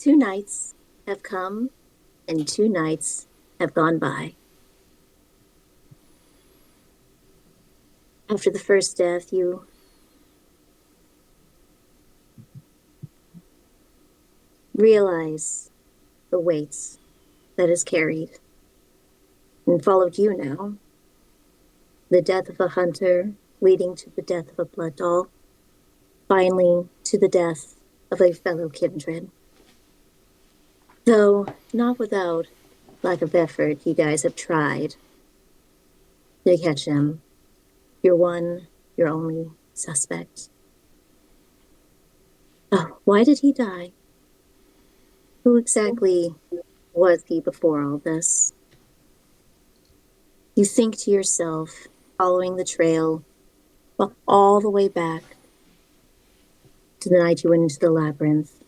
2 nights have come and 2 nights have gone by. After the first death, you realize the weight that is carried and followed you now. The death of a hunter leading to the death of a blood doll, finally to the death of a fellow kindred. Though not without lack of effort, you guys have tried to catch him. Your one, your only suspect. Oh, why did he die? Who exactly was he before all this? You think to yourself, following the trail, well, all the way back to the night you went into the labyrinth,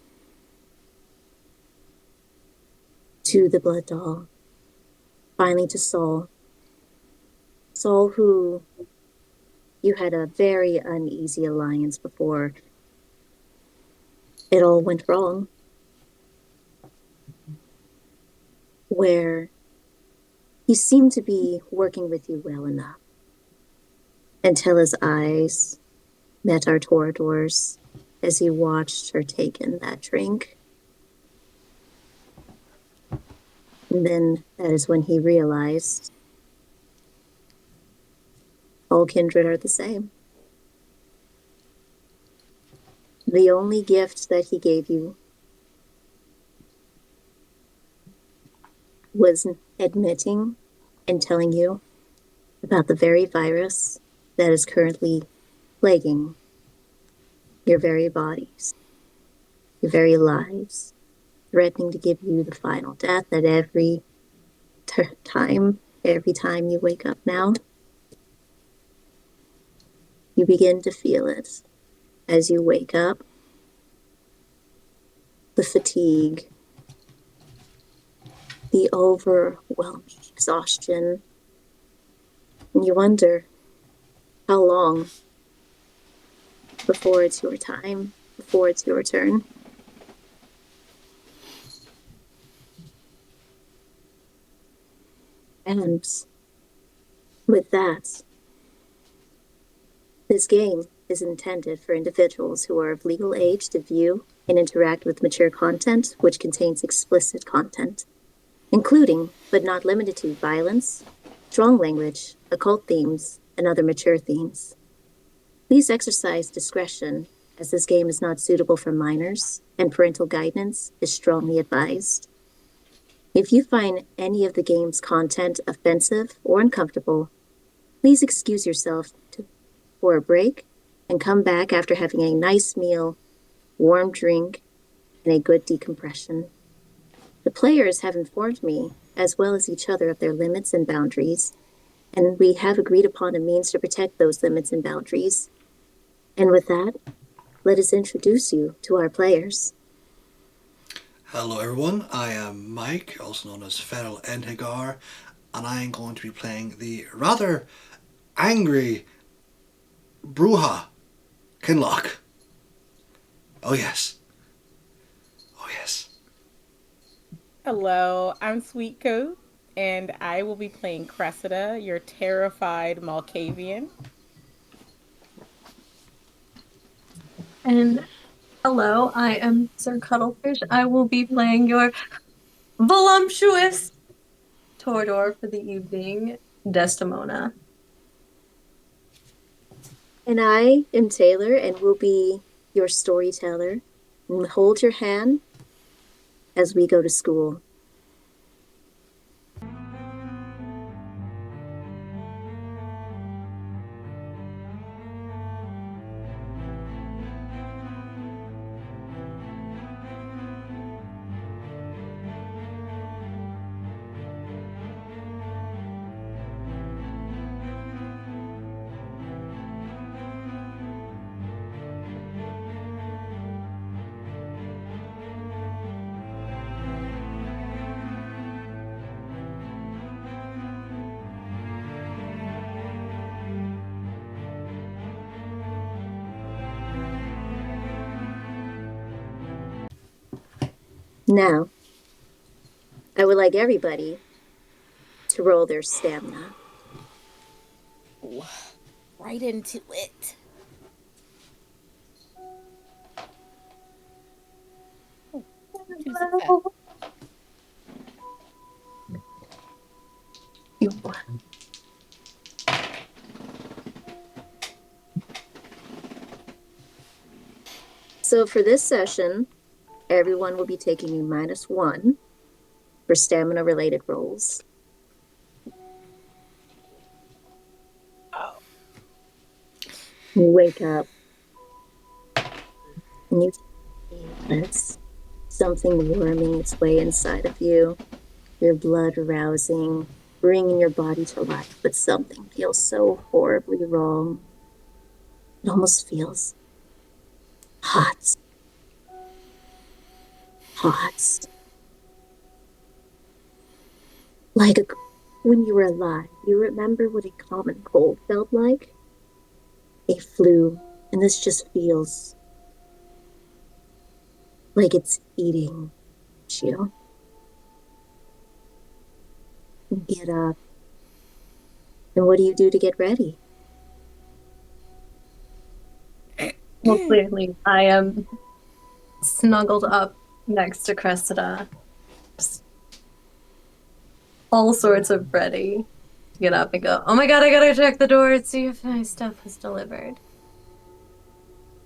to the blood doll, finally to Saul. Saul, who you had a very uneasy alliance before it all went wrong, where he seemed to be working with you well enough until his eyes met our Torador's as he watched her take in that drink. And then that is when he realized all kindred are the same. The only gift that he gave you was admitting and telling you about the very virus that is currently plaguing your very bodies, your very lives, threatening to give you the final death at every time you wake up now. You begin to feel it as you wake up. The fatigue, the overwhelming exhaustion. And you wonder how long before it's your time, before it's your turn. And with that, this game is intended for individuals who are of legal age to view and interact with mature content which contains explicit content, including, but not limited to, violence, strong language, occult themes, and other mature themes. Please exercise discretion, as this game is not suitable for minors, and parental guidance is strongly advised. If you find any of the game's content offensive or uncomfortable, please excuse yourself for a break and come back after having a nice meal, warm drink, and a good decompression. The players have informed me, as well as each other, of their limits and boundaries, and we have agreed upon a means to protect those limits and boundaries. And with that, let us introduce you to our players. Hello everyone, I am Mike, also known as Feral Enhigar, and I am going to be playing the rather angry Bruja Kinloch. Oh yes. Oh yes. Hello, I'm Sweet Coat, and I will be playing Cressida, your terrified Malkavian. And hello, I am Sir Cuttlefish. I will be playing your voluptuous Torador for the evening, Desdemona. And I am Taylor and will be your storyteller. And hold your hand as we go to school. Now, I would like everybody to roll their stamina. Ooh, right into it. Ooh, 2 success. So for this session, everyone will be taking a -1 for stamina-related rolls. Oh. You wake up and you sense something worming its way inside of you, your blood rousing, bringing your body to life, but something feels so horribly wrong. It almost feels hot. Hot. Like when you were alive, you remember what a common cold felt like? A flu, and this just feels like it's eating you. You get up, and what do you do to get ready? Well, clearly, I am snuggled up next to Cressida. Just all sorts of ready to get up and go, oh my god, I gotta check the door and see if my stuff was delivered.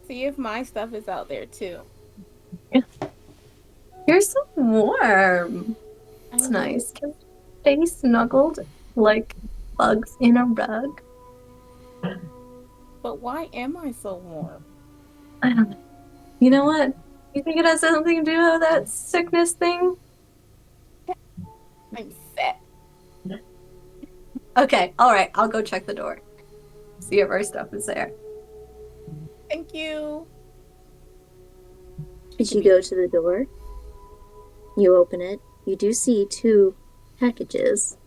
See if my stuff is out there too. You're so warm. It's nice. Can stay snuggled like bugs in a rug. But why am I so warm? I don't know. You know what? You think it has something to do with that sickness thing? I'm sick. Okay, alright, I'll go check the door. See if our stuff is there. Thank you. As you go to the door, you open it, you do see 2 packages.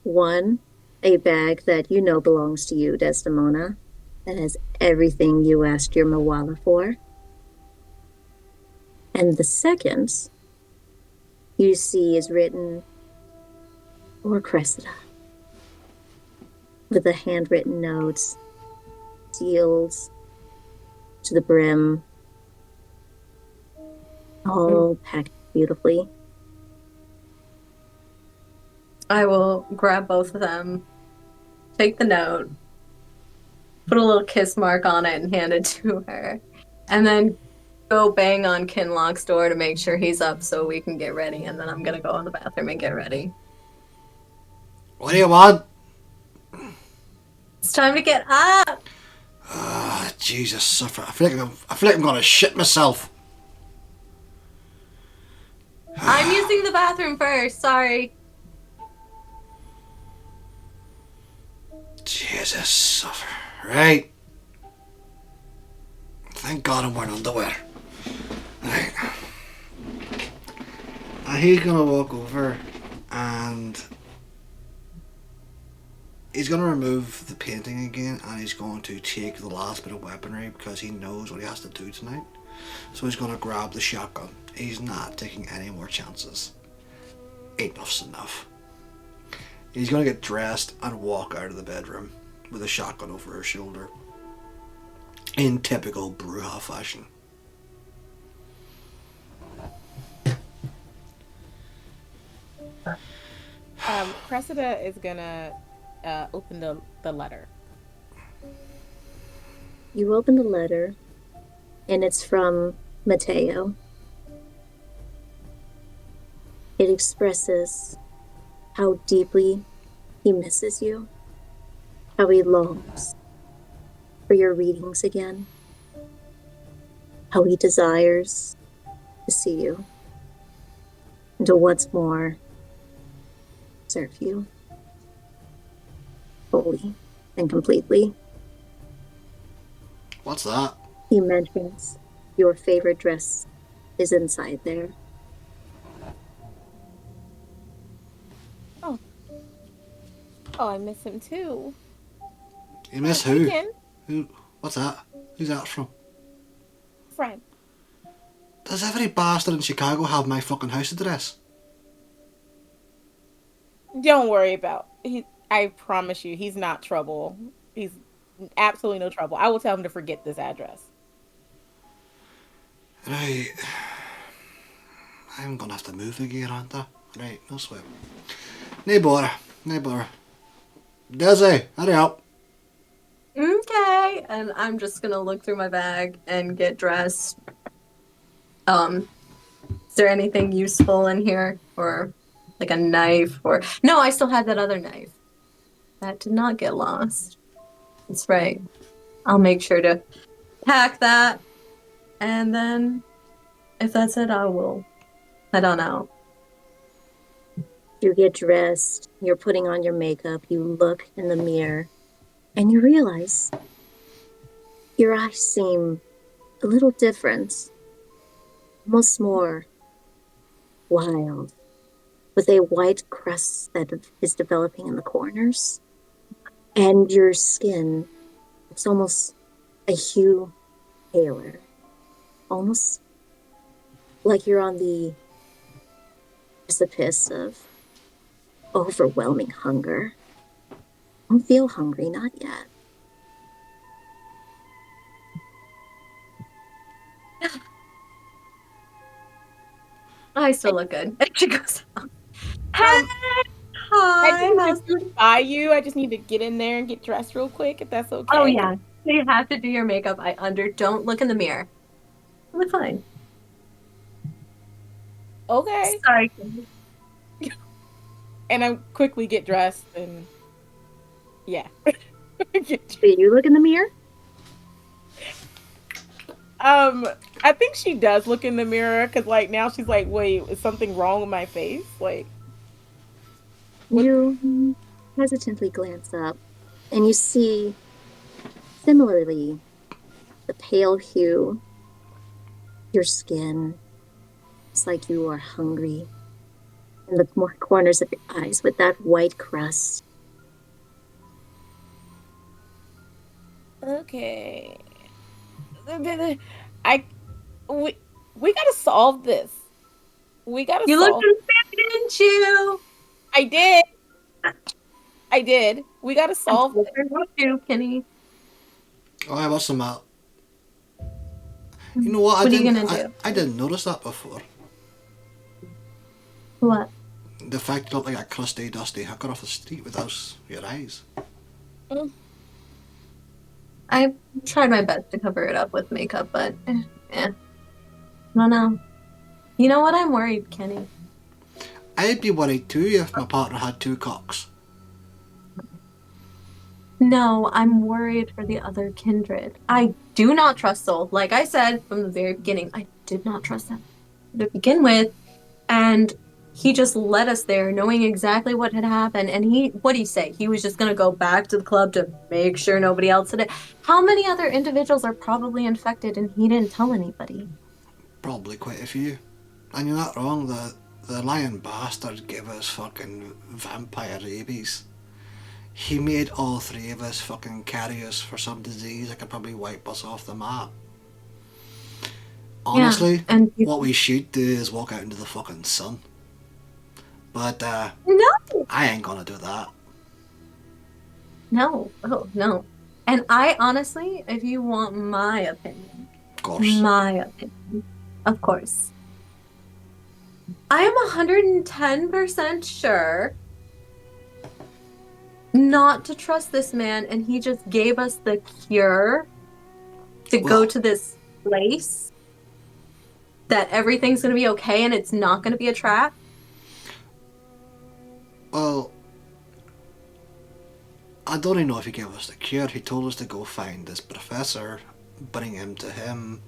One, a bag that you know belongs to you, Desdemona, that has everything you asked your Mawala for. And the second, you see is written, for Cressida, with a handwritten note, sealed to the brim, all packed beautifully. I will grab both of them, take the note, put a little kiss mark on it and hand it to her, and then go bang on Kinlock's door to make sure he's up so we can get ready, and then I'm gonna go in the bathroom and get ready. What do you want? It's time to get up! Ah, Jesus, suffer. I feel like I'm gonna shit myself. I'm using the bathroom first, sorry. Jesus, suffer. Right. Thank God I'm wearing underwear. Right. And he's gonna walk over and he's gonna remove the painting again and he's going to take the last bit of weaponry because he knows what he has to do tonight. So he's gonna grab the shotgun. He's not taking any more chances. Enough's enough. He's gonna get dressed and walk out of the bedroom with a shotgun over his shoulder. In typical Bruja fashion. Cressida is gonna open the letter. You open the letter, and it's from Mateo. It expresses how deeply he misses you, how he longs for your readings again, how he desires to see you, and to once more serve you fully and completely. What's that? He mentions your favorite dress is inside there. Oh, I miss him too. You miss who? Ken, Who? What's that? Who's that from? friend. Does every bastard in Chicago have my fucking house address? Don't worry about he. I promise you, he's not trouble. He's absolutely no trouble. I will tell him to forget this address. Right. I'm gonna have to move again, aren't I? Right, no sweat. No bother. No bother. Desi, hurry up. Okay. And I'm just gonna look through my bag and get dressed. Is there anything useful in here? Or like a knife or no, I still had that other knife. That did not get lost. That's right. I'll make sure to pack that. And then if that's it, I will head on out. You get dressed, you're putting on your makeup, you look in the mirror, and you realize your eyes seem a little different, almost more wild, with a white crust that is developing in the corners. And your skin, it's almost a hue paler, almost like you're on the precipice of overwhelming hunger. Don't feel hungry, not yet. I still look good. And she goes, hey, Um, I hi, just need how's to it? by you. I just need to get in there and get dressed real quick, if that's okay. Oh yeah, so you have to do your makeup. Don't look in the mirror. I look fine. Okay. Sorry. And I quickly get dressed and yeah. Do you look in the mirror? I think she does look in the mirror because like now she's like, wait, is something wrong with my face? Like, what? You hesitantly glance up, and you see, similarly, the pale hue, your skin. It's like you are hungry. And the more corners of your eyes with that white crust. Okay. I we gotta solve this. We gotta You looked solve. in the mirror, didn't you? I did. I did. We gotta I'm solve so this. sorry about you, Kenny. Oh, I was some that. You know what? What are you gonna do? I didn't notice that before. What? The fact you look like a crusty, dusty hooker off the street with those your eyes. Mm. I tried my best to cover it up with makeup, but I don't know. You know what? I'm worried, Kenny. I'd be worried too if my partner had two cocks. No, I'm worried for the other kindred. I do not trust Soul. Like I said from the very beginning, I did not trust him to begin with. And he just led us there knowing exactly what had happened. And what'd he say? He was just going to go back to the club to make sure nobody else did it. How many other individuals are probably infected and he didn't tell anybody? Probably quite a few. And you're not wrong, the lion bastard gave us fucking vampire rabies. He made all three of us fucking carry us for some disease that could probably wipe us off the map. Honestly, Yeah, and what we should do is walk out into the fucking sun. But no, I ain't gonna do that. no, oh no. And I honestly, if you want my opinion, Of course. of course, I am 110% sure not to trust this man, and he just gave us the cure to go Well- to this place that everything's going to be okay and it's not going to be a trap. Well, I don't even know if he gave us the cure. He told us to go find this professor, bring him to him,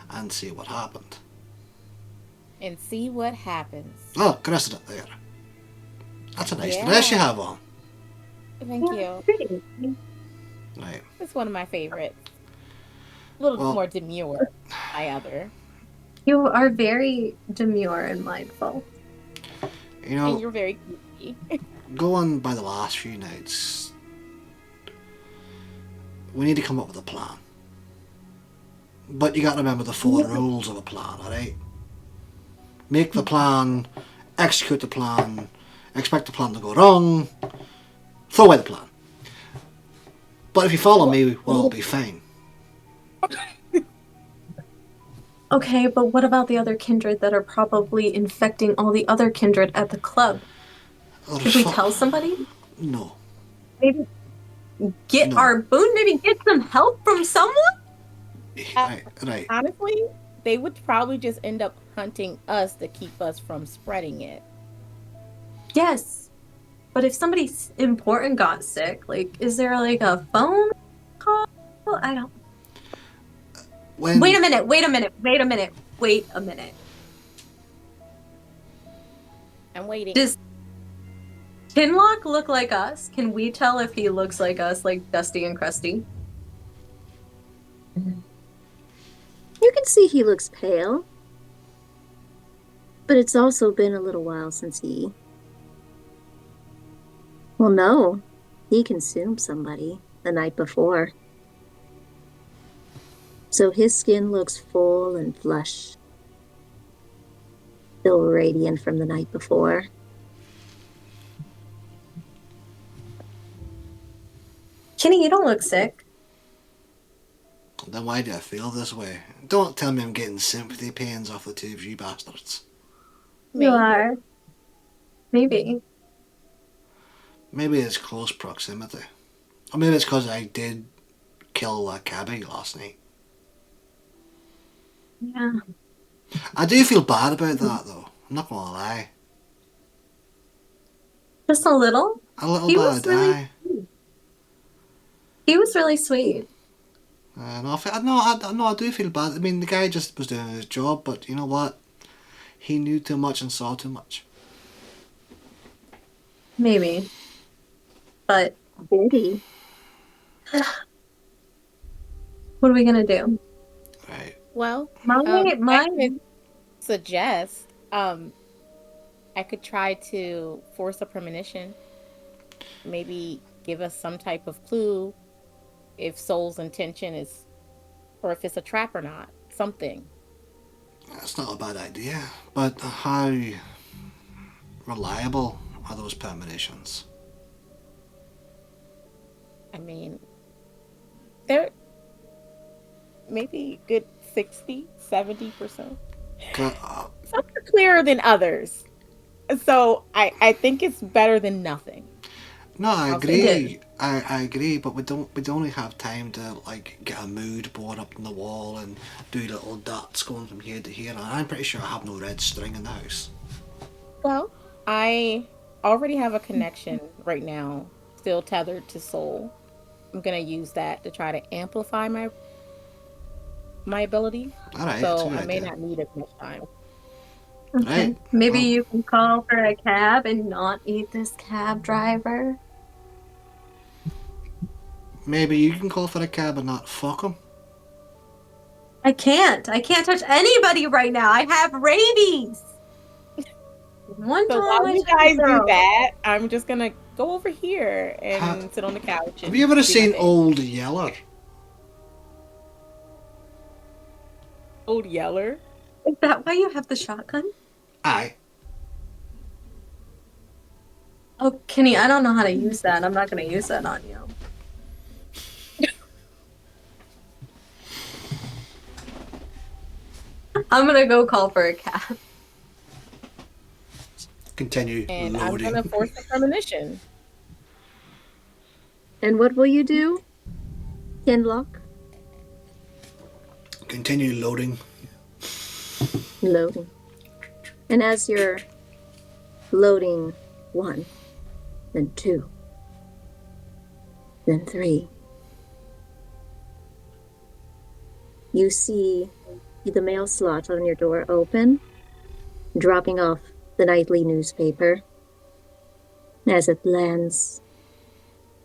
and see what happened. And see what happens. Oh, Cressida there. That's a nice Yeah. dress you have on. Thank you. Pretty. Right. It's one of my favorites. A little Well- more demure than my other. You are very demure and mindful. You And know, you're very goofy. going by the last few nights, we need to come up with a plan. But you gotta remember the four rules of a plan, alright? make the plan, execute the plan, expect the plan to go wrong, throw away the plan. But if you follow me, well, it'll be fine. Okay, but what about the other kindred that are probably infecting all the other kindred at the club? Or Should we tell somebody? No. Maybe get No. our boon? Maybe get some help from someone? Right. Honestly, they would probably just end up hunting us to keep us from spreading it. Yes. But if somebody important got sick, like, is there like a phone call? I don't. When, Wait a minute. I'm waiting. Does Kinlock look like us? Can we tell if he looks like us, like Dusty and Krusty? You can see he looks pale. But it's also been a little while since he... Well, no. He consumed somebody the night before. So his skin looks full and flush. Still radiant from the night before. Kenny, you don't look sick. then why do I feel this way? Don't tell me I'm getting sympathy pains off the two of you bastards. You are. Maybe. Maybe it's close proximity. Or maybe it's because I did kill a cabbie last night. Yeah. I do feel bad about that, though. I'm not going to lie. Just a little? A little He bad, was really aye. He was really sweet. I do feel bad. I mean, the guy just was doing his job, but you know what? He knew too much and saw too much. Maybe. But Diddy. what are we gonna do? Right. Well, My I could suggest I could try to force a premonition. Maybe give us some type of clue if Soul's intention is, or if it's a trap or not. Something. That's not a bad idea. But how reliable are those premonitions? I mean, they're maybe good 60-70%. Some are clearer than others. So I think it's better than nothing. No, I I'll agree. say I agree, but we don't only have time to like get a mood board up on the wall and do little dots going from here to here. And I'm pretty sure I have no red string in the house. Well, I already have a connection right now, still tethered to Soul. I'm gonna use that to try to amplify my ability. All right, So that's a good I may idea. not need as much time. Okay. Right. Maybe Well, you can call for a cab and not eat this cab driver. maybe you can call for a cab and not fuck him. I can't. I can't touch anybody right now. I have rabies. One So time while I you touched guys a do girl. that, I'm just gonna go over here and Ha- sit on the couch. Have And you ever do my seen thing. Old Yeller? Old Yeller? Is that why you have the shotgun? Aye. Oh, Kenny, I don't know how to use that. I'm not going to use that on you. I'm going to go call for a cab. Continue And loading. I'm gonna force a premonition. And what will you do, Kinlock? Continue loading. Loading. And as you're loading 1, then 2, then 3, you see the mail slot on your door open, dropping off the nightly newspaper. As it lands,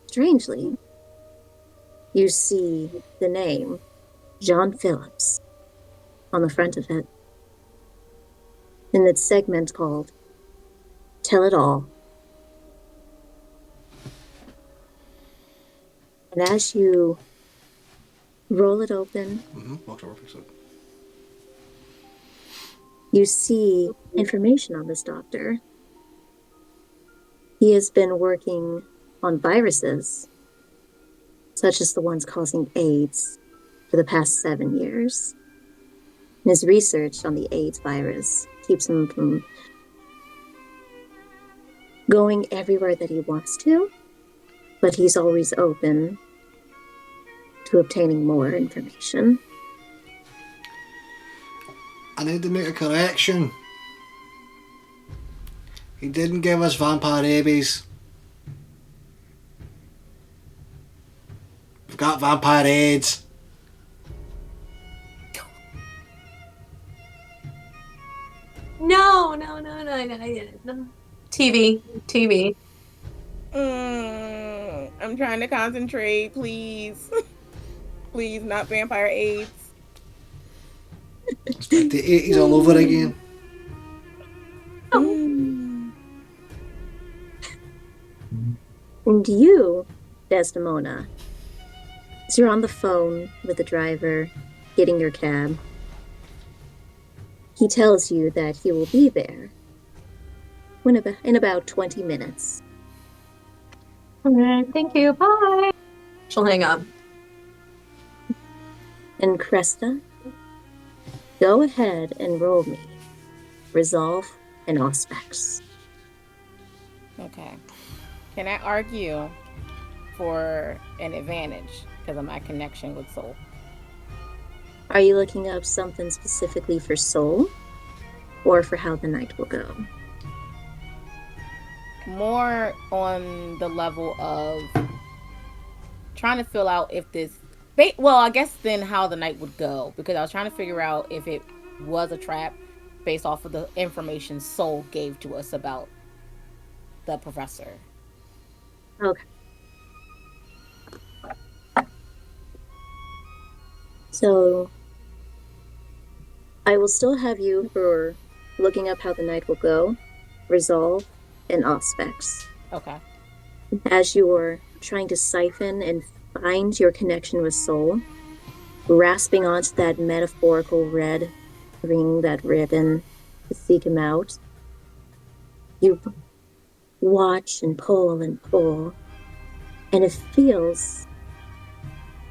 strangely, you see the name John Phillips on the front of it, in its segment called Tell It All. And as you roll it open, Walked over, fixed it. You see information on this doctor. He has been working on viruses, such as the ones causing AIDS, for the past 7 years. And his research on the AIDS virus keeps him from going everywhere that he wants to, but he's always open to obtaining more information. I need to make a correction. He didn't give us vampire rabies. We've got vampire AIDS. No. TV. I'm trying to concentrate, please. Please, not vampire AIDS. It's like the 80s all over again. And you, Desdemona, as you're on the phone with the driver, getting your cab, he tells you that he will be there in about 20 minutes. Okay, thank you. Bye. She'll hang up. And Cresta, go ahead and roll me Resolve and Auspex. Okay. Can I argue for an advantage because of my connection with Soul? Are you looking up something specifically for Soul or for how the night will go? More on the level of trying to fill out if this... Well, I guess then how the night would go, because I was trying to figure out if it was a trap based off of the information Soul gave to us about the professor. Okay. So, I will still have you for looking up how the night will go, Resolve, and Auspex. Okay. As you're trying to siphon and find your connection with Soul, grasping onto that metaphorical red ring, that ribbon, to seek him out, you watch and pull, and it feels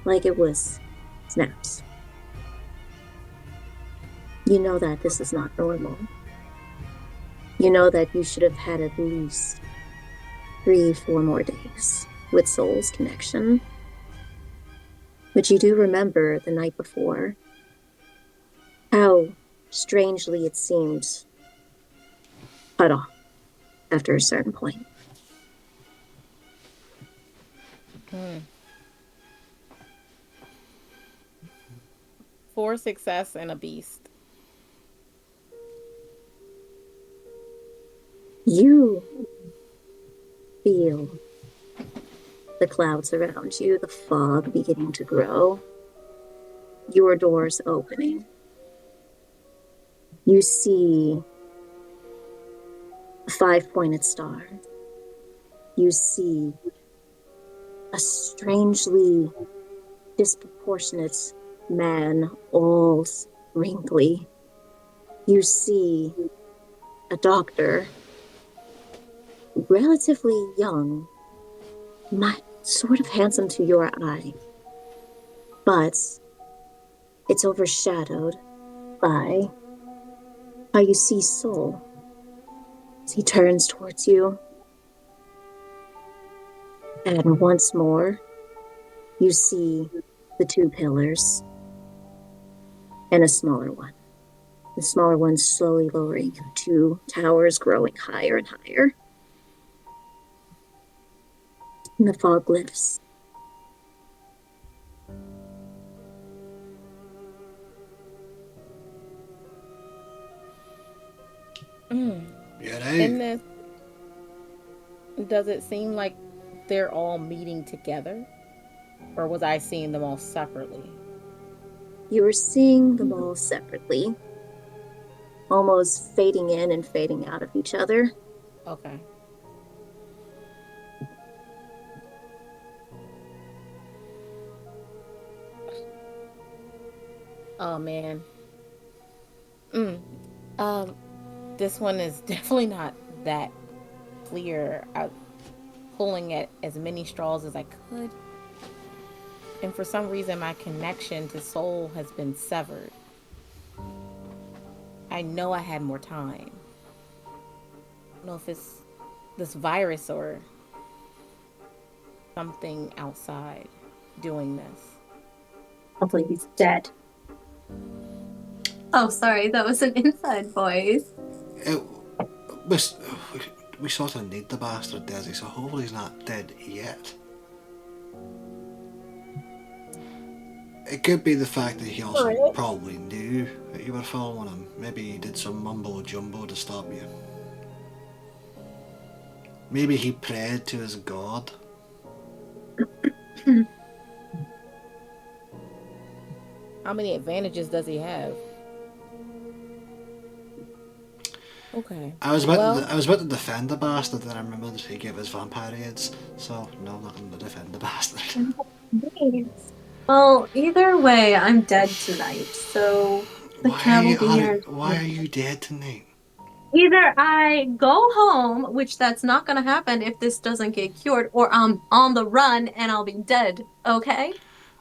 like it was snaps. You know that this is not normal. You know that you should have had at least 3-4 more days with Soul's connection. But you do remember the night before how strangely it seemed cut off after a certain point. For success and a beast. You feel the clouds around you, the fog beginning to grow, your doors opening. You see a 5-pointed star. You see a strangely disproportionate man, all wrinkly. You see a doctor, relatively young, sort of handsome to your eye, but it's overshadowed by how you see Soul as he turns towards you. And once more, you see the 2 pillars and a smaller one. The smaller one slowly lowering, 2 towers growing higher and higher. And the fog lifts. Yeah, In this, does it seem like they're all meeting together? Or was I seeing them all separately? You were seeing them all separately, almost fading in and fading out of each other. Okay. Oh, man. Um, this one is definitely not that clear. I'm pulling at as many straws as I could, and for some reason, my connection to soul has been severed. I know I had more time. I don't know if it's this virus or something outside doing this. Hopefully he's dead. Oh, sorry, that was an inside voice. It was, we sort of need the bastard, Desi, so hopefully he's not dead yet. It could be the fact that he also probably knew that you were following him. Maybe he did some mumbo jumbo to stop you. Maybe he prayed to his god. How many advantages does he have? Okay. I was about to defend the bastard, then I remembered he gave us vampire aids, so no, I'm not going to defend the bastard. Well, either way, I'm dead tonight, so the cat will be here. Why are you dead tonight? Either I go home, which that's not going to happen if this doesn't get cured, or I'm on the run and I'll be dead, okay?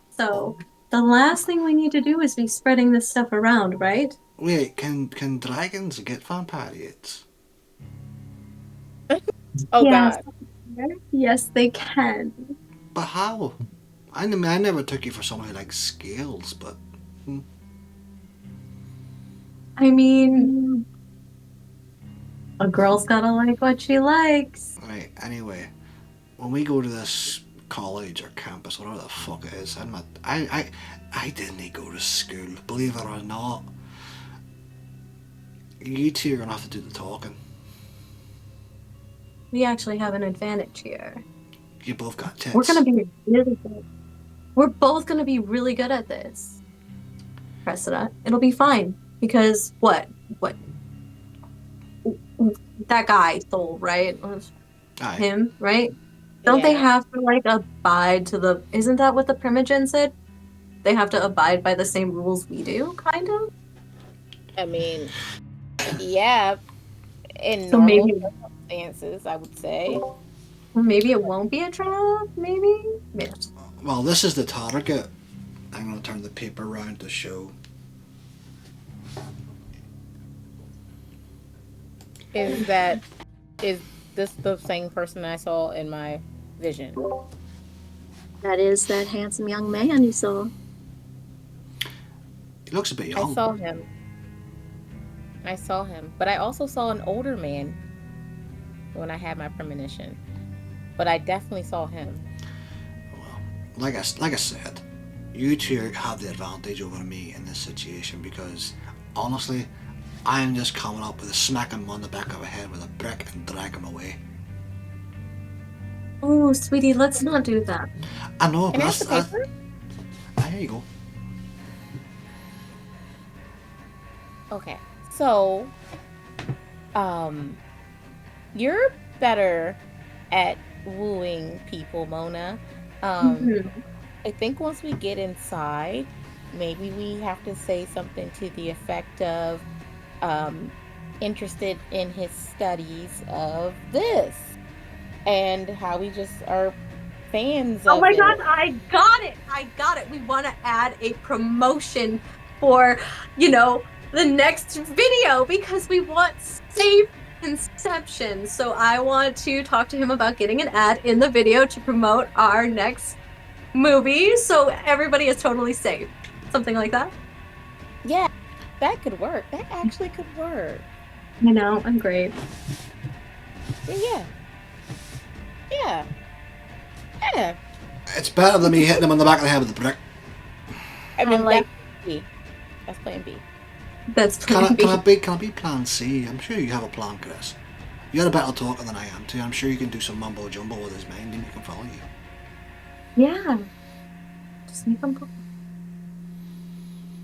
So the last thing we need to do is be spreading this stuff around, right? Wait, can dragons get vampire aids? Oh Yes. God. Yes, they can. But how? I mean, I never took you for someone who likes scales, but... I mean, a girl's gotta like what she likes. Right, anyway, when we go to this college or campus, whatever the fuck it is, I didn't go to school, believe it or not. You two are gonna have to do the talking. We actually have an advantage here. You both got tits. We're gonna be really good. We're both gonna be really good at this. Cressida, it'll be fine. Because what? That guy stole, right? Aye. Him, right? Don't they have to like abide to the? Isn't that what the Primogen said? They have to abide by the same rules we do, kind of. I mean, yeah. In So normal maybe, circumstances, I would say. maybe it won't be a trap. Maybe. Yeah. Well, this is the target. I'm gonna turn the paper around to show. Is this the same person I saw in my vision? That is that handsome young man you saw. He looks a bit young. I saw him, but I also saw an older man when I had my premonition. But I definitely saw him. Well, like I said, you two have the advantage over me in this situation because, honestly, I am just coming up with a smack him on the back of the head with a brick and drag him away. Oh, sweetie, let's not do that. I know, Can but I have the paper? Here you go. Okay, so, you're better at wooing people, Mona. I think once we get inside, maybe we have to say something to the effect of, interested in his studies of this, and how we just are fans of Oh my it. god, I got it. We want to add a promotion for, the next video because we want safe conception. So I want to talk to him about getting an ad in the video to promote our next movie so everybody is totally safe. Something like that. Yeah, that could work. That actually could work. I'm great. Yeah. It's better than me hitting him on the back of the head with a brick. I mean, like- that's plan B. That's Can I plan B. be plan C? I'm sure you have a plan, Chris. You're a better talker than I am too. I'm sure you can do some mumbo jumbo with his mind and he can follow you. Yeah. Just make them go.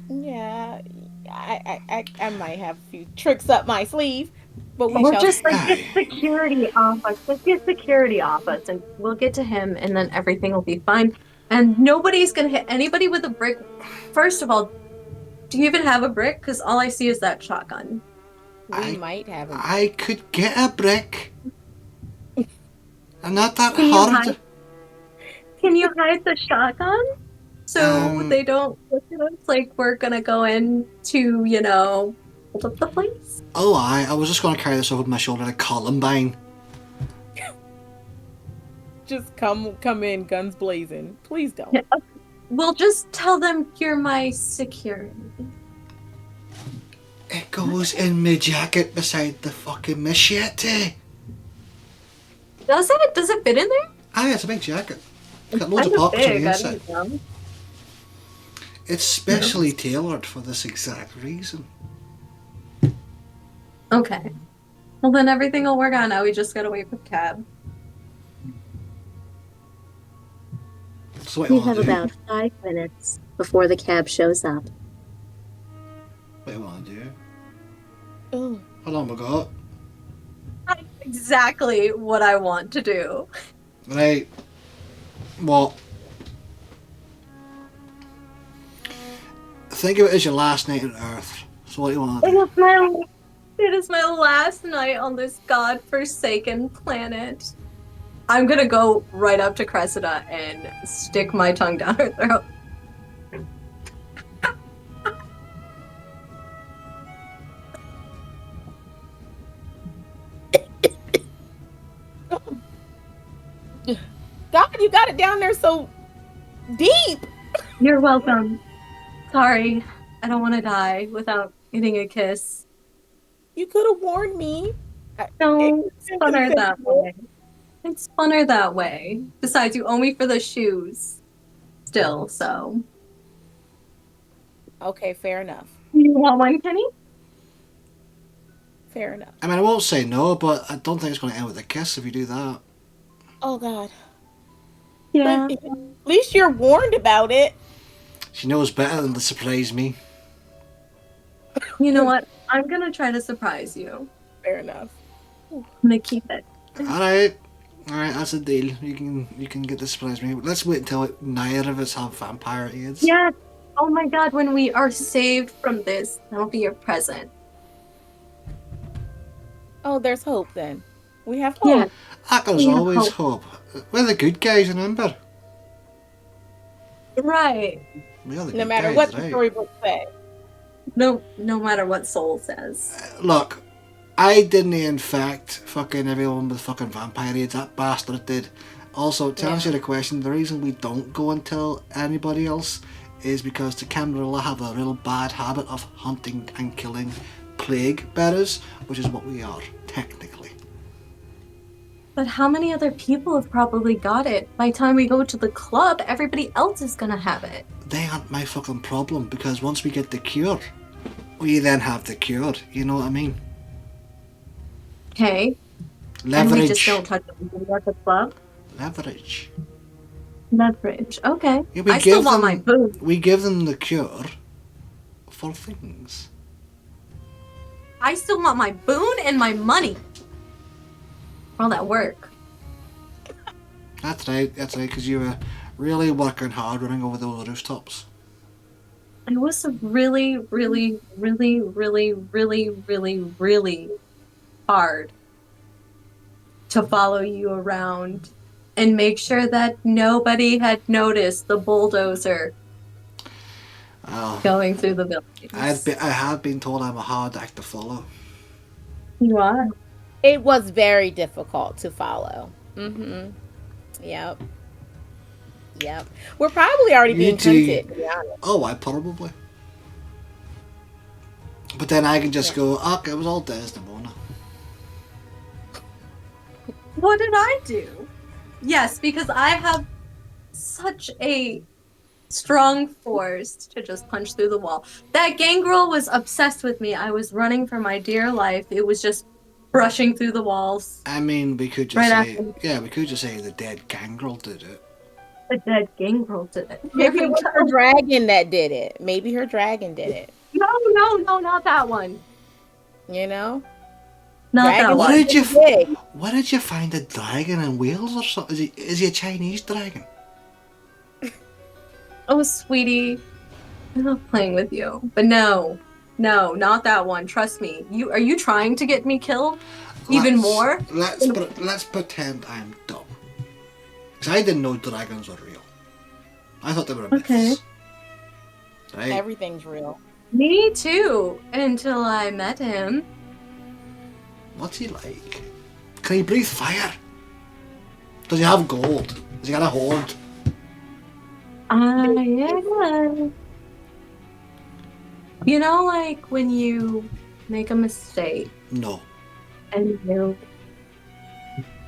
Yeah, I might have a few tricks up my sleeve, but we Or shall. just get security off us. Just get security off us and we'll get to him and then everything will be fine. And nobody's gonna hit anybody with a brick. First of all, do you even have a brick? Because all I see is that shotgun. We might have a I could get a brick. I'm not that Can you hard. Can you hide the shotgun so they don't look at us like we're gonna go in to, hold up the place? Oh, I was just going to carry this over my shoulder like Columbine. just come in guns blazing. Please don't. Yeah. We'll just tell them you're my security. It goes in my jacket beside the fucking machete. Does it? Does it fit in there? Ah, it's a big jacket. It's got loads of Kind pockets on big, the I inside. don't know. It's specially tailored for this exact reason. Okay. Well, then everything will work out now. We just gotta wait for the cab. So what you We want have to do? about 5 minutes before the cab shows up. What you want to do? Oh, How long we got? That's exactly what I want to do. Right. What? Think of it as your last night on Earth. So what do you want to do? It is my last night on this godforsaken planet. I'm gonna go right up to Cressida and stick my tongue down her throat. God, you got it down there so deep. You're welcome. Sorry, I don't want to die without getting a kiss. You could have warned me. No, it's funner that way. It's funner that way. Besides, you owe me for the shoes. Still, so. Okay, fair enough. You want one, Kenny? Fair enough. I mean, I won't say no, but I don't think it's going to end with a kiss if you do that. Oh God. Yeah. But at least you're warned about it. She knows better than to surprise me. You know what? I'm gonna try to surprise you. Fair enough. I'm gonna keep it. Alright, that's a deal. You can get to surprise me. Let's wait until neither of us have vampire AIDS. Yes. Oh my god, when we are saved from this, that'll be your present. Oh, there's hope then. We have hope. Yeah. There's Yeah, always hope. We're the good guys, remember? Right. We are the No good matter guys, what the right? storybook say. No matter what Soul says. Look, I didn't in fact fucking everyone with fucking vampire AIDS. That bastard did. Also, to answer the question, the reason we don't go and tell anybody else is because the Camarilla have a real bad habit of hunting and killing plague bearers, which is what we are, technically. But how many other people have probably got it? By the time we go to the club, everybody else is gonna have it. They aren't my fucking problem, because once we get the cure, we then have the cure, you know what I mean? Okay. Leverage. And we just don't touch it at the club? Leverage. Leverage. Okay. Yeah, we I still give want them- my booze. We give them the cure for things. I still want my boon and my money. All that work. That's right, because you were really working hard running over those rooftops. It was really, really, really, really, really, really, really hard to follow you around and make sure that nobody had noticed the bulldozer Oh, going through the buildings. I have been told I'm a hard act to follow. You are. It was very difficult to follow. Mm-hmm. Yep. Yep. We're probably already You being two- hunted, to be honest. Oh, I probably. But then I can just go, okay, it was all Desdemona. What did I do? Yes, because I have such a strong force to just punch through the wall. That gangrel was obsessed with me. I was running for my dear life. It was just brushing through the walls. I mean, we could just Right say, after. yeah, we could just say the dead gangrel did it. The dead gangrel did it. Maybe it was her dragon that did it. Maybe her dragon did it. No, not that one. You know? Not Dragon that What one. did you? big. Where did you find a dragon in Wales or something? Is he a Chinese dragon? Oh, sweetie. I love playing with you. But no. No, not that one. Trust me. Are you trying to get me killed even more? Let's pretend I'm dumb. Because I didn't know dragons were real. I thought they were myths. Okay. Right? Everything's real. Me too, until I met him. What's he like? Can he breathe fire? Does he have gold? Has he got a hoard? Yeah. You know, like when you make a mistake No. and you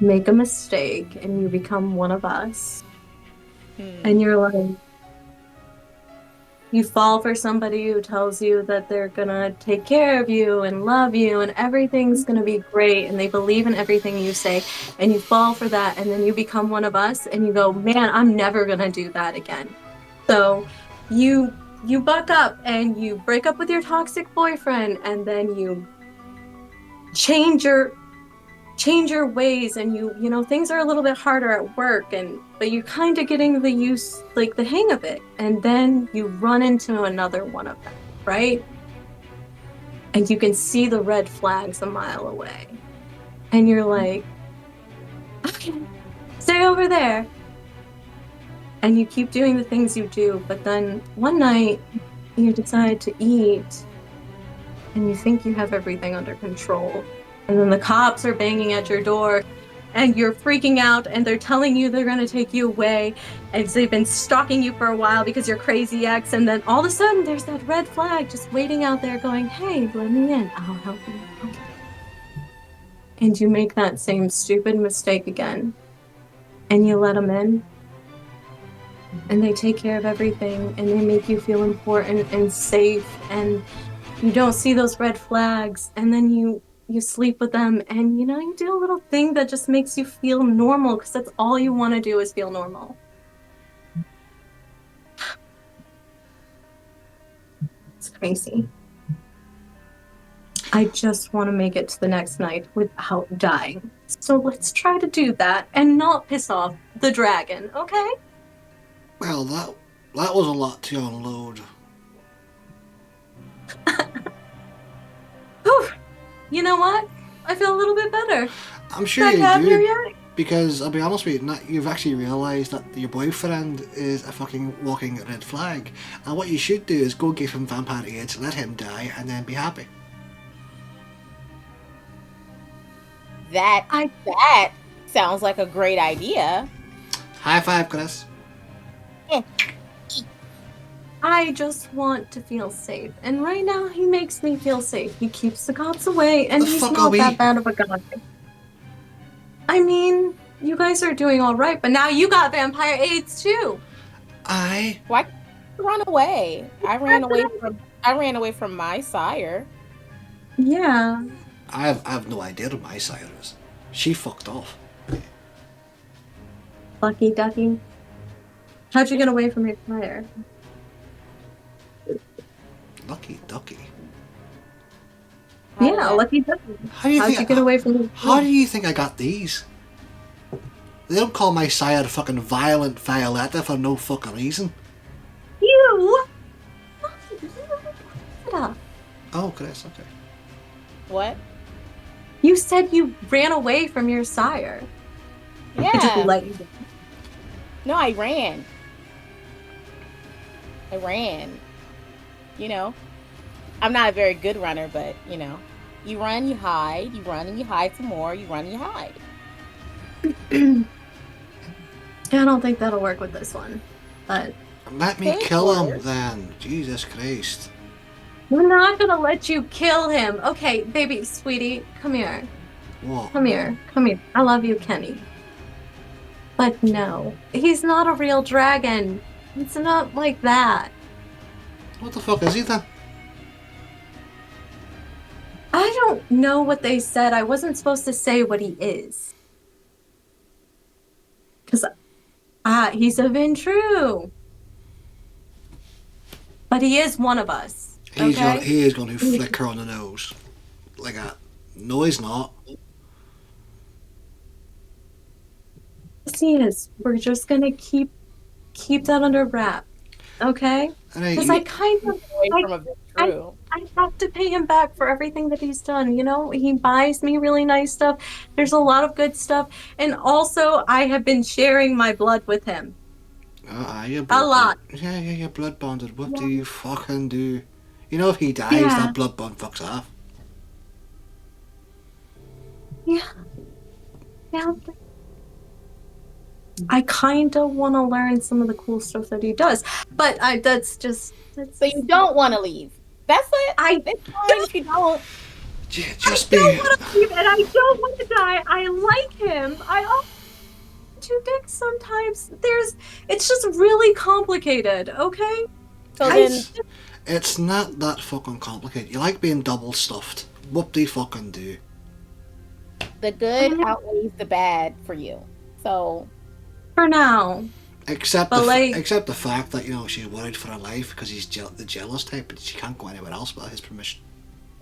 make a mistake and you become one of us, and you're like, you fall for somebody who tells you that they're gonna take care of you and love you and everything's gonna be great and they believe in everything you say, and you fall for that, and then you become one of us and you go, man, I'm never gonna do that again. So you buck up and you break up with your toxic boyfriend, and then you change your ways, and you know things are a little bit harder at work, but you're kind of getting the hang of it, and then you run into another one of them, right? And you can see the red flags a mile away, and you're like, okay, stay over there, and you keep doing the things you do, but then one night you decide to eat and you think you have everything under control, and then the cops are banging at your door and you're freaking out, and they're telling you they're going to take you away, and they've been stalking you for a while because you're crazy ex, and then all of a sudden there's that red flag just waiting out there going, hey, let me in, I'll help you. Okay. And you make that same stupid mistake again, and you let them in, and they take care of everything, and they make you feel important and safe, and you don't see those red flags, and then you sleep with them, and you do a little thing that just makes you feel normal, because that's all you want to do is feel normal. It's crazy. I just want to make it to the next night without dying. So let's try to do that and not piss off the dragon, okay? Well, that was a lot to unload. Whew. You know what? I feel a little bit better. I'm sure Did you I have your do. yak? Because I'll be honest with you, you've actually realised that your boyfriend is a fucking walking red flag. And what you should do is go give him vampire AIDS, let him die, and then be happy. That sounds like a great idea. High five, Chris. I just want to feel safe. And right now, he makes me feel safe. He keeps the cops away, and The he's fuck are not we? that bad of a guy. I mean, you guys are doing all right, but now you got vampire AIDS too. Why Run away? I ran away from my sire. Yeah. I have no idea who my sire is. She fucked off. Lucky ducky. How'd you get away from your fire? Lucky ducky. Yeah, lucky ducky. How do you How'd think you get away from your How do you think I got these? They don't call my sire fucking Violent Violetta for no fucking reason. You! Oh, Chris, okay. What? You said you ran away from your sire. Yeah. I just let you go. No, I ran. I'm not a very good runner, but you run, you hide, you run and you hide some more, you run and you hide. I don't think that'll work with this one, but Let me kill him then. Jesus Christ. we're not gonna let you kill him. Okay, baby, sweetie, come here. What? Come here. I love you, Kenny. But no, he's not a real dragon. It's not like that. What the fuck is he then? I don't know what they said. I wasn't supposed to say what he is. Because he's a Ventru. But he is one of us. He Okay? is going to flick her on the nose. Like that. No, he's not. Yes, he is. We're just gonna keep that under wrap. Okay? Alright, Because I kind of Away from a true. I have to pay him back for everything that he's done. You know, he buys me really nice stuff. There's a lot of good stuff. And also, I have been sharing my blood with him. You're A blood bond. lot. Yeah, you're blood bonded. What do Yeah. you fucking do? You know, if he dies, Yeah. that blood bond fucks off. Yeah. Yeah. I kind of want to learn some of the cool stuff that he does. But that's just. So you don't want to leave. That's it. I It's fine if you don't. Just don't be. want to leave and I don't want to die. I like him. I also two dicks sometimes. It's just really complicated, okay? So I then It's not that fucking complicated. You like being double stuffed. What do you fucking do? the good outweighs the bad for you. So for now. Except But, like- except the fact that, you know, she's worried for her life because he's the jealous type, but she can't go anywhere else without his permission.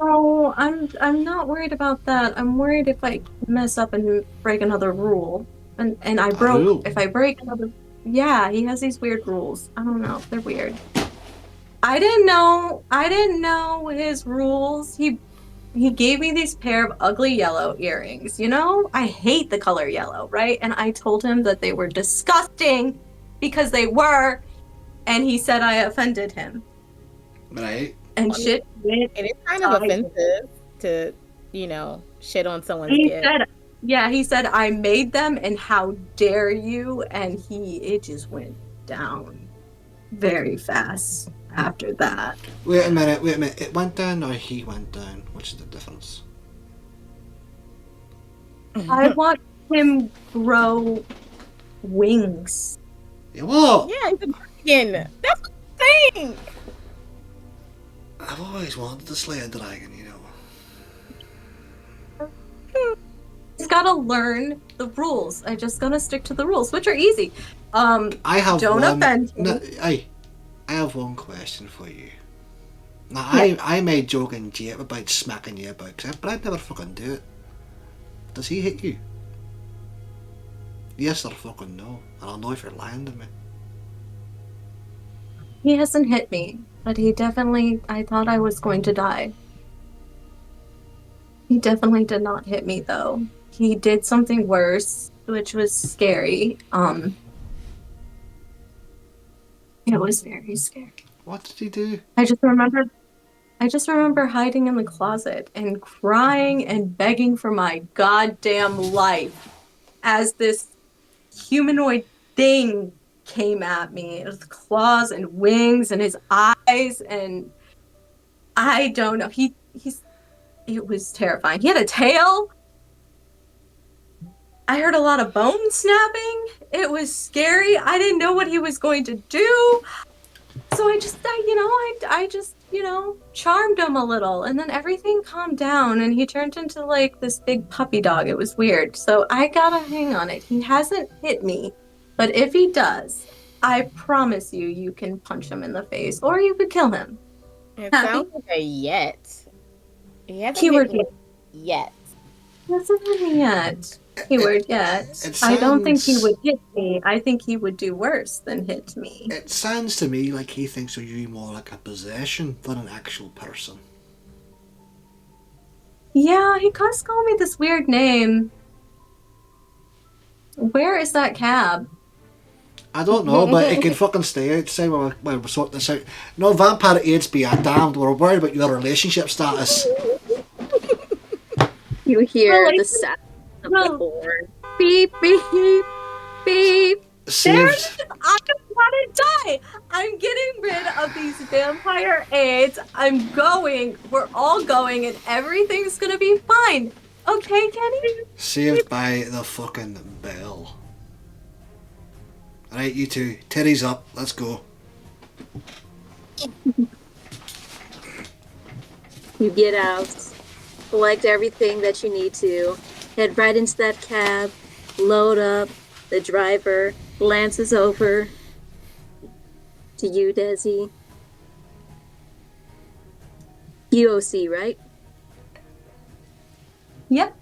Oh, I'm not worried about that. I'm worried if I mess up and break another rule. And I broke rule? if I break another. Yeah, he has these weird rules. I don't know. They're weird. I didn't know his rules. He gave me these pair of ugly yellow earrings. You know, I hate the color yellow, right? And I told him that they were disgusting because they were, and he said I offended him. Right? And shit went. it is kind of offensive to, you know, shit on someone's He gift. said, yeah, he said I made them, and how dare you? And it just went down very fast after that. Wait a minute. It went down or he went down? Which is the difference? I want him grow wings. Yeah, what? Yeah, he's a dragon. That's what I'm saying. I've always wanted to slay a dragon, you know. He's got to learn the rules. I just gotta stick to the rules, which are easy. I have Don't one. offend me. No, I have one question for you. Now, Yeah. I may joke and jape about smacking you about, but I'd never fucking do it. Does he hit you? Yes or fucking no. And I'll know if you're lying to me. He hasn't hit me, but he definitely. I thought I was going to die. He definitely did not hit me, though. He did something worse, which was scary. It was very scary. What did he do? I just remember hiding in the closet and crying and begging for my goddamn life as this humanoid thing came at me with claws and wings and his eyes, and I don't know. It was terrifying. He had a tail. I heard a lot of bone snapping. It was scary. I didn't know what he was going to do. So I just charmed him a little, and then everything calmed down, and he turned into like this big puppy dog. It was weird. So I gotta hang on it. He hasn't hit me, but if he does, I promise you can punch him in the face, or you could kill him. It Happy? sounds like a yet. He hasn't Keyword hit me yet. Hasn't hit me yet. Keyword yet. It I don't think he sounds- would hit me. I think he would do worse than hit me. It sounds to me like he thinks of you more like a possession than an actual person. Yeah, he does call me this weird name. Where is that cab? I don't know, but it can fucking stay outside while we're sorting this out. No, vampire AIDS be a damned. We're worried about your relationship status. You hear Well, the like- sound of well- the horn. Beep, beep, beep. Saved. I don't want to die. I'm getting rid of these vampire AIDS. We're all going, and everything's gonna be fine. Okay, Kenny? Saved by the fucking bell. Alright, you two. Teddy's up. Let's go. You get out, collect everything that you need to, head right into that cab, load up. The driver glances over to you, Desi. UOC, right? Yep.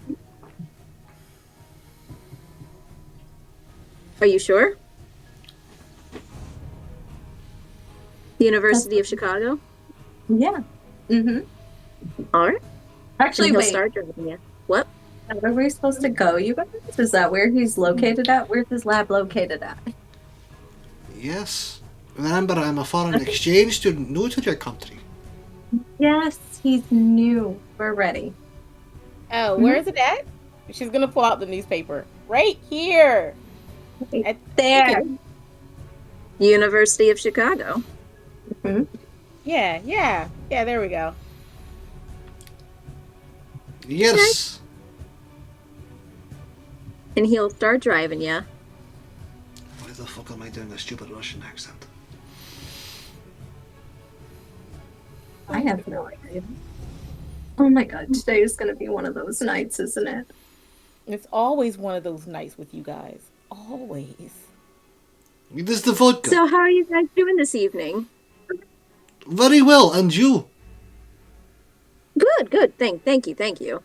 Are you sure? The University of Chicago? Yeah. All right. Actually, And he'll wait. start driving you. What? Where are we supposed to go, you guys? Is that where he's located at? Where's his lab located at? Yes. Remember, I'm a foreign exchange student new to your country. Yes, he's new. We're ready. Oh, where is it at? She's gonna pull out the newspaper. Right here. Right I there. think University of Chicago. Yeah. There we go. Yes. And he'll start driving you. Why the fuck am I doing a stupid Russian accent? I have no idea. Oh my god, today is going to be one of those nights, isn't it? It's always one of those nights with you guys. Always. It is the vodka. So how are you guys doing this evening? Very well, and you? Good. Thank you.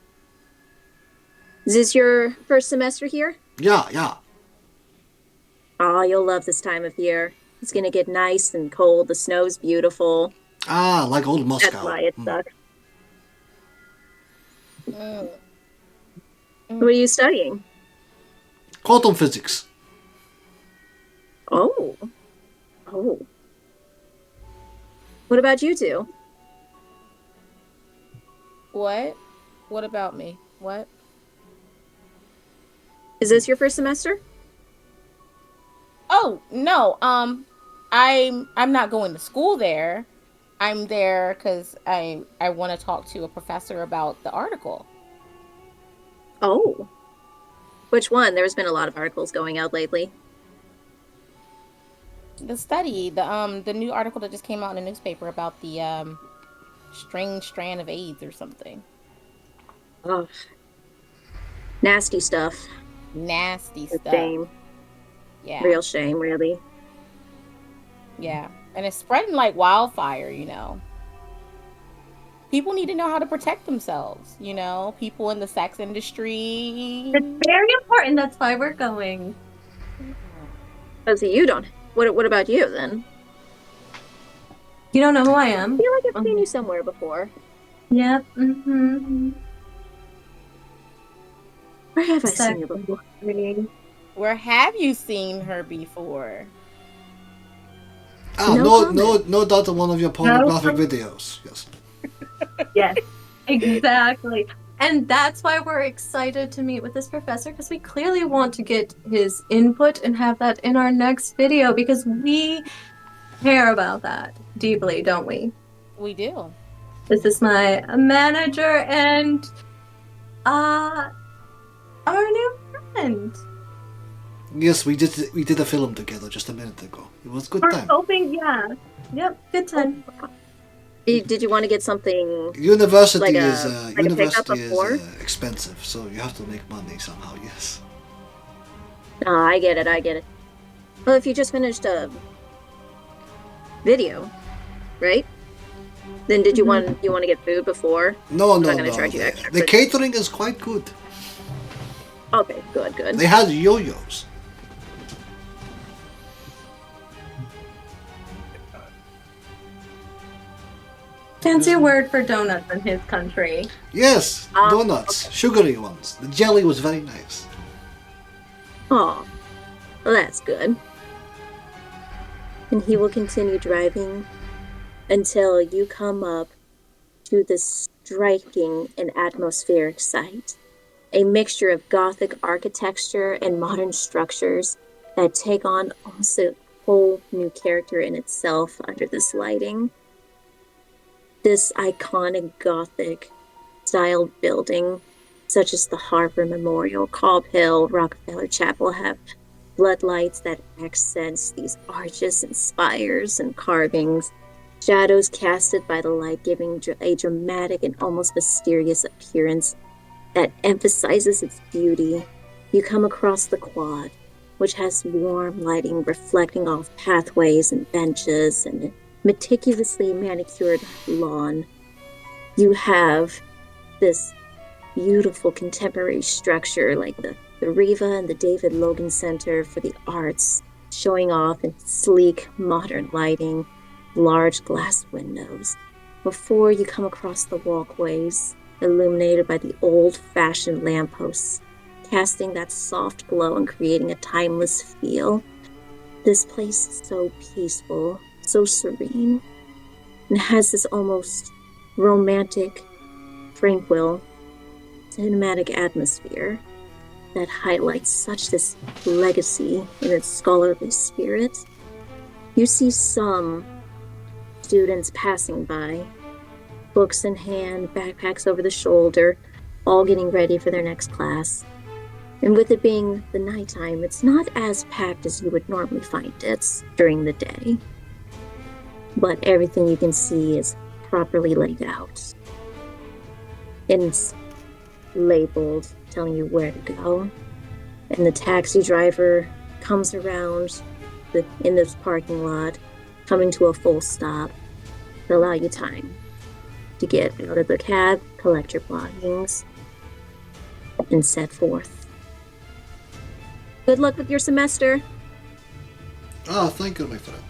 Is this your first semester here? Yeah. Oh, you'll love this time of year. It's gonna get nice and cold. The snow's beautiful. Ah, like old Moscow. That's why it sucks. Mm. What are you studying? Quantum physics. Oh. What about you two? What? What about me? What? Is this your first semester? Oh no. I'm not going to school there. I'm there because I want to talk to a professor about the article. Oh. Which one? There's been a lot of articles going out lately. The study, the new article that just came out in the newspaper about the strange strand of AIDS or something. Oh. Nasty stuff. Nasty A stuff. shame. Yeah. Real shame, really. Yeah. And it's spreading like wildfire, you know. People need to know how to protect themselves, you know. People in the sex industry. It's very important. That's why we're going. Oh, so you don't. What about you then? You don't know who I I am? feel like I've seen you somewhere before. Yep. Where have I seen you before? Where have you seen her before? Ah, no doubt in one of your pornographic videos. Yes. Yes, exactly. And that's why we're excited to meet with this professor, because we clearly want to get his input and have that in our next video, because we care about that deeply, don't we? We do. This is my manager and our new friend. Yes, we did a film together just a minute ago. It was good We're time. hoping, yeah. Yep, good time. Did you want to get something? University Like a- is like a pickup before? expensive, so you have to make money somehow. Yes. Oh, I get it. Well, if you just finished a video, right? Then did you want to get food before? No. I'm not gonna charge you extra, The but- catering is quite good. Okay, good. They had yo-yos. Fancy word for donuts in his country. Yes, donuts, sugary ones. The jelly was very nice. Oh, well, that's good. And he will continue driving until you come up to this striking and atmospheric sight. A mixture of Gothic architecture and modern structures that take on almost a whole new character in itself under this lighting. This iconic Gothic style building, such as the Harbor Memorial, Cobb Hill, Rockefeller Chapel, have floodlights that accents these arches and spires and carvings, shadows casted by the light giving a dramatic and almost mysterious appearance that emphasizes its beauty. You come across the quad, which has warm lighting reflecting off pathways and benches and a meticulously manicured lawn. You have this beautiful contemporary structure like the Riva and the David Logan Center for the Arts, showing off in sleek modern lighting, large glass windows. before you come across the walkways, illuminated by the old-fashioned lampposts, casting that soft glow and creating a timeless feel. This place is so peaceful, so serene, and has this almost romantic, tranquil, cinematic atmosphere that highlights such this legacy in its scholarly spirit. You see some students passing by, books in hand, backpacks over the shoulder, all getting ready for their next class. And with it being the nighttime, it's not as packed as you would normally find it during the day. But everything you can see is properly laid out. And it's labeled, telling you where to go. And the taxi driver comes around in this parking lot, coming to a full stop to allow you time to get out of the cab, collect your belongings, and set forth. Good luck with your semester. Oh, thank you, my friend.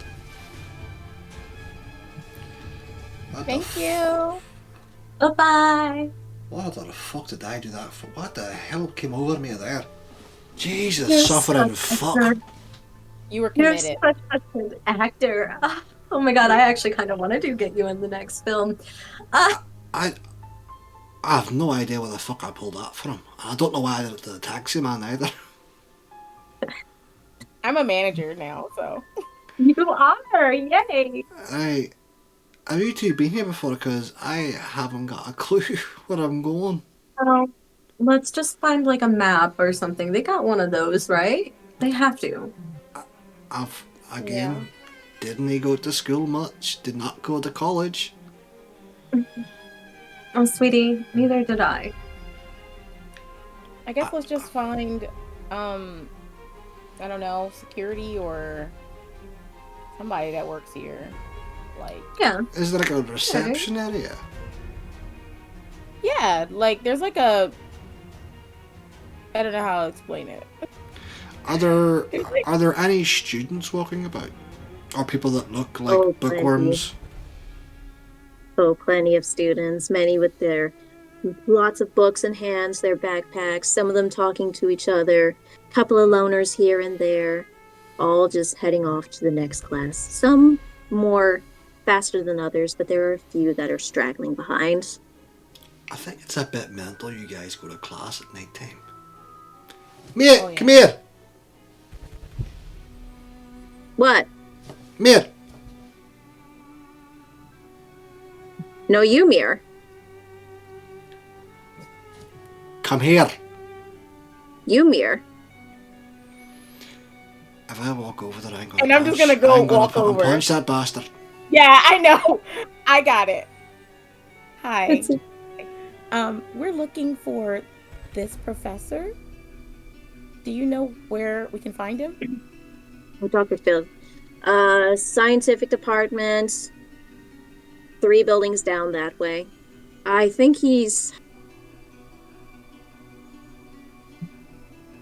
Thank you. Bye-bye. What the fuck did I do that for? What the hell came over me there? Jesus, You're suffering such a fuck. good- You were You're committed. such a good actor. Oh my god, I actually kind of wanted to get you in the next film. I have no idea where the fuck I pulled that from. I don't know why I did it to the taxi man either. I'm a manager now, so. You are, yay! Have you two been here before? Because I haven't got a clue where I'm going. Let's just find like a map or something. They got one of those, right? They have to. Again, didn't go to school much, did not go to college. Oh, sweetie, neither did I. I guess let's just find, I don't know, security or somebody that works here. Like, Yeah. Is there like a reception area? yeah, like there's like a, I don't know how to explain it. Are there any students walking about? Or people that look like Oh, bookworms? Oh, plenty of students, many with their lots of books in hands, their backpacks, some of them talking to each other, a couple of loners here and there, all just heading off to the next class. Some more faster than others, but there are a few that are straggling behind. I think it's a bit mental you guys go to class at night time. Mate, Oh, yeah. come here! What? Come here! No, you, Mir. Come here! You, Mir. If I walk over there, I'm gonna And I'm just gonna go walk fucking over. punch that bastard. Yeah, I know. I got it. Hi. It's We're looking for this professor. Do you know where we can find him? Oh, Dr. Phil. Scientific department, 3 buildings down that way. I think it's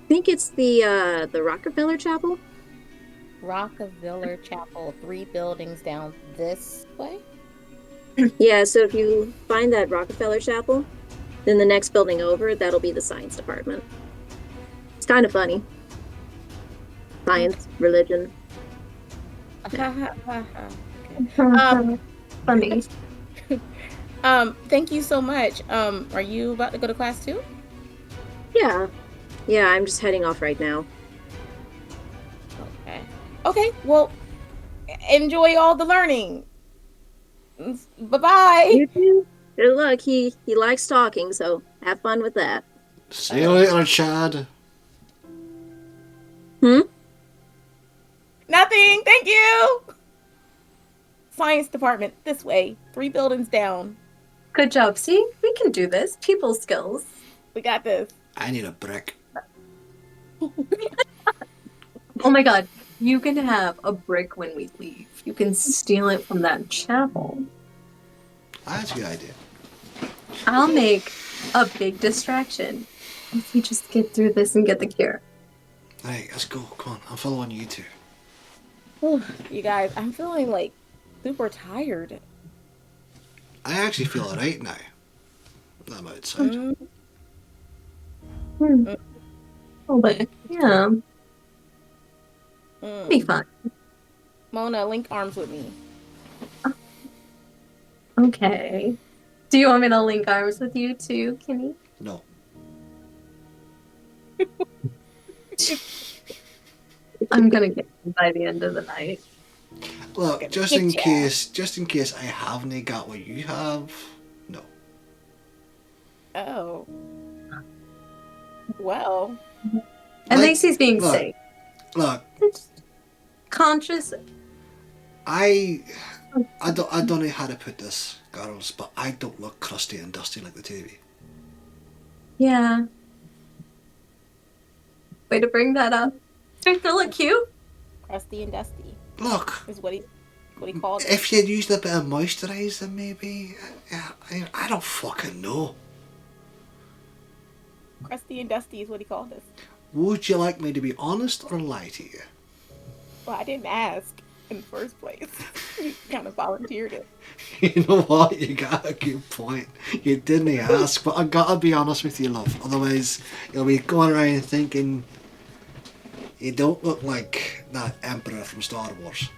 the Rockefeller Chapel. Rockefeller Chapel, 3 buildings down this way. Yeah, so if you find that Rockefeller Chapel, then the next building over, that'll be the science department. It's kind of funny. Science, religion. Okay. funny. Thank you so much. Are you about to go to class too? Yeah. Yeah, I'm just heading off right now. Okay, well, enjoy all the learning. Bye-bye. You too. Good luck. He likes talking, so have fun with that. See you later, Chad. Nothing. Thank you. Science department, this way. 3 buildings down. Good job. See, we can do this. People skills. We got this. I need a brick. Oh my god, you can have a brick when we leave. You can steal it from that chapel. That's a good idea. I'll make a big distraction if we just get through this and get the cure. Right, let's go. Come on, I'm following you two. You guys, I'm feeling like super tired. I actually feel alright now. I'm outside. A little bit. Yeah, be fun. Mona, link arms with me. Okay. Do you want me to link arms with you too, Kenny? No. I'm gonna get you by the end of the night. Look, Gonna just get in ya. case I haven't got what you have. No. Oh. Well. At Like, least he's being look, safe. Look, Conscious. I don't know how to put this, girls, but I don't look crusty and dusty like the two of you. Yeah. Way to bring that up. Do you look cute? Crusty and dusty Look, is what he called it. if you'd used a bit of moisturiser, maybe. I don't fucking know. Crusty and dusty is what he called us. Would you like me to be honest or lie to you? Well, I didn't ask in the first place. You kind of volunteered it. You know what? You got a good point. You didn't ask, but I gotta be honest with you, love. Otherwise, you'll be going around thinking you don't look like that Emperor from Star Wars.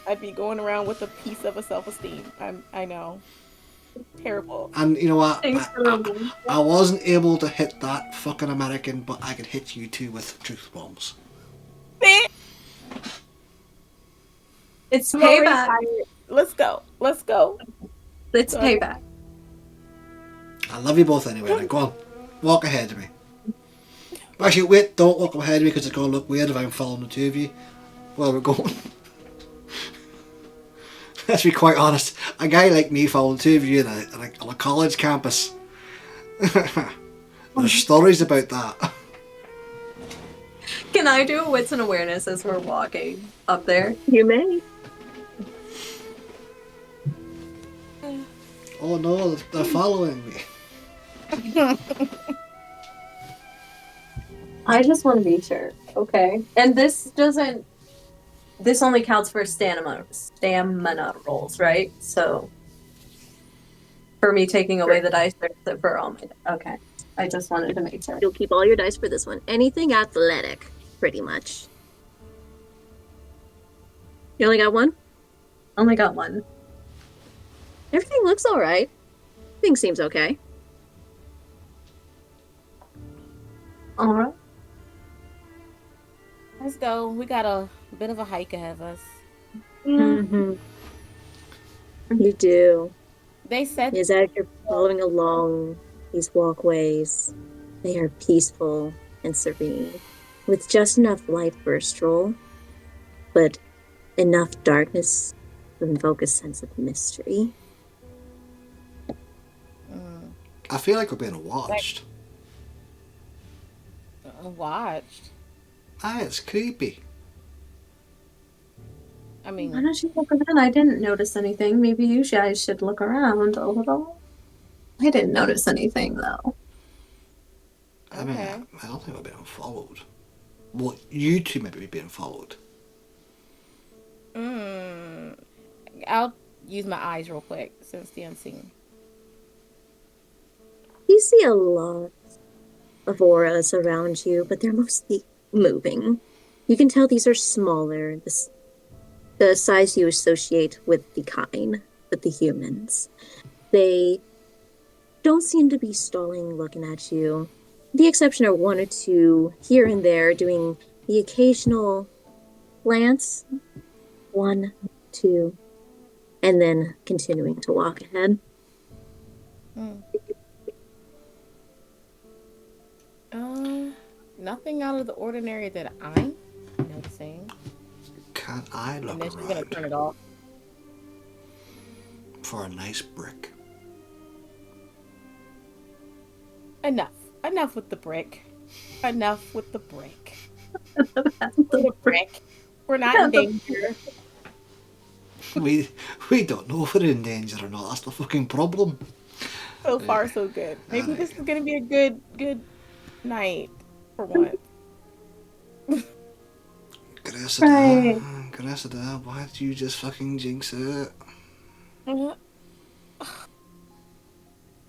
I'd be going around with a piece of a self-esteem. I know. Terrible. And you know what? Thanks for the I wasn't able to hit that fucking American, but I could hit you two with truth bombs. It's I'm already payback. tired. Let's go. Let's go. It's Go. payback. I love you both anyway. Now go on, walk ahead of me. Actually, wait! Don't walk ahead of me because it's gonna look weird if I'm following the two of you while we're going. Let's be quite honest. A guy like me following two of you on a college campus. There's stories about that. Can I do a wits and awareness as we're walking up there? You may. Oh no, they're following me. I just want to be sure. Okay. And this only counts for stamina rolls, right? So for me taking away the dice for all my. Okay. I just wanted to make sure. You'll keep all your dice for this one. Anything athletic, pretty much. You only got one? Only got one. Everything looks all right. Thing seems okay. All right. Let's go. We got a bit of a hike ahead of us. Mm-hmm. You do. They said As you're following along these walkways, they are peaceful and serene, with just enough light for a stroll, but enough darkness to invoke a sense of mystery. I feel like we're being watched. watched. It's creepy. I mean, Why don't you look around? I didn't notice anything. Maybe you guys should look around a little. I didn't notice anything though. I mean, Okay. I don't think we're being followed. Well, you two might be being followed. I'll use my eyes real quick since the unseen. You see a lot of auras around you, but they're mostly moving. You can tell these are smaller, the size you associate with the kind, with the humans. They don't seem to be stalling looking at you. The exception are one or two here and there doing the occasional glance. 1, 2, and then continuing to walk ahead. Nothing out of the ordinary that I'm noticing. Can I look And then she's gonna around turn it off. for a nice brick? Enough with the brick. Enough with the brick. The brick. We're not in danger. we don't know if we're in danger or not. That's the fucking problem. So far, so good. Maybe this is gonna be a good night for once. Cressida, why did you just fucking jinx it?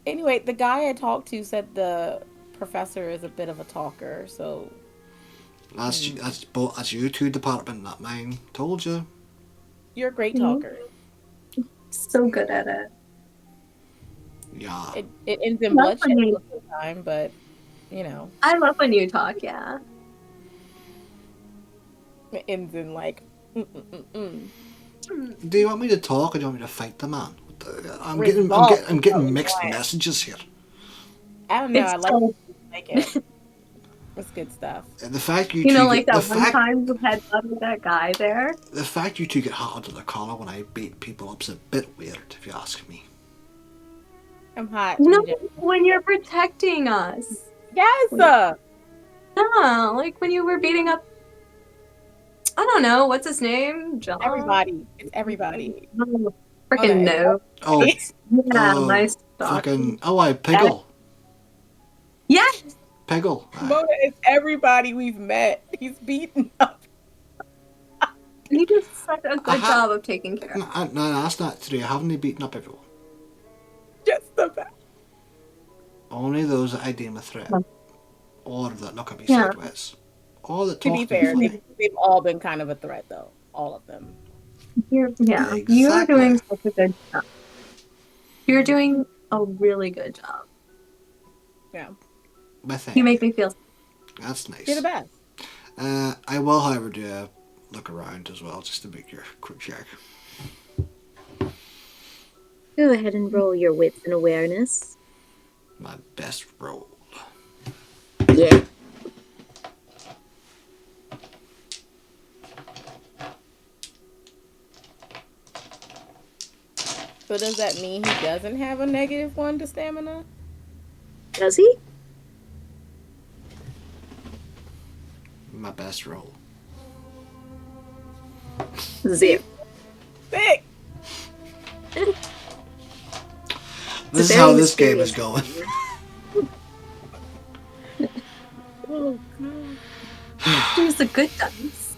Anyway, the guy I talked to said the professor is a bit of a talker, so That's you two department, not mine. Told you. you're a great Mhm. talker. So good at it. Yeah. It ends in Love bloodshed when you, most of the time, but you know, I love when you talk, yeah. it ends in like mm. Do you want me to talk or do you want me to fight the man? Resolve. I'm That's what getting we mixed want. messages here. I don't know. It's I so, like it. It's good stuff. The fact you you two know, like get that one time you had fun with that guy there. the fact you two get hot under the collar when I beat people up's a bit weird, if you ask me. I'm hot No, in general. when you're protecting us. Yes. Yeah, like when you were beating up, I don't know, what's his name? John? Everybody. It's everybody. Oh, Mona, freaking it's no. Oh, Yeah, my fucking stocking. I Piggle. Yes! Piggle. Aye. Mona, it's everybody we've met. He's beaten up. You did such a I good ha- job of taking care of it. no, that's not true. I haven't beaten up everyone. Just the best. Only those that I deem a threat. Or that look at me Yeah. sideways. Or that To talk be to me fair, funny. they've all been kind of a threat, though. All of them. You're Exactly. doing such a good job. You're doing a really good job. Yeah. But thank You you. make me feel That's You're the nice. best. I will, however, do a look around as well, just to make your quick check. Go ahead and roll your wits and awareness. My best roll. Yeah. So does that mean he doesn't have a -1 to stamina? Does he? My best roll. 0. Sick. This is very how this game mysterious is going. Oh god. She's a good dice.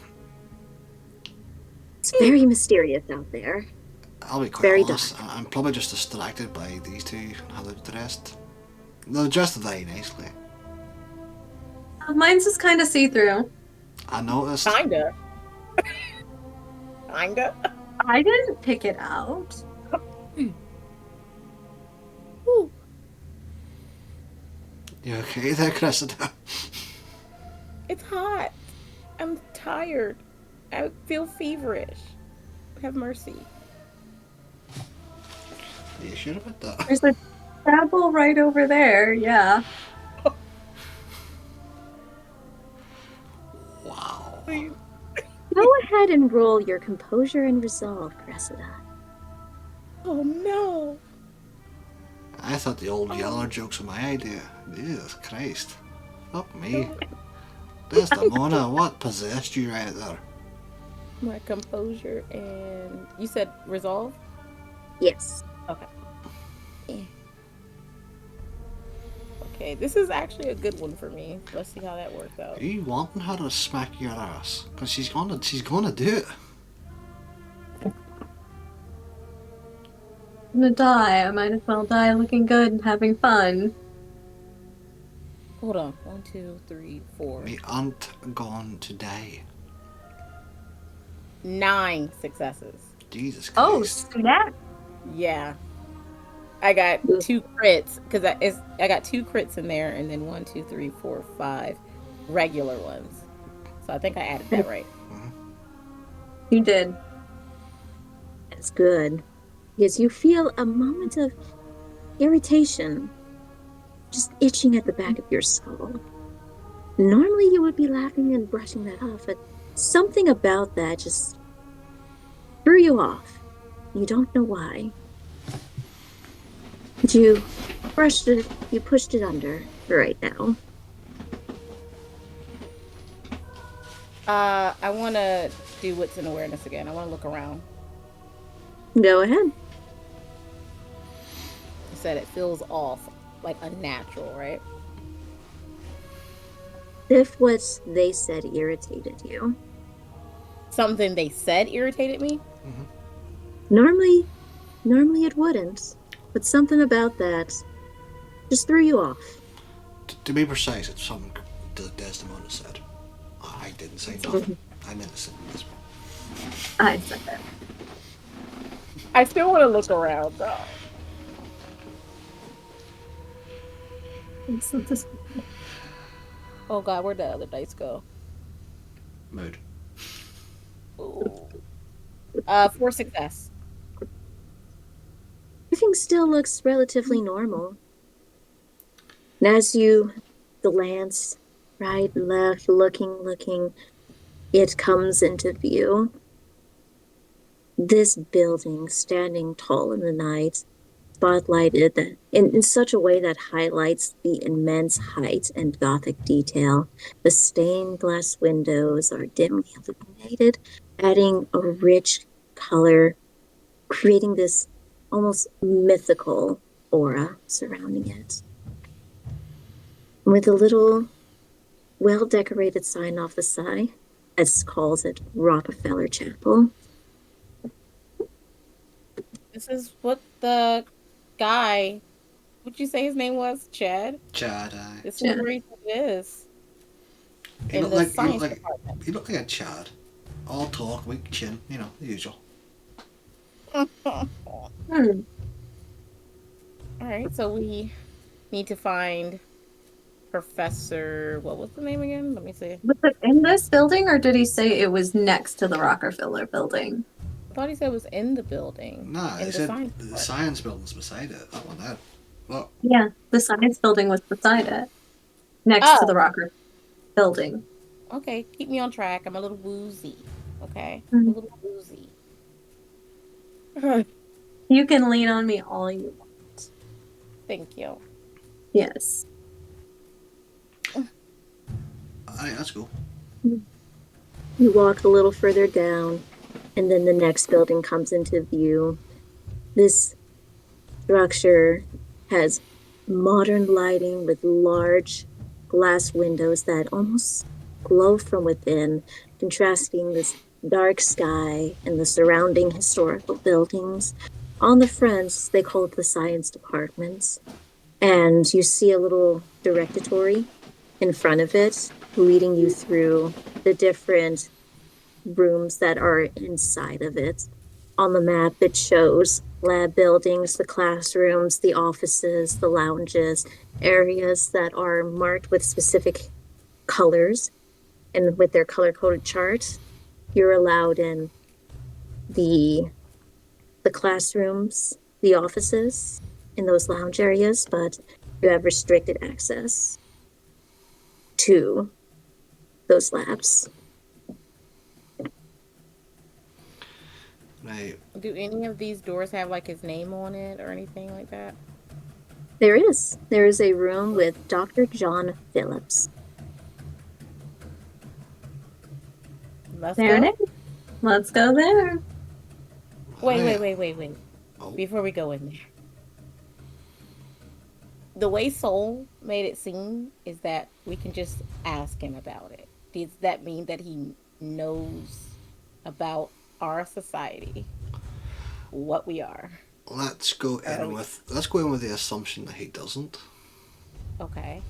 It's very mysterious out there. I'll be quite Very honest. I'm probably just distracted by these two and how they're dressed. They're dressed very nicely. Mine's just kind of see-through. I noticed. Kinda. Kinda. I didn't pick it out. Ooh. You okay there, Cressida? It's hot. I'm tired. I feel feverish. Have mercy. Are you sure about that? There's a taboo right over there, yeah. Wow. Please. Go ahead and roll your composure and resolve, Cressida. Oh no. I thought the old yeller jokes were my idea. Jesus Christ. Fuck me. Desdemona, what possessed you right there? My composure and you said resolve? Yes. Okay. Okay, this is actually a good one for me. Let's see how that works out. Are you wanting her to smack your ass? Because she's gonna do it. I'm gonna die. I might as well die looking good and having fun. Hold on. 1, 2, 3, 4. We aren't going to die. 9 successes. Jesus Oh, Christ. snap! Yeah. I got 2 crits because I got 2 crits in there, and then 1, 2, 3, 4, 5 regular ones. So I think I added that right. You did. That's good. Because you feel a moment of irritation just itching at the back of your skull. Normally you would be laughing and brushing that off, but something about that just threw you off. You don't know why. But you brushed it, you pushed it under right now. I want to do wits and awareness again. I want to look around. Go ahead. You said it feels off, like unnatural, right? If what they said irritated you. Something they said irritated me. Normally it wouldn't. But something about that just threw you off. To be precise, it's something Desdemona said. I didn't say nothing. I meant to say this. I said it. I still want to look around though. Oh God, where'd the other dice go? Mood. Ooh. For success. Everything still looks relatively normal. And as you glance right, left, looking, it comes into view. This building standing tall in the night, spotlighted in such a way that highlights the immense height and Gothic detail. The stained glass windows are dimly illuminated, adding a rich color, creating this almost mythical aura surrounding it. With a little well-decorated sign off the side that calls it Rockefeller Chapel. This is what the guy, what'd you say his name was? Chad? Chad. This is where he is. He In looked the like science department. he looked like a Chad. All talk, weak chin, the usual. Alright, so we need to find Professor, what was the name again? Let me see. Was it in this building, or did he say it was next to the Rockefeller building? I thought he said it was in the building. Nah, in he the said science the department. science building's beside it. That one there. Look. Yeah, the science building was beside it, next to the Rockefeller building. Okay, keep me on track. I'm a little woozy. Okay, Mm. a little woozy. You can lean on me all you want. Thank you. Yes. Alright, that's cool. You walk a little further down, and then the next building comes into view. This structure has modern lighting with large glass windows that almost glow from within, contrasting this dark sky and the surrounding historical buildings. On the fronts, they call it the science department. And you see a little directory in front of it, leading you through the different rooms that are inside of it. On the map, it shows lab buildings, the classrooms, the offices, the lounges, areas that are marked with specific colors and with their color-coded charts. You're allowed in the classrooms, the offices, in those lounge areas, but you have restricted access to those labs. Right. Do any of these doors have like his name on it or anything like that? There is. There is a room with Dr. John Phillips. Let's There go. it is. Let's go there. Wait. Oh. Before we go in there. The way Soul made it seem is that we can just ask him about it. Does that mean that he knows about our society? What we are? Let's go in with the assumption that he doesn't. Okay.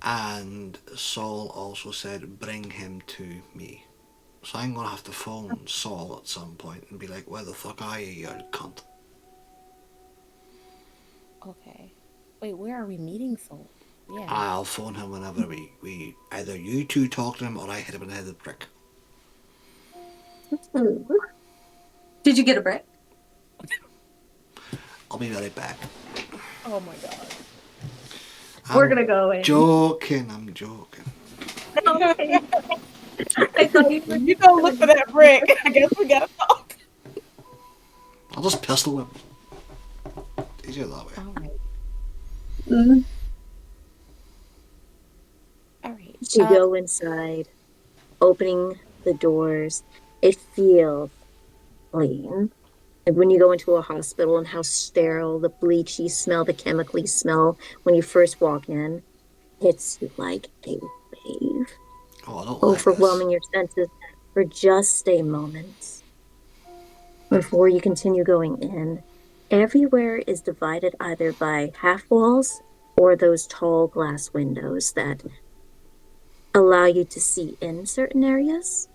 And Saul also said, bring him to me. So I'm going to have to phone Saul at some point and be like, where the fuck are you, you cunt? Okay. Wait, where are we meeting Soul? Yeah. I'll phone him whenever we either you two talk to him or I hit him in the head with a brick. Did you get a brick? I'll be right back. Oh my god. We're gonna go in. I'm joking. I thought you were You go look for that brick. I guess we gotta talk. I'll just pistol whip. Easier that way. All right. Mm. All right. You go inside, opening the doors. It feels clean. Like when you go into a hospital and how sterile, the bleachy smell, the chemically smell when you first walk in hits you like a wave, Oh, I don't overwhelming your senses for just a moment. Before you continue going in, everywhere is divided either by half walls or those tall glass windows that allow you to see in certain areas.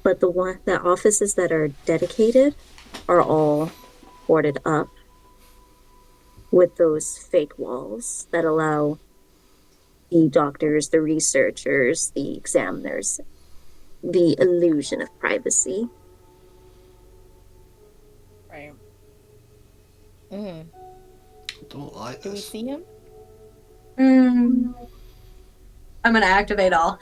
But the offices that are dedicated are all boarded up with those fake walls that allow the doctors, the researchers, the examiners the illusion of privacy. Right. Mm. Don't like Do we this. see him? I'm gonna activate all.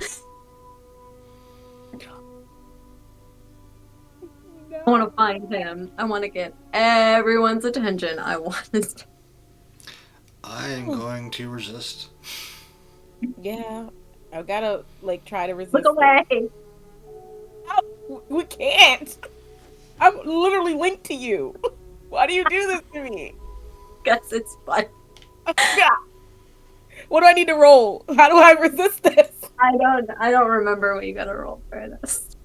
I want to find him. I want to get everyone's attention. I want to. I am going to resist. Yeah. I've gotta like try to Look resist away. it. Oh, we can't. I'm literally linked to you. Why do you do this to me? Guess it's fun. What do I need to roll? How do I resist this? I don't remember what you gotta roll for this.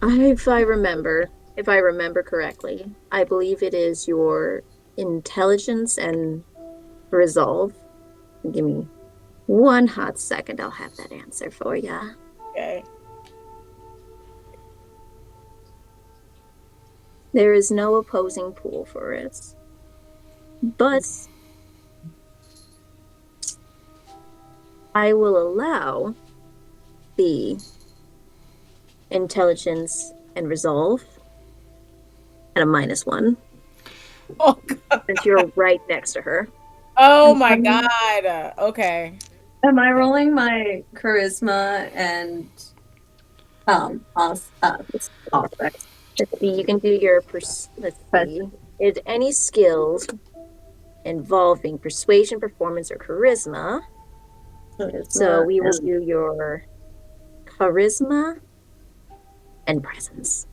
If I remember correctly, I believe it is your intelligence and resolve. Give me one hot second. I'll have that answer for ya. Okay. There is no opposing pool for it. But I will allow the intelligence and resolve at a -1. Oh god. Since you're right next to her. Oh my god. Okay. Am I rolling my charisma and aspects? Let's see, you can do your let's see. Is any skills involving persuasion, performance, or charisma? So we will do your charisma and presence.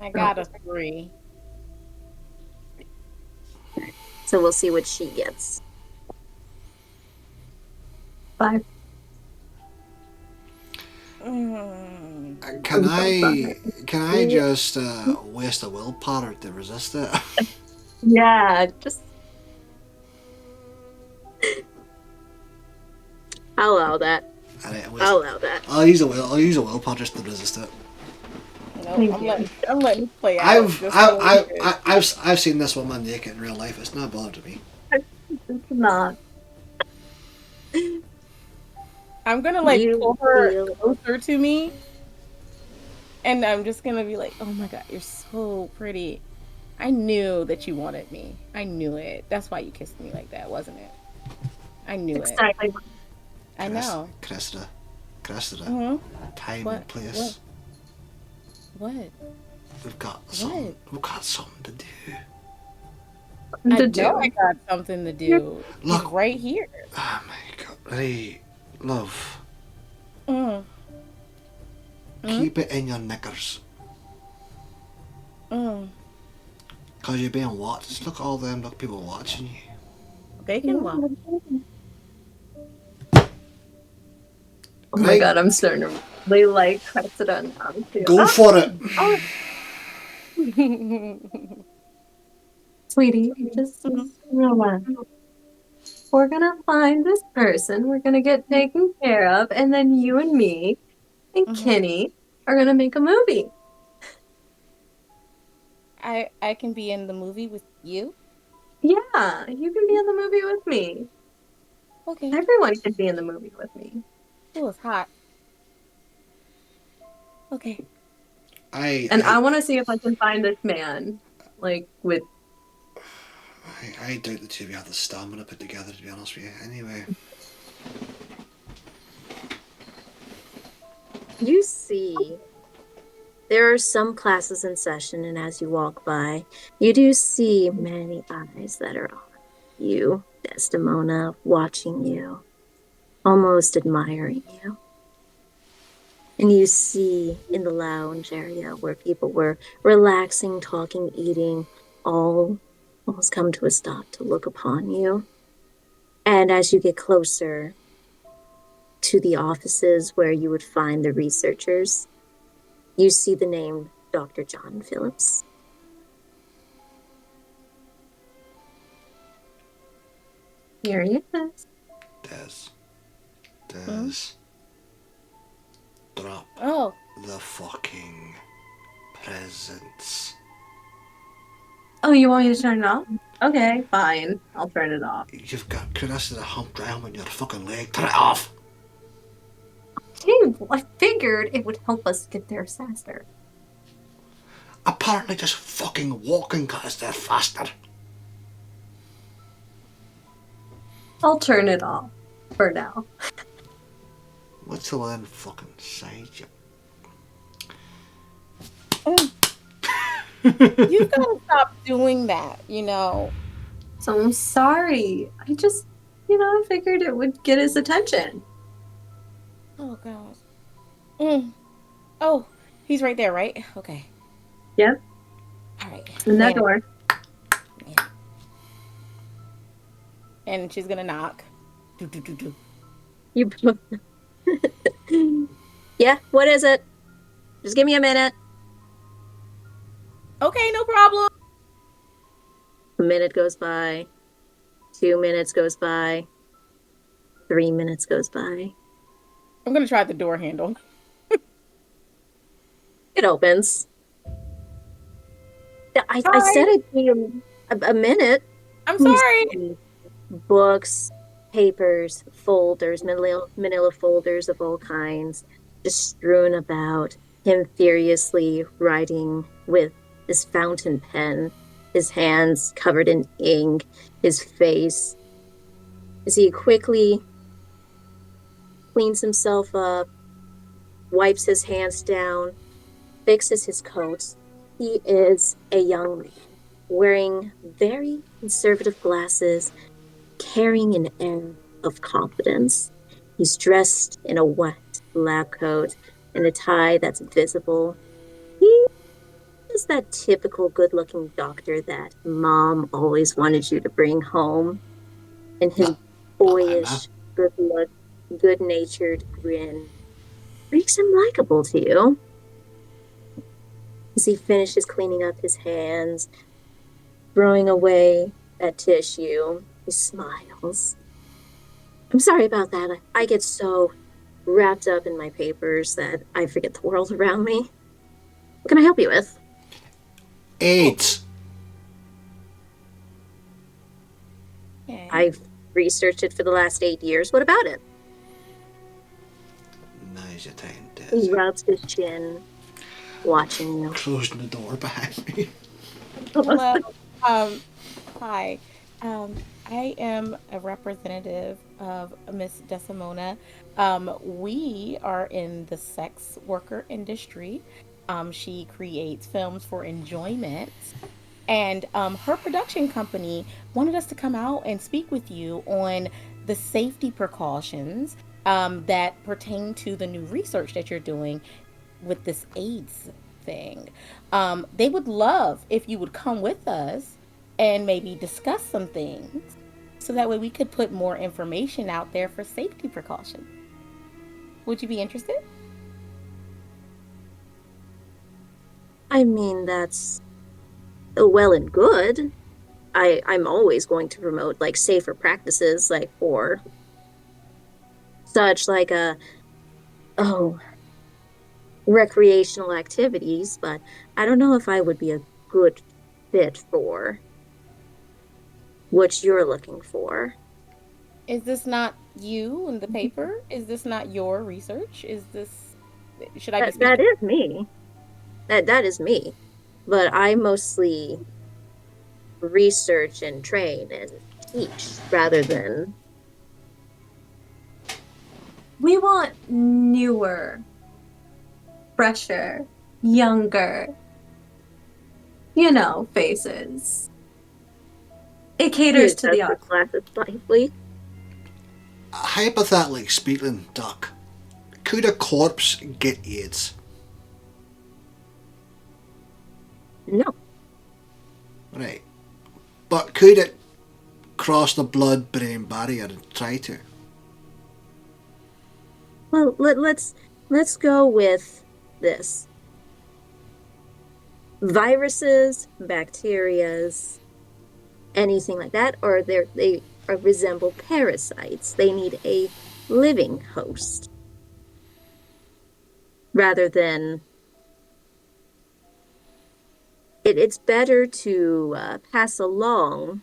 I got a 3. So we'll see what she gets. 5. Can I just waste a willpower to resist it? Yeah, just I'll allow that. I'll allow that. I'll use a willpower just to resist it. No, I'm letting it play out. I've seen this woman naked in real life. It's not bothered me. it's not. I'm gonna like You pull her feel- closer to me, and I'm just gonna be like, "Oh my god, you're so pretty. I knew that you wanted me. I knew it. That's why you kissed me like that, wasn't it? I knew it. Exactly. I know. Cressida. Mhm. Time What? and place. What? We've got something. We've got something to do. I know I got something to do. Look. He's right here. Oh my god. Hey, love. Mm. Keep it in your knickers. Mm. Cause you're being watched. Look at all them people watching you. They can walk. Oh my god, I'm starting to really like Cressida now too. Go for it. Oh, sweetie, just relax. We're gonna find this person. We're gonna get taken care of, and then you and me and Kenny are gonna make a movie. I can be in the movie with you. Yeah, you can be in the movie with me. Okay. Everyone can be in the movie with me. Oh, it's hot. Okay. I want to see if I can find this man, like with. I doubt the two of you have the stamina put together, to be honest with you. Anyway. You see, there are some classes in session, and as you walk by, you do see many eyes that are on you, Desdemona, watching you, almost admiring you. And you see in the lounge area where people were relaxing, talking, eating, all almost come to a stop to look upon you. And as you get closer to the offices where you would find the researchers, you see the name Dr. John Phillips. Here he is. Des. Drop Oh, the fucking presents. Oh, you want me to turn it off? Okay, fine. I'll turn it off. You've got curiosity hump drown on your fucking leg. Turn it off. Hey, I figured it would help us get there faster. Apparently just fucking walking got us there faster. I'll turn it off for now. What's the one fucking side you? you gotta stop doing that, So I'm sorry. I just, I figured it would get his attention. Oh, God. Oh, he's right there, right? Okay. Yep. All right. In that door. Yeah. And she's gonna knock. Do. You. Yeah, what is it? Just give me a minute. Okay, no problem. A minute goes by. 2 minutes goes by. 3 minutes goes by. I'm gonna try the door handle. It opens. I said it'd be a minute. I'm sorry. Books, papers, folders, manila folders of all kinds, just strewn about. Him furiously writing with his fountain pen, his hands covered in ink, his face. As he quickly cleans himself up, wipes his hands down, fixes his coat. He is a young man, wearing very conservative glasses, carrying an air of confidence. He's dressed in a white lab coat and a tie that's visible. He is that typical good-looking doctor that mom always wanted you to bring home. And his boyish, good-natured grin makes him likable to you. As he finishes cleaning up his hands, throwing away that tissue, he smiles. I'm sorry about that. I get so wrapped up in my papers that I forget the world around me. What can I help you with? AIDS. Okay. I've researched it for the last 8 years. What about it? Now's your time, He Des. rubs his chin, watching you. Closing the door behind me. Hello. Hi. I am a representative of Miss Desimona. We are in the sex worker industry. She creates films for enjoyment. And her production company wanted us to come out and speak with you on the safety precautions that pertain to the new research that you're doing with this AIDS thing. They would love if you would come with us and maybe discuss some things so that way we could put more information out there for safety precautions. Would you be interested? I mean, that's well and good. I'm always going to promote like safer practices, like for such like recreational activities, but I don't know if I would be a good fit for what you're looking for. Is this not you in the paper? Is this not your research? Should I be That speaking? is me. That is me. But I mostly research and train and teach rather than We want newer, fresher, younger, faces. It caters to the audience. classes slightly. Hypothetically speaking, Duck, could a corpse get AIDS? No. Right. But could it cross the blood-brain barrier and try to? Well, let's go with this. Viruses, bacterias, anything like that, or they resemble parasites. They need a living host rather than. It's better to pass along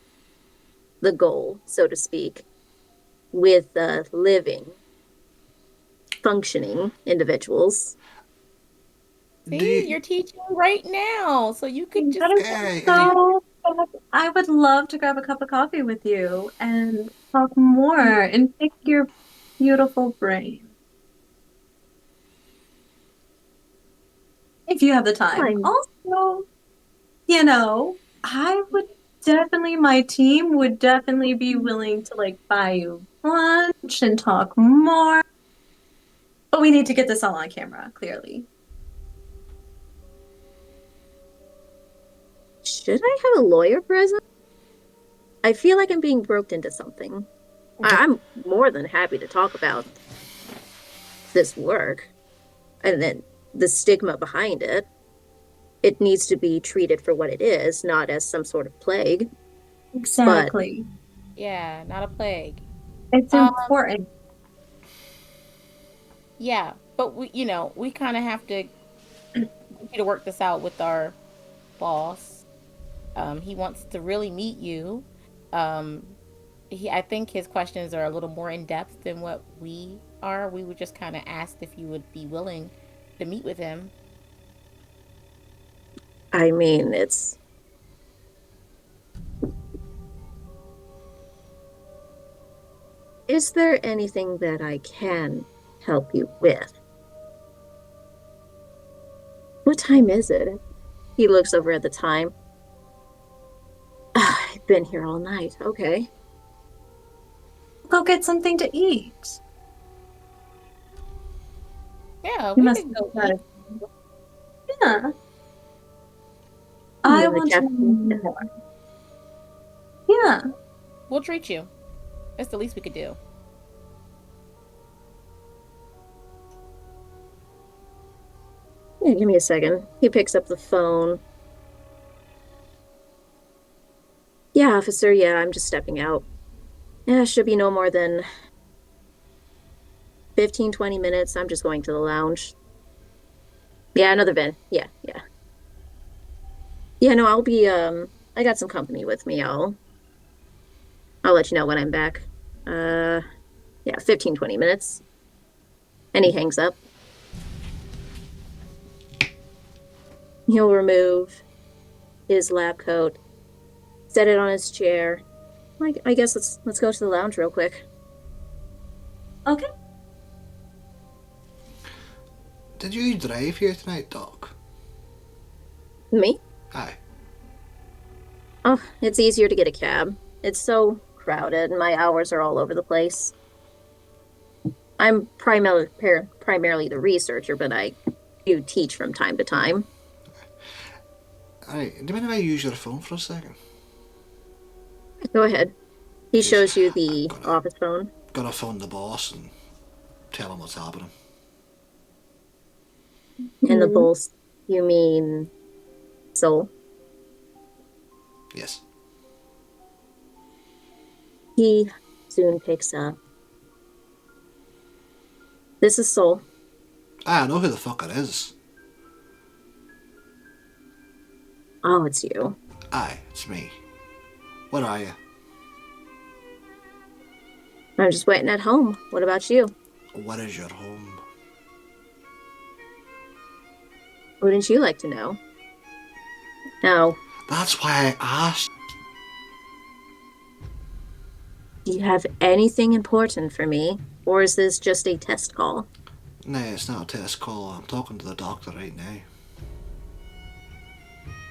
the goal, so to speak, with living, functioning individuals. See, you're teaching right now, so you could just. That is Hey, so fun. I would love to grab a cup of coffee with you and talk more and pick your beautiful brain. If you have the time. Fine. Also, I would definitely, my team would definitely be willing to like buy you lunch and talk more. But we need to get this all on camera, clearly. Should I have a lawyer present? I feel like I'm being roped into something. I'm more than happy to talk about this work and then the stigma behind it. It needs to be treated for what it is, not as some sort of plague. Exactly. Yeah, not a plague. It's Um, important. yeah, but we kind of have to need to work this out with our boss. He wants to really meet you. Um, I think his questions are a little more in depth than what we are. We were just kind of asked if you would be willing to meet with him. I mean, it's. Is there anything that I can help you with? What time is it? He looks over at the time. I've been here all night. Okay. Go get something to eat. Yeah, You we must could be go eat. excited. Yeah. I'm I in the want to know cafeteria. more. Yeah. We'll treat you. That's the least we could do. Yeah, give me a second. He picks up the phone. Yeah, officer, yeah, I'm just stepping out. Yeah, should be no more than 15, 20 minutes. I'm just going to the lounge. Yeah, another Vin. Yeah, yeah. Yeah, no, I'll be I got some company with me. I'll let you know when I'm back. Uh yeah, 15, 20 minutes. And he hangs up. He'll remove his lab coat, set it on his chair. I guess let's go to the lounge real quick. Okay. did you drive here tonight, Doc? Me? Aye. Oh, it's easier to get a cab. It's so crowded and my hours are all over the place. I'm primarily the researcher, but I do teach from time to time. Aye. Do you mind if I use your phone for a second? Go ahead. He Because shows you I'm the office phone. gonna phone the boss and tell him what's happening. And the Mhm. boss, you mean Soul? Yes. He soon picks up. This is Soul. I know who the fuck it is. Oh, it's you. Aye, it's me. Where are you? I'm just waiting at home. What about you? Where is your home? Wouldn't you like to know? Now, That's why I asked. do you have anything important for me? Or is this just a test call? No, it's not a test call. I'm talking to the doctor right now.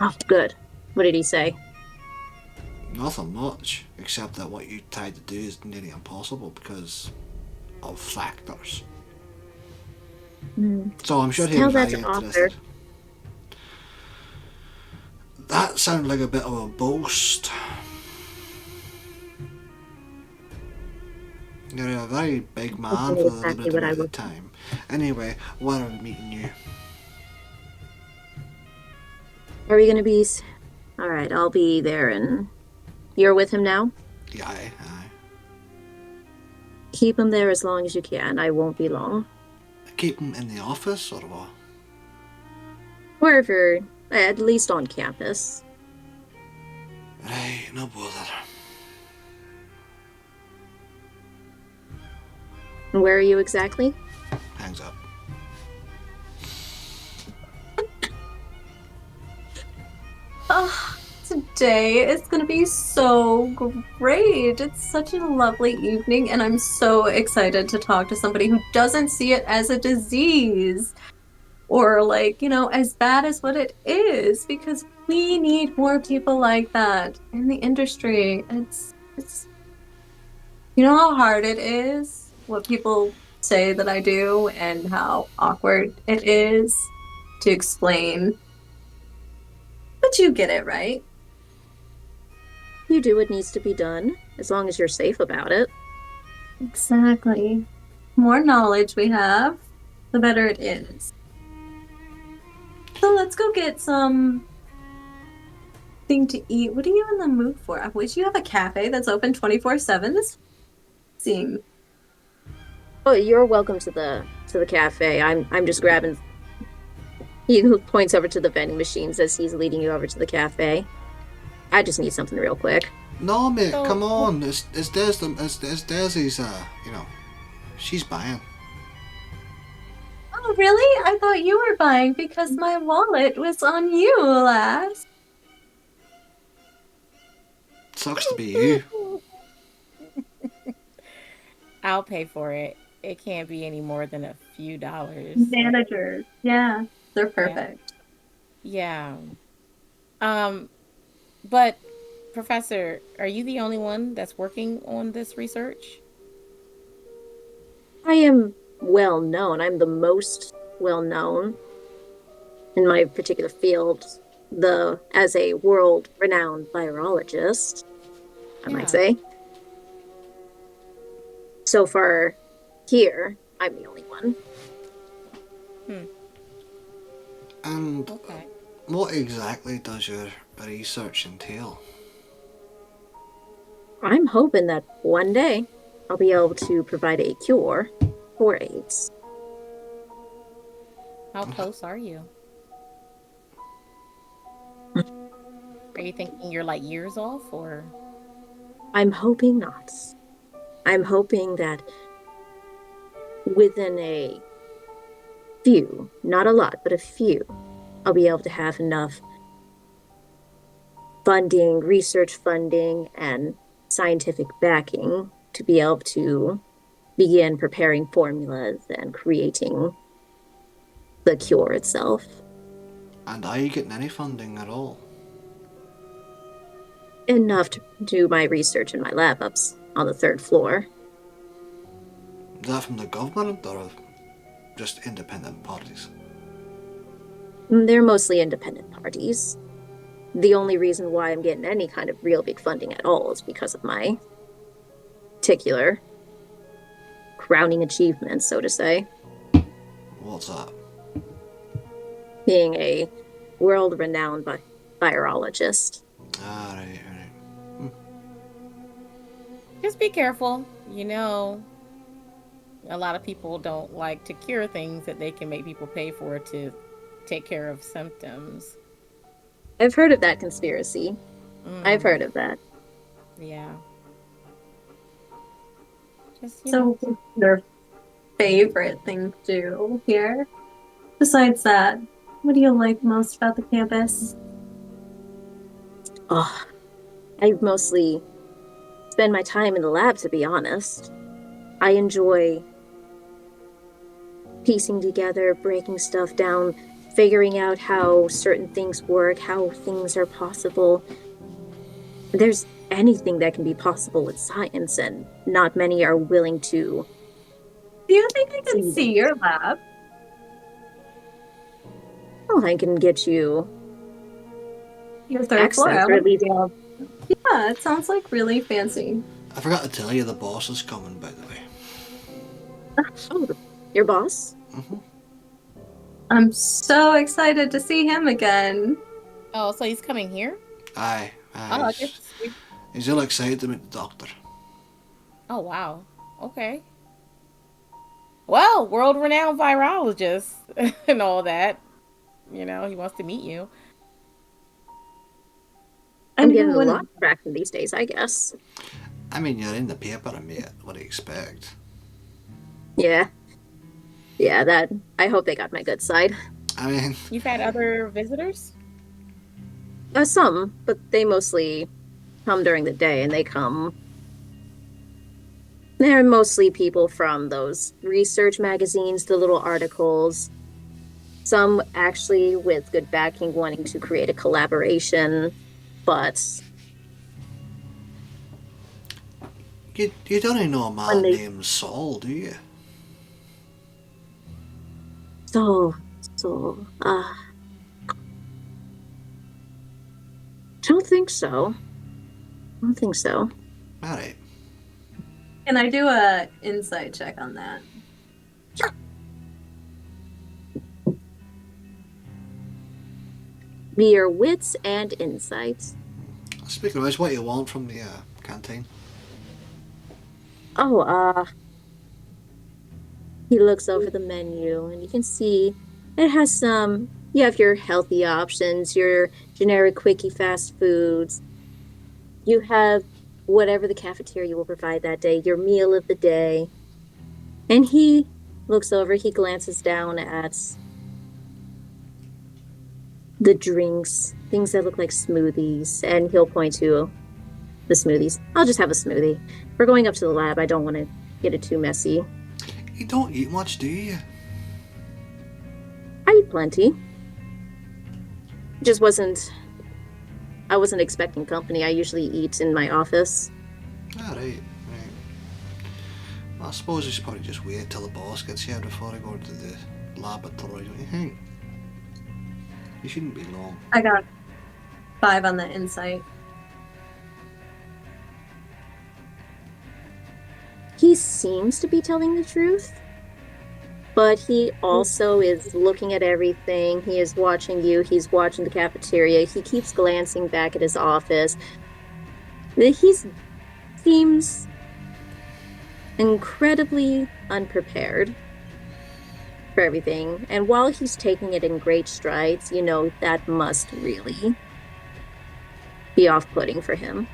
Oh, good. What did he say? Nothing much, except that what you tried to do is nearly impossible because of factors. So I'm sure he Tell was that very to Arthur. interested. That sounded like a bit of a boast. You're a very big man I'll tell for you the exactly limited what I amount was. of time. Anyway, where are we meeting you? Are we gonna be? All right, I'll be there, and you're with him now. Yeah, aye, aye. Keep him there as long as you can. I won't be long. Keep him in the office or what? Wherever, at least on campus. Right, no bother. Where are you exactly? Hangs up. Oh, today is going to be so great. It's such a lovely evening, and I'm so excited to talk to somebody who doesn't see it as a disease or, like, as bad as what it is, because we need more people like that in the industry. It's you know how hard it is, what people say that I do, and how awkward it is to explain. But you get it, right? You do what needs to be done, as long as you're safe about it. Exactly. More knowledge we have, the better it is. So let's go get some thing to eat. What are you in the mood for? I wish you have a cafe that's open 24/7. This seems. Oh, you're welcome to the cafe. I'm just grabbing. He points over to the vending machines as he's leading you over to the cafe. I just need something real quick. No, mate, So- come on. It's Desi's, she's buying. Oh, really? I thought you were buying because my wallet was on you last. Sucks to be you. I'll pay for it. It can't be any more than a few dollars. Managers. Yeah, they're Yeah. perfect. Yeah. But Professor, are you the only one that's working on this research? I am well known. I'm the most well known in my particular field, as a world renowned virologist, I might say. So far here, I'm the only one. And Okay. what exactly does your research entail? I'm hoping that one day I'll be able to provide a cure for AIDS. How close are you? Are you thinking you're like years off or? I'm hoping not. I'm hoping that within a few, not a lot, but a few, I'll be able to have enough funding, research funding, and scientific backing to be able to begin preparing formulas and creating the cure itself. And are you getting any funding at all? Enough to do my research in my lab up on the third floor. Is that from the government or just independent parties? They're mostly independent parties. The only reason why I'm getting any kind of real big funding at all is because of my particular crowning achievement, so to say, What's that? being a world-renowned virologist. Ah, right. Just be careful. You know, a lot of people don't like to cure things that they can make people pay for to take care of symptoms. I've heard of that conspiracy. I've heard of that. Yeah. Just, you So, know. what's your favorite thing to do here? Besides that, what do you like most about the campus? Oh, I mostly spend my time in the lab, to be honest. I enjoy piecing together, breaking stuff down, figuring out how certain things work, how things are possible. There's anything that can be possible with science, and not many are willing to. Do you think I can see your lab? Well, I can get you Your third floor. access, or at least. Yeah, it sounds like really fancy. I forgot to tell you the boss is coming, by the way. Oh, your boss? I'm so excited to see him again. Oh, so he's coming here? Aye. Oh, He's all excited to meet the doctor. Oh, wow. okay. Well, world-renowned virologist and all that. You know, he wants to meet you. I'm And who getting a lot wouldn't? of traction these days, I guess. I mean, you're in the paper, mate. What do you expect? Yeah. Yeah, that. I hope they got my good side. I mean, You've had other visitors? Some, but they mostly come during the day, and they come. They're mostly people from those research magazines, the little articles. Some actually with good backing, wanting to create a collaboration, but you don't know a when man they named Saul, do you? so so don't think so. Don't think so. All right. Can I do a insight check on that? Be your wits and insights. Speaking of which, what you want from the canteen? Oh, he looks over the menu and you can see it has some, you have your healthy options, your generic quickie fast foods. You have whatever the cafeteria will provide that day, your meal of the day. And he looks over, he glances down at the drinks, things that look like smoothies, and he'll point to the smoothies. I'll just have a smoothie. We're going up to the lab. I don't want to get it too messy. You don't eat much, do you? I eat plenty. Just wasn't I wasn't expecting company. I usually eat in my office. All right. Well, I suppose you should probably just wait till the boss gets here before I go to the laboratory, don't you think? You shouldn't be long. I got 5 on the insight. He seems to be telling the truth, but he also is looking at everything. He is watching you. He's watching the cafeteria. He keeps glancing back at his office. He seems incredibly unprepared for everything. And while he's taking it in great strides, you know, that must really be off-putting for him.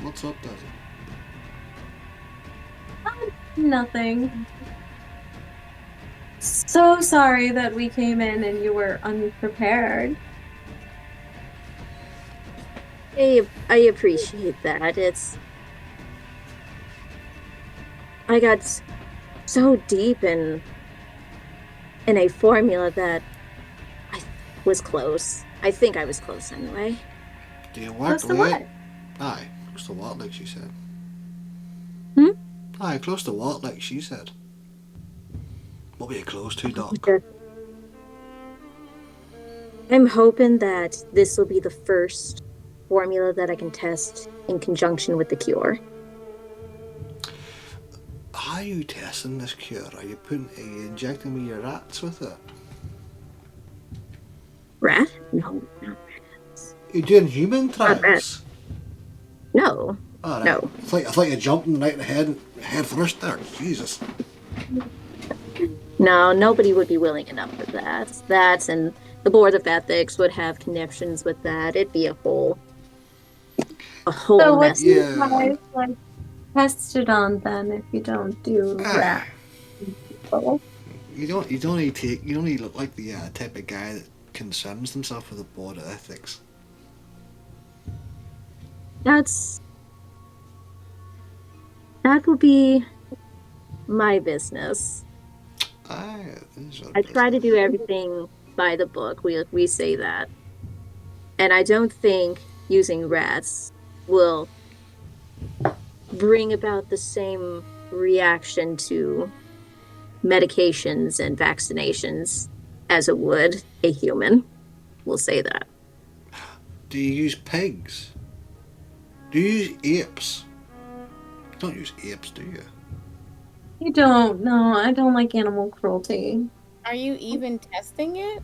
What's up, Daddy? Nothing. So sorry that we came in and you were unprepared. I appreciate that. I got so deep in a formula that I was close. I think I was close anyway. Do you work Close to late? what? Aye, close to what, like she said. Hmm? Aye, close to what, like she said. What were you close to, Doc? I'm hoping that this will be the first formula that I can test in conjunction with the cure. How are you testing this cure? Are you injecting me your rats with it? Rat? No, no, You're doing human Not trials? no, All right. no. I thought you jumping right head first there. Jesus. No, nobody would be willing enough for that. That and the Board of Ethics would have connections with that. It'd be a whole So mess. what's you Yeah. guys like tested on then if you don't do rat people? You only look like the type of guy that concerns himself with the Board of Ethics. That will be my business. Aye, this is I try to do everything by the book. We say that. And I don't think using rats will bring about the same reaction to medications and vaccinations as it would a human. We'll say that. Do you use pigs? Do you use apes? You don't use apes, do you? You don't. No, I don't like animal cruelty. Are you even testing it?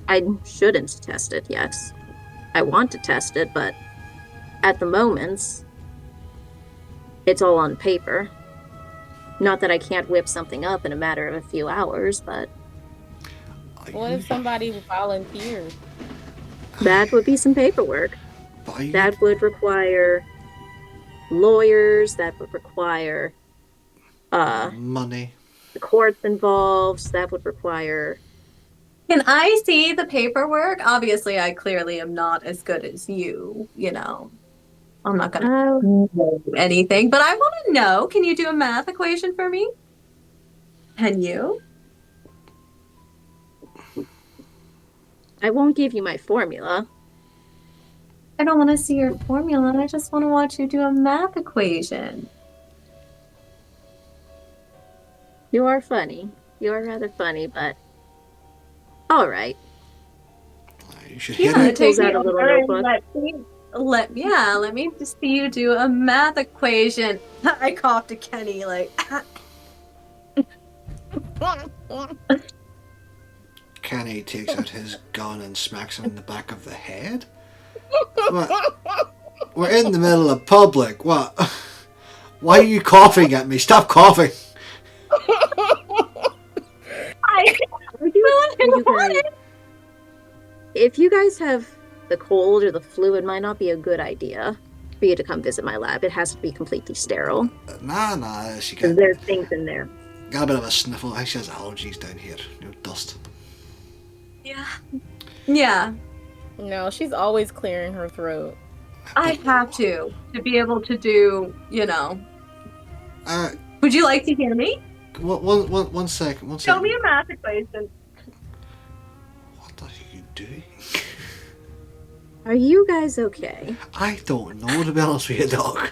I shouldn't test it yet. I want to test it, but at the moment, it's all on paper. Not that I can't whip something up in a matter of a few hours, but What if somebody volunteered? that would be some paperwork. That would require lawyers, that would require money. the courts involved, that would require... Can I see the paperwork? Obviously, I clearly am not as good as you, you know. I'm not gonna know anything, but I want to know. Can you do a math equation for me? Can you? I won't give you my formula. I don't want to see your formula. I just want to watch you do a math equation. You are funny. You are rather funny, but all right. You should hit Yeah, it. pulls out a little notebook. Let me just see you do a math equation. I coughed to Kenny like. Kenny takes out his gun and smacks him in the back of the head. What? We're in the middle of public. What? Why are you coughing at me? Stop coughing. If you guys have the cold or the flu, it might not be a good idea for you to come visit my lab. It has to be completely sterile. Nah, she got... There's things in there. Got a bit of a sniffle. I think she has allergies down here. You know, dust. Yeah. No, she's always clearing her throat. I have to be able to do, you know. Would you like to hear me? One second. Show me a math equation. What are you doing? Are you guys okay? I don't know, to be honest with you, dog.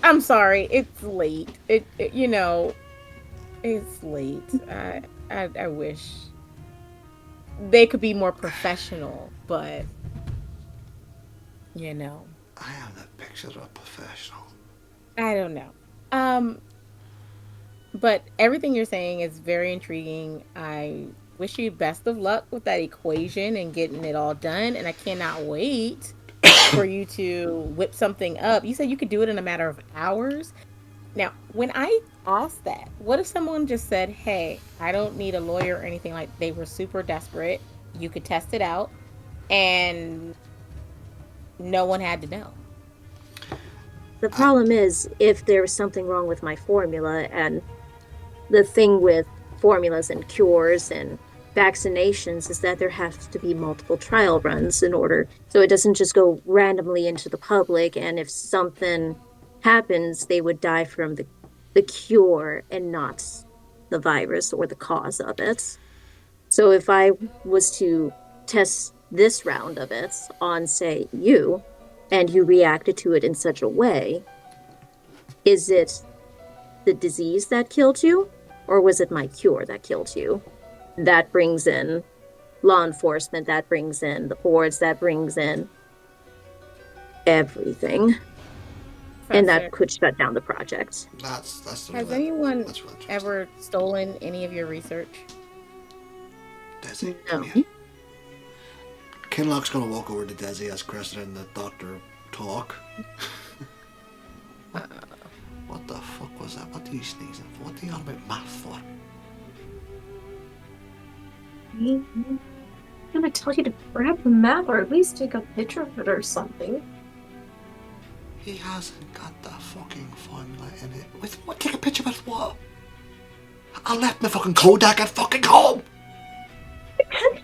I'm sorry. It's late. You know, it's late. I wish they could be more professional, but you know. I am the picture of a professional. I don't know. But everything you're saying is very intriguing. I wish you best of luck with that equation and getting it all done, and I cannot wait for you to whip something up. You said you could do it in a matter of hours. Now, when I asked that, what if someone just said, hey, I don't need a lawyer or anything, like they were super desperate, you could test it out, and no one had to know? The problem is, if there was something wrong with my formula, and the thing with formulas and cures and vaccinations is that there has to be multiple trial runs in order, so it doesn't just go randomly into the public, and if something happens, they would die from the cure and not the virus or the cause of it. So if I was to test this round of it on, say, you, and you reacted to it in such a way, is it the disease that killed you, or was it my cure that killed you? That brings in law enforcement, that brings in the boards, that brings in everything. And that could shut down the project. That's the Has anyone ever stolen any of your research? Desi, No. Kinlock's gonna walk over to Desi as Cressida and the doctor talk. What the fuck was that? What are you sneezing for? What are you on about math for? I'm gonna tell you to grab the map or at least take a picture of it or something. He hasn't got the fucking formula in it. With what? Take a picture with what? I left my fucking Kodak at fucking home! I'm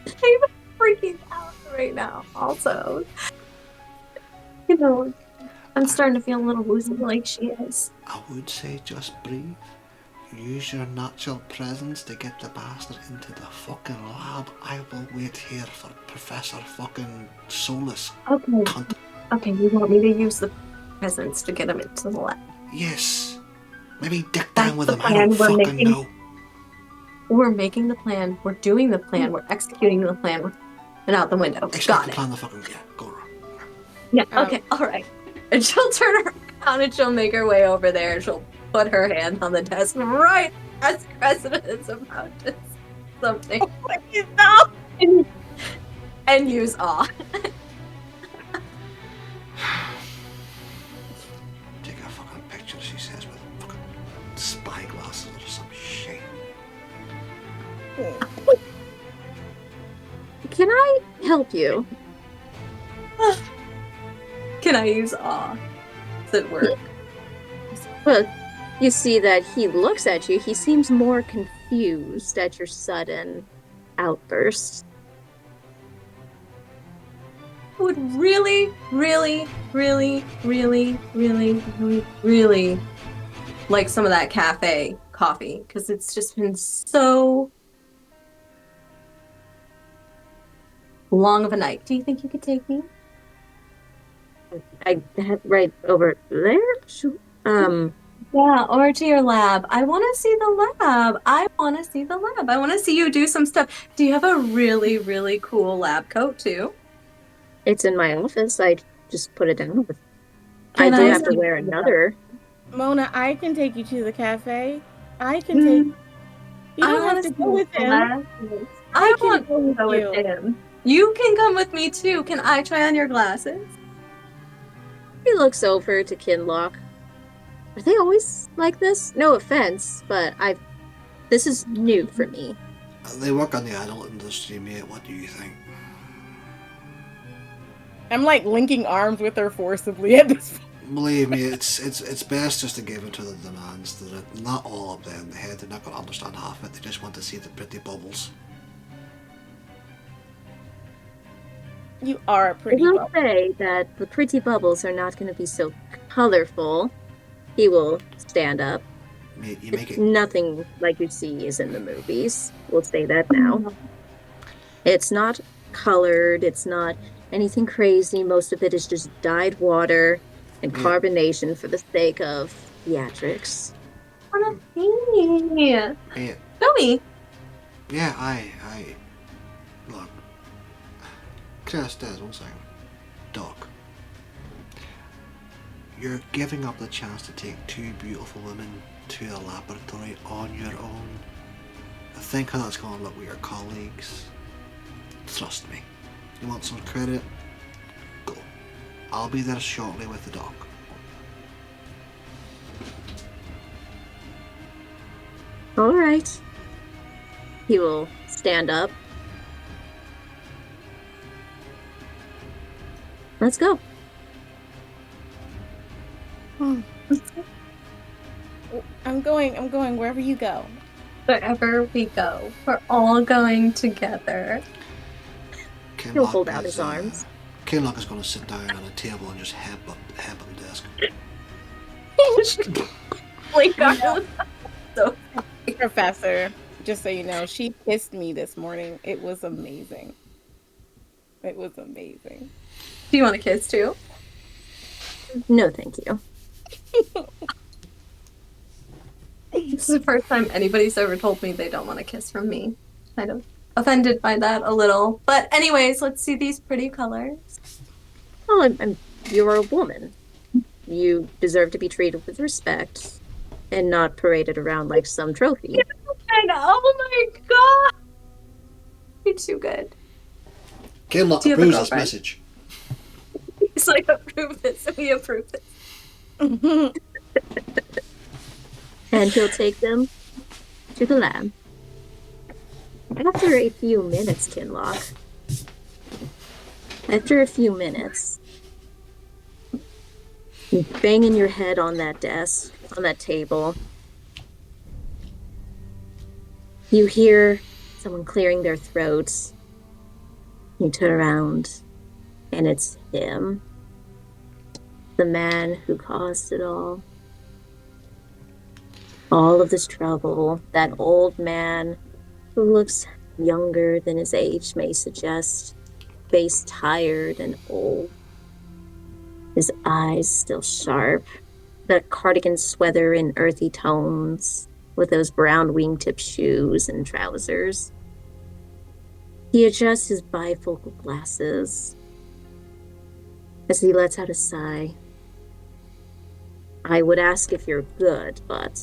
freaking out right now, also. You know, I'm starting to feel a little woozy like she is. I would say just breathe. Use your natural presence to get the bastard into the fucking lab. I will wait here for Professor fucking Solus. Okay. Cunt. Okay, you want me to use the presence to get him into the lab? Yes. Maybe dick down with him. I plan don't we're fucking making. know. We're making the plan. We're doing the plan. We're executing the plan. And out the window. Expect Got the it. plan the fucking... Yeah, go wrong. Yeah, okay, alright. And she'll turn around and she'll make her way over there and she'll put her hand on the desk right as Cressida is about to say something. Please, no! And use awe. Take a fucking picture, she says, with fucking spyglasses or some shit. Can I help you? Can I use awe? Does it work? Well, you see that he looks at you. He seems more confused at your sudden outburst. I would really, really, really, really, really, really, really like some of that cafe coffee because it's just been so long of a night. Do you think you could take me? I have right over there. Yeah, or to your lab. I want to see the lab. I want to see the lab. I want to see you do some stuff. Do you have a really, really cool lab coat too? It's in my office. I just put it down. I Can do I have to see wear it? another. Mona, I can take you to the cafe. I can take. Mm, You I don't have want to to go see with the him. glasses. I I can want go to with go with you. him. You can come with me too. Can I try on your glasses? He looks over to Kinlock. Are they always like this? No offense, but this is new for me. They work on the adult industry, mate. What do you think? I'm like linking arms with her forcibly at this point. Believe me, it's best just to give in to the demands. That not all of them in the head. They're not going to understand half of it. They just want to see the pretty bubbles. You are a I pretty will bubble. say that the pretty bubbles are not going to be so colorful. He will stand up. Mate, you make it. Nothing like you see is in the movies. We'll say that now. It's not colored. It's not anything crazy. Most of it is just dyed water and Mate, carbonation for the sake of theatrics. I want to see. mate. Show me. Yeah, I. Look. Chris, Des, one second. Doc. You're giving up the chance to take two beautiful women to a laboratory on your own. Think how that's going to look with your colleagues. Trust me. You want some credit? Go. I'll be there shortly with the doc. All right. He will stand up. Let's go. I'm going wherever you go. Wherever we go, we're all going together. He'll hold out his arms. Kinlock is going to sit down on a table and just headbutt the desk. So Professor, just so you know, she kissed me this morning. It was amazing. It was amazing. do you want a kiss too? No, thank you. This is the first time anybody's ever told me they don't want a kiss from me. Kind of offended by that a little. But anyways, let's see these pretty colors. Well, you're a woman. You deserve to be treated with respect and not paraded around like some trophy. And oh my god! You're too good. Kinlock Do you have a approves this girlfriend? message. It's like approve this, we approve this. And he'll take them to the lab. After a few minutes, Kinlock. After a few minutes, banging your head on that desk, on that table, you hear someone clearing their throats. You turn around, and it's him. The man who caused it all. All of this trouble. That old man who looks younger than his age may suggest. Face tired and old. His eyes still sharp. That cardigan sweater in earthy tones with those brown wingtip shoes and trousers. He adjusts his bifocal glasses as he lets out a sigh. I would ask if you're good, but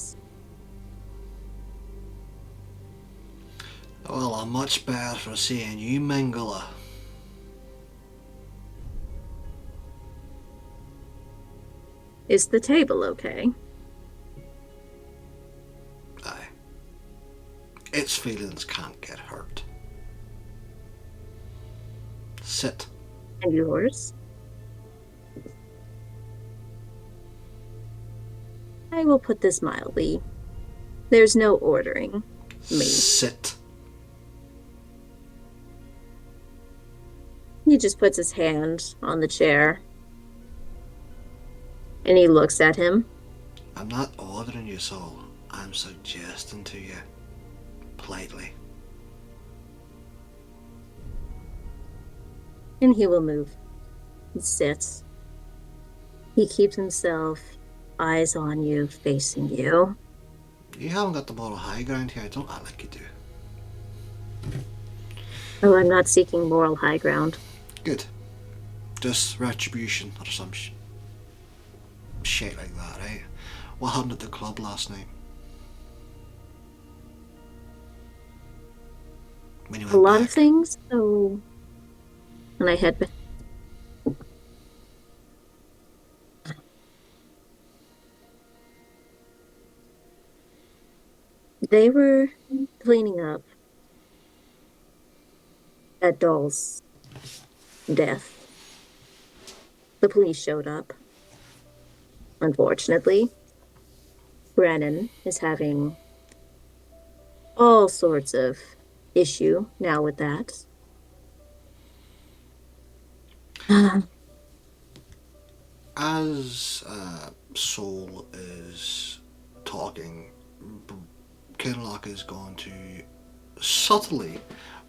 Well, I'm much better for seeing you, Mingala. Is the table okay? Aye. Its feelings can't get hurt. Sit. And yours? I will put this mildly. There's no ordering me. Sit. He just puts his hand on the chair. And he looks at him. I'm not ordering you, Saul. I'm suggesting to you. Politely. And he will move. He sits. He keeps himself eyes on you, facing you. You haven't got the moral high ground here. Don't act like you do. Oh, I'm not seeking moral high ground. Good. Just retribution or some shit like that, right? What happened at the club last night? When you went A lot back? of things, so... And I head back. They were cleaning up that doll's death. The police showed up. Unfortunately, Brennan is having all sorts of issue now with that. As Soul is talking, Kinlock is going to subtly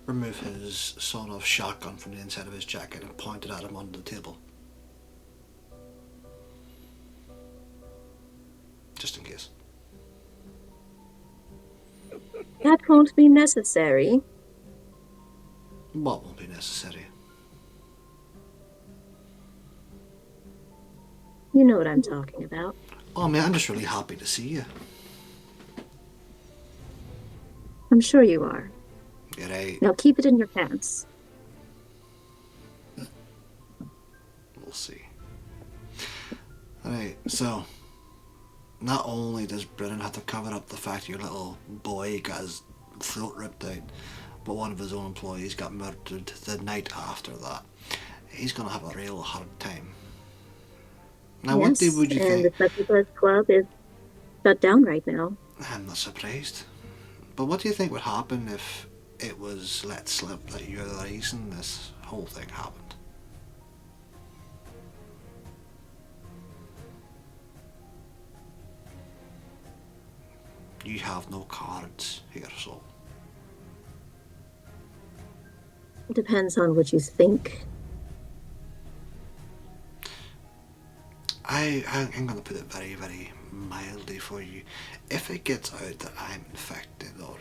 remove his sort of shotgun from the inside of his jacket and point it at him under the table. Just in case. That won't be necessary. What won't be necessary? You know what I'm talking about. Oh man, I'm just really happy to see you. I'm sure you are. You're right. Now keep it in your pants. We'll see. Alright, so not only does Brennan have to cover up the fact your little boy got his throat ripped out, but one of his own employees got murdered the night after that. He's gonna have a real hard time. Now, Yes, what day would you and think? the Succubus Club is shut down right now. I'm not surprised. But what do you think would happen if it was let slip that you're the reason this whole thing happened? You have no cards here, so. It depends on what you think. I'm going to put it very, very mildly for you. If it gets out that I'm infected, or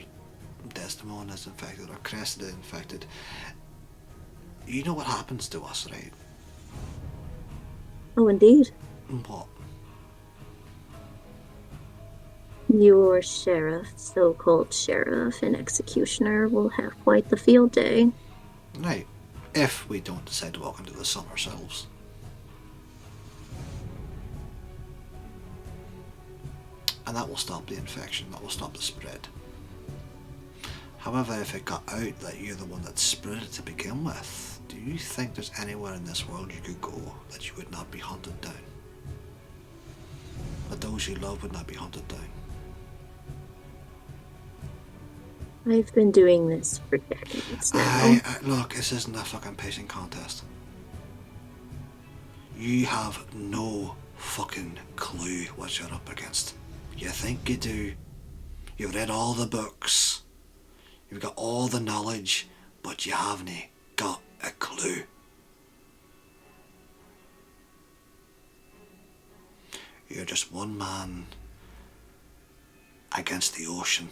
Desdemona's infected, or Cressida infected, you know what happens to us, right? Oh, indeed. What? Your sheriff, so-called sheriff and executioner, will have quite the field day. Right. If we don't decide to walk into the sun ourselves. And that will stop the infection, that will stop the spread. However, if it got out that you're the one that spread it to begin with, do you think there's anywhere in this world you could go that you would not be hunted down? That those you love would not be hunted down? I've been doing this for decades now. Look, this isn't a fucking pacing contest. You have no fucking clue what you're up against. You think you do. You've read all the books. You've got all the knowledge, but you haven't got a clue. You're just one man against the ocean.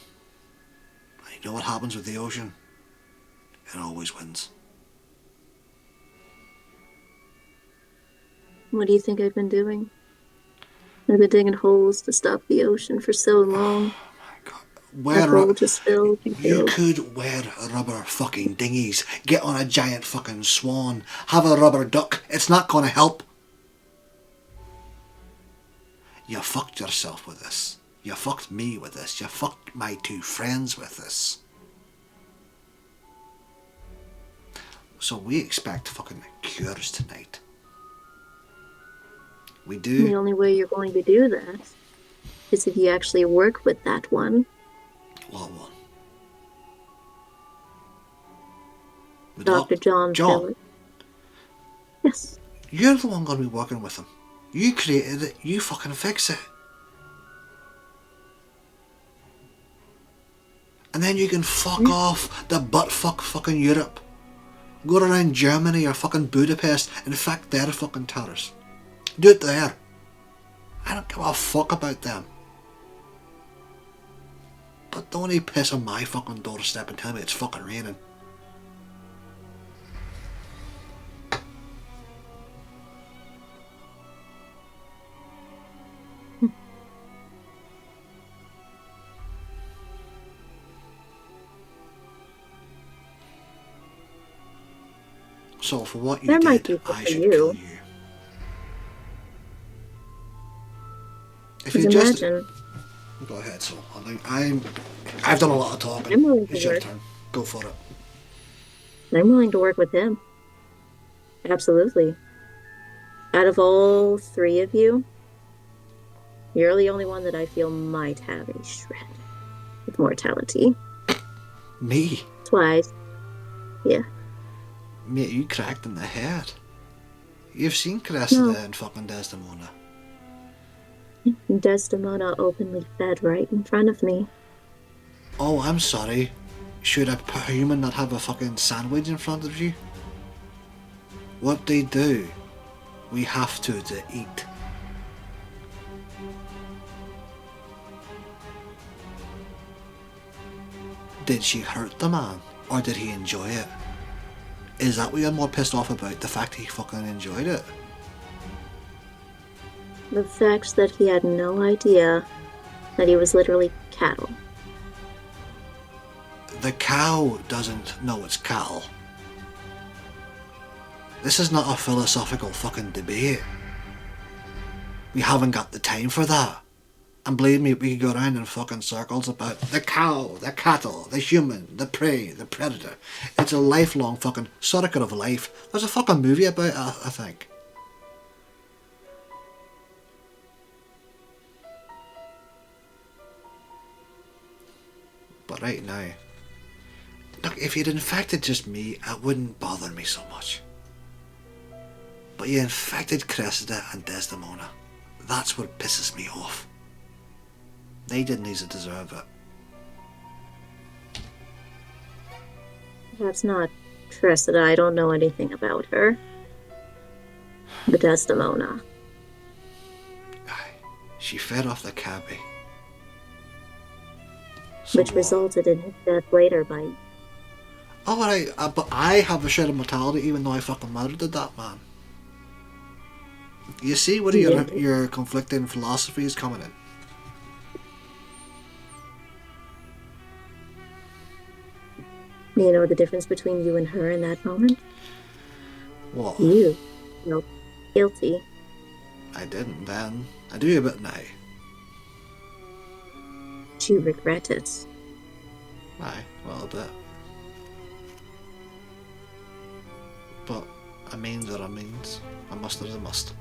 And you know what happens with the ocean? It always wins. What do you think I've been doing? I've been digging holes to stop the ocean for so long. Oh my God. That bowl just filled and You filled. could wear rubber fucking dinghies, get on a giant fucking swan, have a rubber duck. It's not gonna help. You fucked yourself with this. You fucked me with this. You fucked my two friends with this. So we expect fucking cures tonight. We do. The only way you're going to do that is if you actually work with that one. What one? With Dr. John Phillips. Yes. You're the one going to be working with him. You created it. You fucking fix it. And then you can fuck off the butt fucking Europe. Go around Germany or fucking Budapest and fuck their fucking terrorists. Do it there. I don't give a fuck about them. But don't he piss on my fucking doorstep and tell me it's fucking raining. So for what you That might did, be good I for should you. kill you. If you Because just imagine, go ahead, so I've done a lot of talking. I'm willing to It's your work. turn. Go for it. I'm willing to work with him. Absolutely. Out of all three of you, you're the only one that I feel might have a shred of mortality. Me? Twice. Yeah. Mate, you cracked in the head. You've seen Cressida No. and fucking Desdemona. Desdemona openly fed right in front of me. Oh, I'm sorry. Should a human not have a fucking sandwich in front of you? What they do, we have to eat. Did she hurt the man, or did he enjoy it? Is that what you're more pissed off about? The fact he fucking enjoyed it? The fact that he had no idea that he was literally cattle. The cow doesn't know it's cattle. This is not a philosophical fucking debate. We haven't got the time for that. And believe me, we could go around in fucking circles about the cow, the cattle, the human, the prey, the predator. It's a lifelong fucking circuit of life. There's a fucking movie about it, I think. But right now, look, if you'd infected just me, it wouldn't bother me so much. But you infected Cressida and Desdemona. That's what pisses me off. They didn't even deserve it. That's not Cressida. I don't know anything about her. But Desdemona. Aye, she fed off the cabbie. So Which what? resulted in his death later by... Oh, right, but I have a shred of mortality even though I fucking murdered that man. You see where your conflicting philosophies coming in? You know the difference between you and her in that moment? What? You felt guilty. I didn't then. I do a bit now. You regret it. Aye, well, a bit. But a means are a means. A must is a must.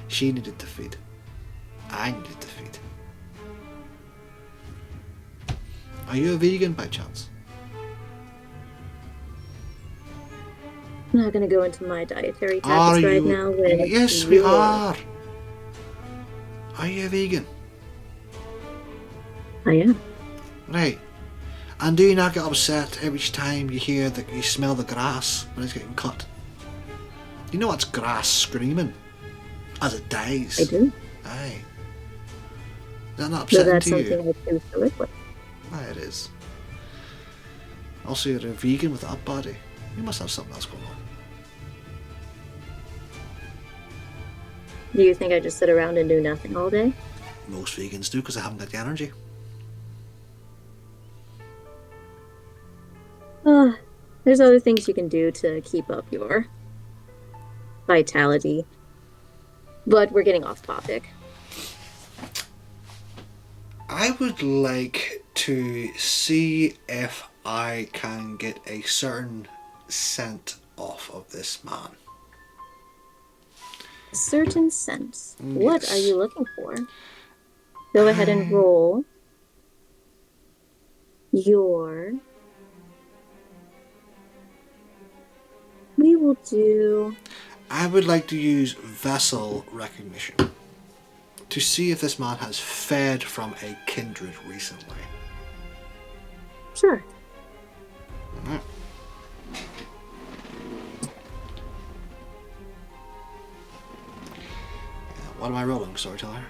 She needed to feed. I needed to feed. Are you a vegan by chance? I'm not going to go into my dietary Are habits right you? now. When Yes, we are. Are you a vegan? I am. Right. And do you not get upset every time you hear that you smell the grass when it's getting cut? You know it's grass screaming as it dies. I do. Aye. Is that not So upsetting that's to something you? I choose to live with. Aye, it is. Also, you're a vegan with that body. You must have something else going on. Do you think I just sit around and do nothing all day? Most vegans do because they haven't got the energy. There's other things you can do to keep up your vitality. But we're getting off topic. I would like to see if I can get a certain scent off of this man. A certain sense. What Yes. are you looking for? Go ahead and roll your... We will do... I would like to use vessel recognition to see if this man has fed from a kindred recently. Sure. Alright. What am I rolling, storyteller?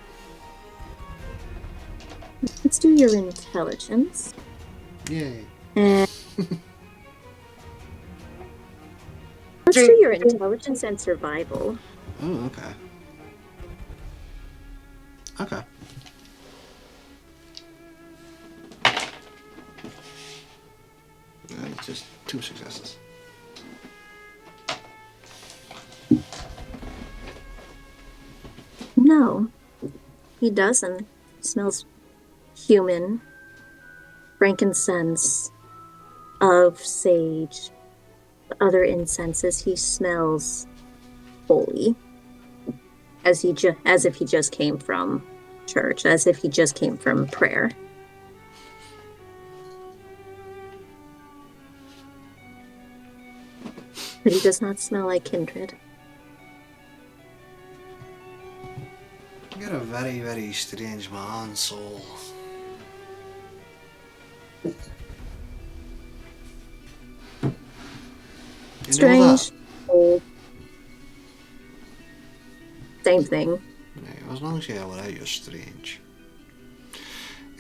Let's do your intelligence. Yay. And let's do your intelligence and survival. Oh, okay. Okay. It's just 2 successes. No, he doesn't. He smells human, frankincense, of sage, other incenses. He smells holy, as if he just came from church, as if he just came from prayer. But he does not smell like kindred. You're a very, very strange man, soul. You Strange, old. Same thing. Yeah, as long as you're without, you're strange.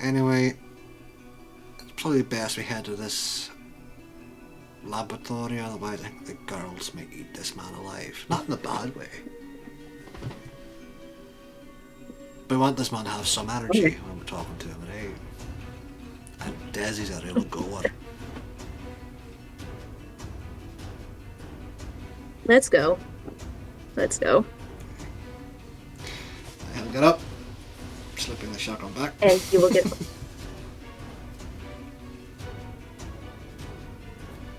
Anyway, it's probably best we head to this laboratory, otherwise I think the girls may eat this man alive. Not in a bad way. But we want this man to have some energy when we're talking to him, and Desi's a real goer. Let's go. Let's go. He'll get up, slipping the shotgun back. And you will get...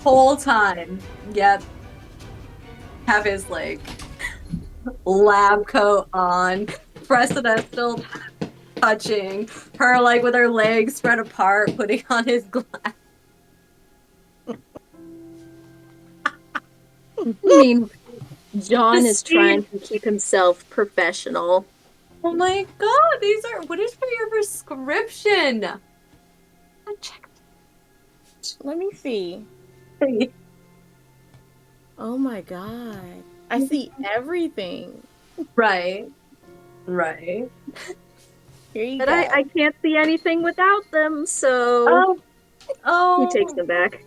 Whole time. Yep. Have his, like, lab coat on. Cressida still touching. Her, like, with her legs spread apart, putting on his glass. I mean, John The is trying to keep himself professional. Oh my god, what is for your prescription? Check. Let me see. Oh my god. I see everything. Right. Right. Here you But go. I can't see anything without them, so Oh. he takes them back.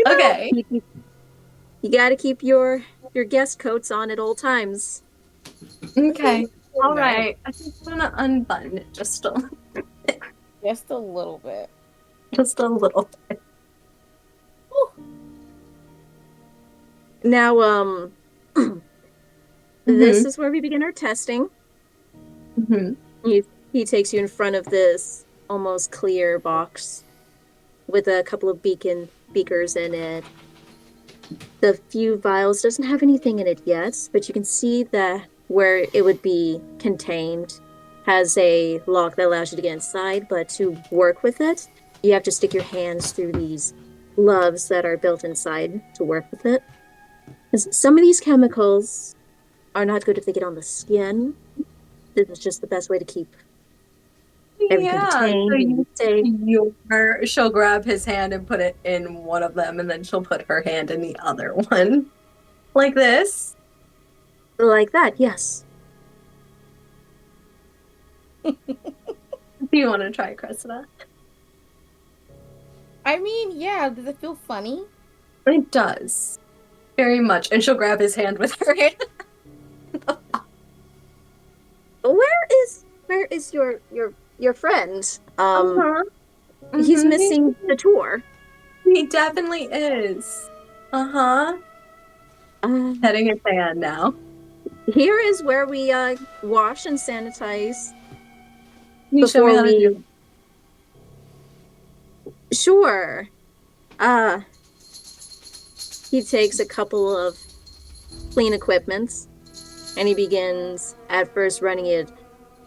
Okay. You gotta keep your guest coats on at all times. Okay. All Okay. right. I just want to unbutton it just a little bit. just a little bit. Now, this is where we begin our testing. He takes you in front of this almost clear box with a couple of beakers in it. The few vials doesn't have anything in it yet, but you can see that where it would be contained has a lock that allows you to get inside, but to work with it, you have to stick your hands through these gloves that are built inside to work with it. 'Cause some of these chemicals are not good if they get on the skin. This is just the best way to keep everything contained. She'll grab his hand and put it in one of them, and then she'll put her hand in the other one. Like this. Like that, yes. Do you want to try, Cressida? I mean, yeah, does it feel funny? It does. Very much. And she'll grab his hand with her hand. Where is your your friend. Uh-huh. He's Mhm, missing the tour. he definitely is. Uh-huh. Uh, Petting his hand now. Here is where we wash and sanitize Can you show me before how to do we. Sure. Uh, he takes a couple of clean equipments and he begins at first running it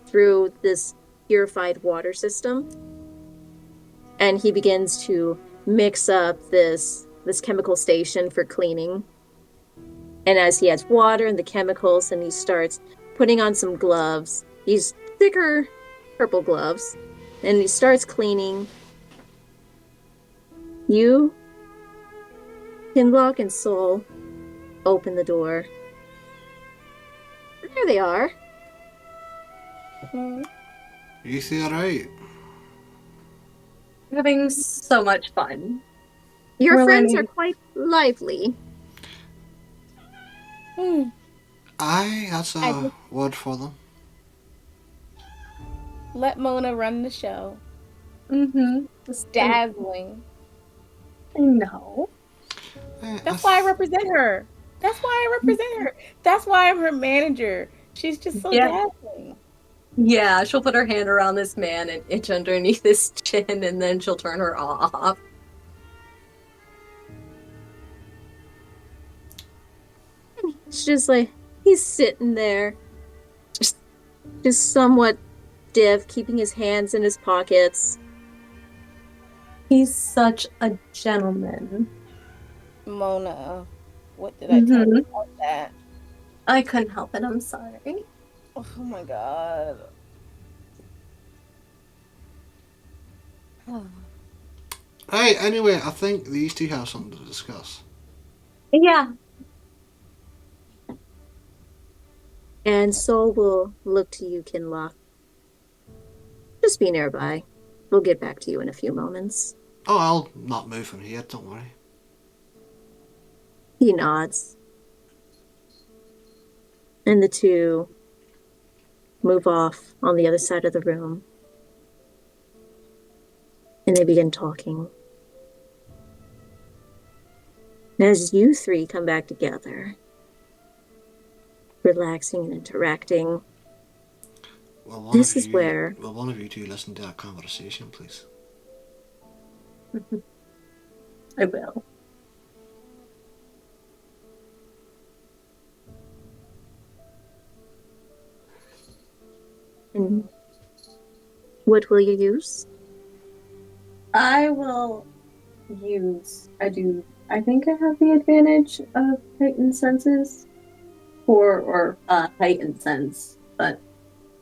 through this purified water system. And he begins to mix up this chemical station for cleaning. And as he adds water and the chemicals and he starts putting on some gloves, these thicker purple gloves, and he starts cleaning. You, Kinlock and Soul, open the door. There they are. You see alright? having so much fun. Your We're friends are learning. quite lively. Aye, that's I a just word for them. let Mona run the show. Mm-hmm. Dazzling. I know. That's why I represent her. That's why I represent her. That's why I'm her manager. She's just so Yeah. dazzling. Yeah, she'll put her hand around this man and itch underneath his chin, and then she'll turn her off. It's just like he's sitting there, just somewhat stiff, keeping his hands in his pockets. He's such a gentleman. Mona, what did I tell you Mm-hmm. about that? I couldn't help it. I'm sorry. Oh my god. Right, anyway, I think these two have something to discuss. Yeah. And Soul will look to you, Kinlock. Just be nearby. We'll get back to you in a few moments. Oh, I'll not move from here, don't worry. He nods. And the two move off on the other side of the room. And they begin talking. As you three come back together, relaxing and interacting, this is where Will one of you two listen to our conversation, please? I will. and what will you use? I will use. I think I have the advantage of heightened senses or heightened sense, but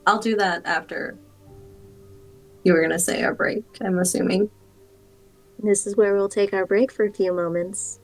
I'll do that after you were gonna say our break, I'm assuming. This is where we'll take our break for a few moments.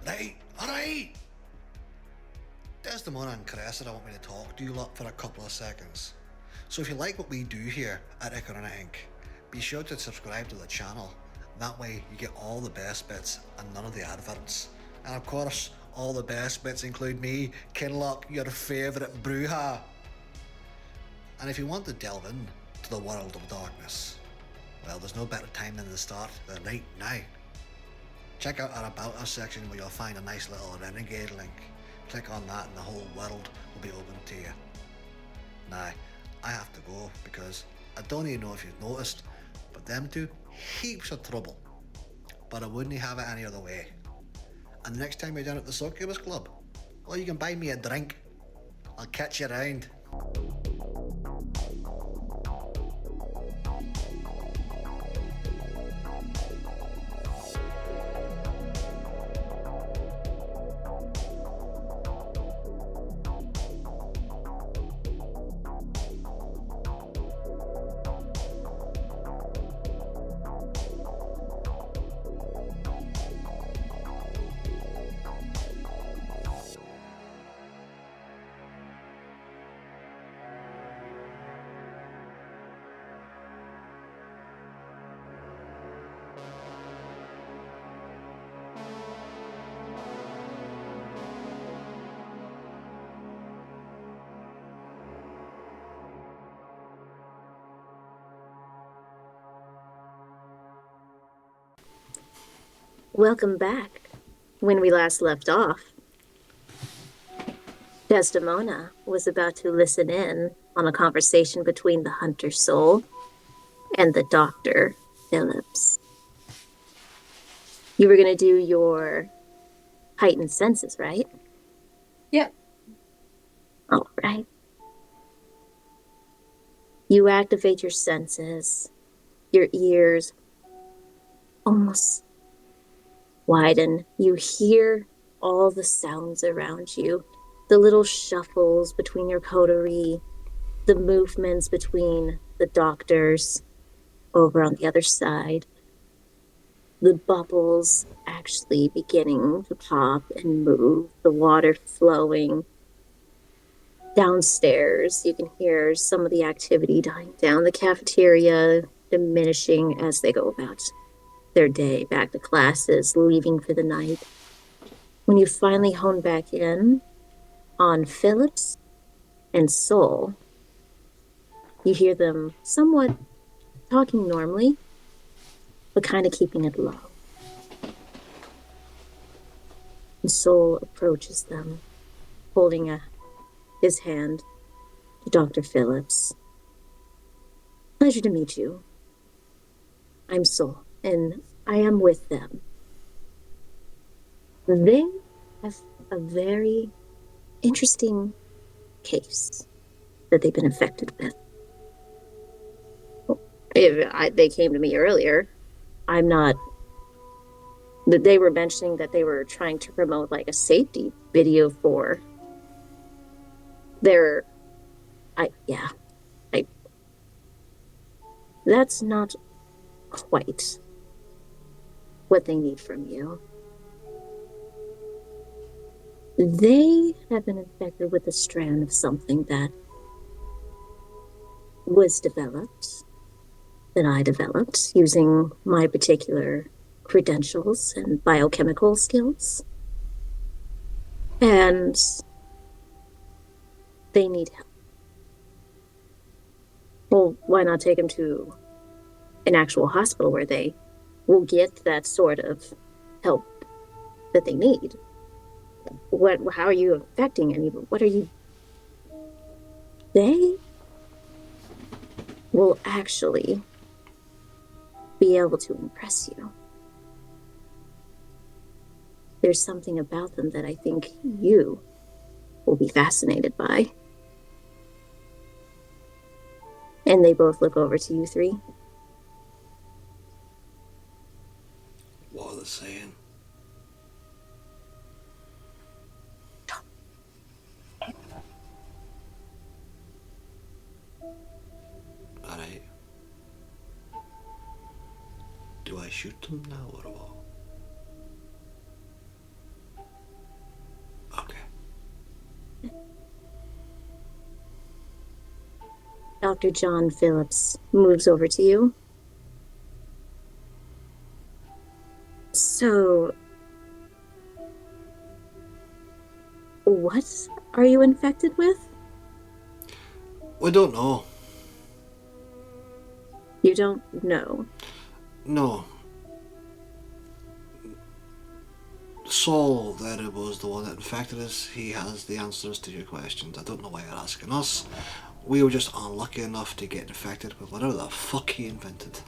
Right, alright. Desdemona and Cressida want me to talk to you lot for a couple of seconds. So if you like what we do here at Icarina Inc., be sure to subscribe to the channel. That way you get all the best bits and none of the adverts. And of course, all the best bits include me, Kinloch, your favourite Bruja. And if you want to delve in to the world of darkness, well, there's no better time than the start than right now. Check out our About Us section where you'll find a nice little renegade link. Click on that and the whole world will be open to you. Now, I have to go because I don't even know if you've noticed, but them two, heaps of trouble. But I wouldn't have it any other way. And the next time you're down at the Succubus Club, well, you can buy me a drink. I'll catch you around. Welcome back. When we last left off, Desdemona was about to listen in on a conversation between the hunter soul and the Dr. Phillips. You were going to do your heightened senses, right? Yep. All right. You activate your senses, your ears almost widen. You hear all the sounds around you, the little shuffles between your coterie, the movements between the doctors over on the other side, the bubbles actually beginning to pop and move, the water flowing. Downstairs, you can hear some of the activity dying down, the cafeteria diminishing as they go about their day, back to classes, leaving for the night. When you finally hone back in on Phillips and Soul, you hear them somewhat talking normally, but kind of keeping it low. And Soul approaches them, holding his hand to Dr. Phillips. Pleasure to meet you. I'm Soul, and I am with them. They have a very interesting case that they've been infected with. They came to me earlier. I'm not... They were mentioning that they were trying to promote like a safety video for their... That's not quite what they need from you. They have been infected with a strand of something that was developed, that I developed, using my particular credentials and biochemical skills. And they need help. Well, why not take them to an actual hospital where they will get that sort of help that they need? How are you affecting anyone? What are you... They will actually be able to impress you. There's something about them that I think you will be fascinated by. And they both look over to you three. What are they saying? Alright. Do I shoot them now or what? Dr. John Phillips moves over to you. So, what are you infected with? We don't know. You don't know. No. Saul, that it was the one that infected us. He has the answers to your questions. I don't know why you're asking us. We were just unlucky enough to get infected with whatever the fuck he invented.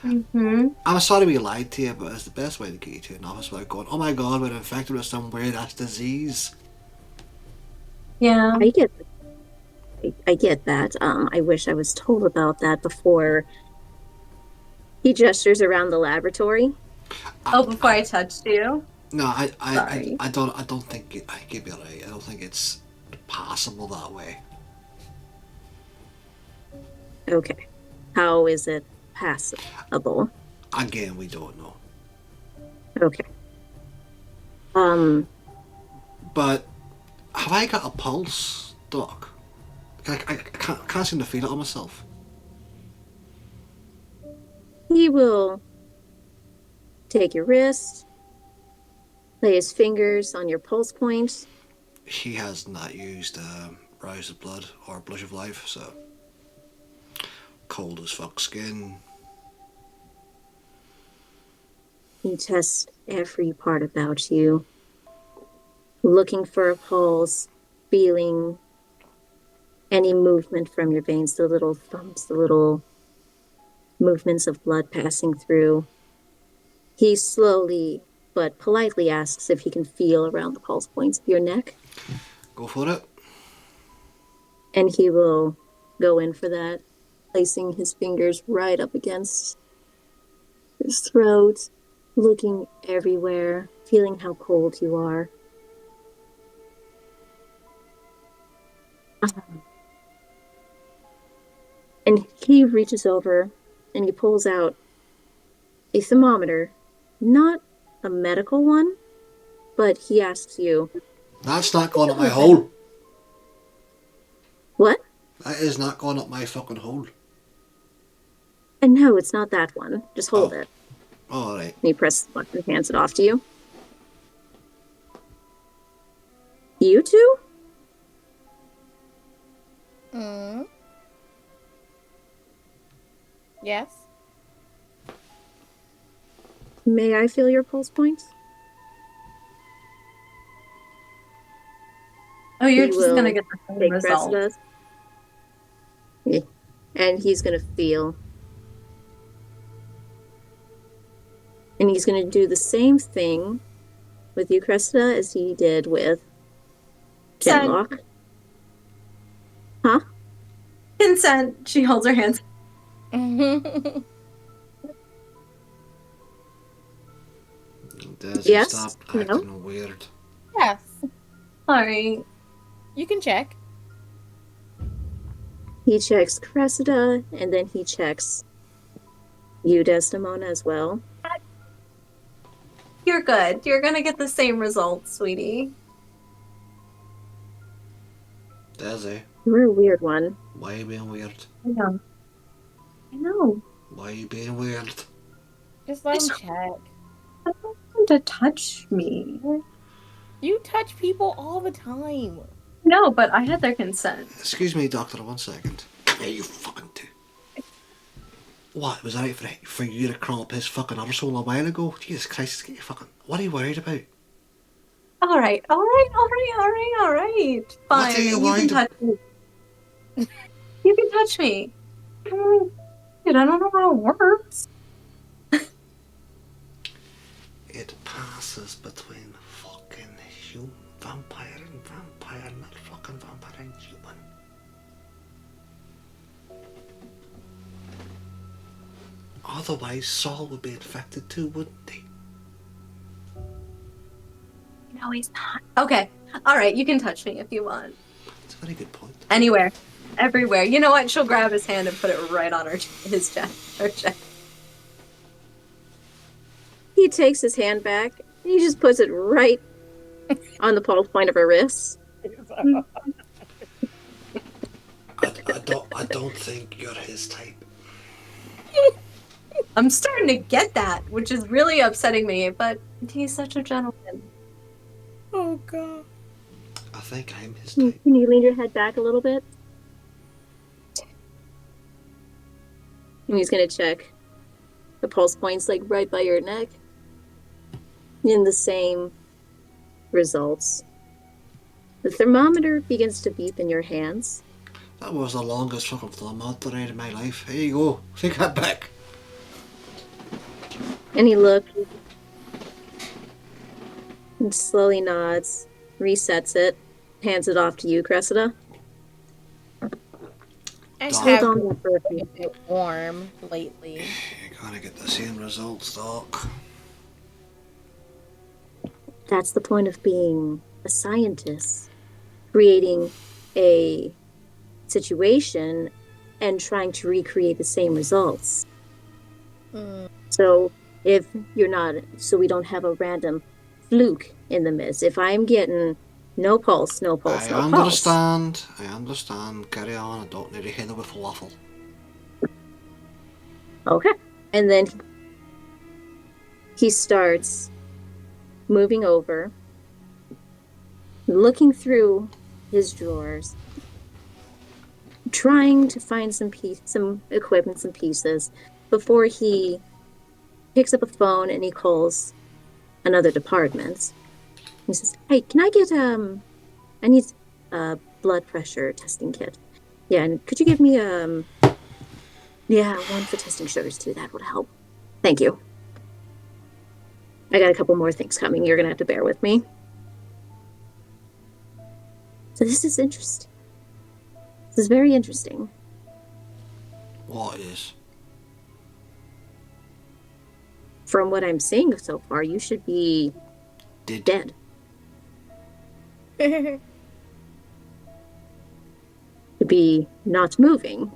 Mm-hmm. I'm sorry we lied to you, but it's the best way to get you to an office without going, oh my god, we're infected with some weird ass disease. Yeah. I get that. I wish I was told about that before. He gestures around the laboratory. Before I touched you. No, Sorry. I don't think it, I give you right. I don't think it's possible that way. Okay. How is it passable? Again, we don't know. Okay. But have I got a pulse, Doc? I can't seem to feel it on myself. He will take your wrist, lay his fingers on your pulse point. He has not used Rise of Blood or Blush of Life, so cold as fuck skin. He tests every part about you, looking for a pulse, feeling any movement from your veins, the little thumps, the little movements of blood passing through. He slowly but politely asks if he can feel around the pulse points of your neck, Go for it. and he will go in for that, placing his fingers right up against his throat, looking everywhere, feeling how cold you are. And he reaches over and he pulls out a thermometer, not a medical one, but he asks you, That's not going up my hole. what? That is not going up my fucking hole. And no, it's not that one. Just hold it. Alright. And he presses the button and hands it off to you. You two? Yes. May I feel your pulse points? Oh, you're He just gonna will get the same take result. Cressida's. Yeah. And he's gonna feel. And he's gonna do the same thing with you, Cressida, as he did with Kinlock. Huh? Consent. She holds her hands. Does Yes? stop No? acting weird? Yes. Sorry. You can check. He checks Cressida, and then he checks you, Desdemona, as well. You're good. You're gonna get the same result, sweetie. Desi, You're a weird one. why are you being weird? I know. Why are you being weird? Just let him check. I don't want to touch me. You touch people all the time. No, but I had their consent. Excuse me, doctor, 1 second. Come here, you fucking two. What, was that right for you to crawl up his fucking arsehole a while ago? Jesus Christ, get your fucking... What are you worried about? All right. Fine. What are you can worried touch me. You can touch me. Dude, I don't know how it works. It passes between fucking vampire and vampire, not fucking vampire and human. Otherwise, Saul would be infected too, wouldn't he? No, he's not. Okay. All right. You can touch me if you want. That's a very good point. Anywhere. Everywhere. You know what? She'll grab his hand and put it right on his chest. Her chest. He takes his hand back, and he just puts it right on the pulse point of her wrist. I I don't think you're his type. I'm starting to get that, which is really upsetting me, but he's such a gentleman. Oh god. I think I'm his Can type. you lean your head back a little bit? And he's gonna check the pulse points like right by your neck. In the same results. The thermometer begins to beep in your hands. That was the longest fucking thermometer I had in my life. Here you go. Take that back. And he looks and slowly nods, resets it, hands it off to you, Cressida. I Dog. have Hold on there for a few. been a bit warm lately. You're gonna get the same results, Doc. That's the point of being a scientist, creating a situation and trying to recreate the same results. So if you're not, so we don't have a random fluke in the midst. If I'm getting no pulse, no pulse, I no pulse. understand. Carry on. I don't need to hit it with falafel. Okay. And then he starts moving over, looking through his drawers, trying to find some equipment, some pieces, before he picks up a phone and he calls another department. He says, "Hey, can I get I need a blood pressure testing kit. Yeah, and could you give me yeah, one for testing sugars too. That would help. Thank you. I got a couple more things coming. You're gonna have to bear with me." So this is interesting. This is very interesting. What is? From what I'm seeing so far, you should be dead. To be not moving.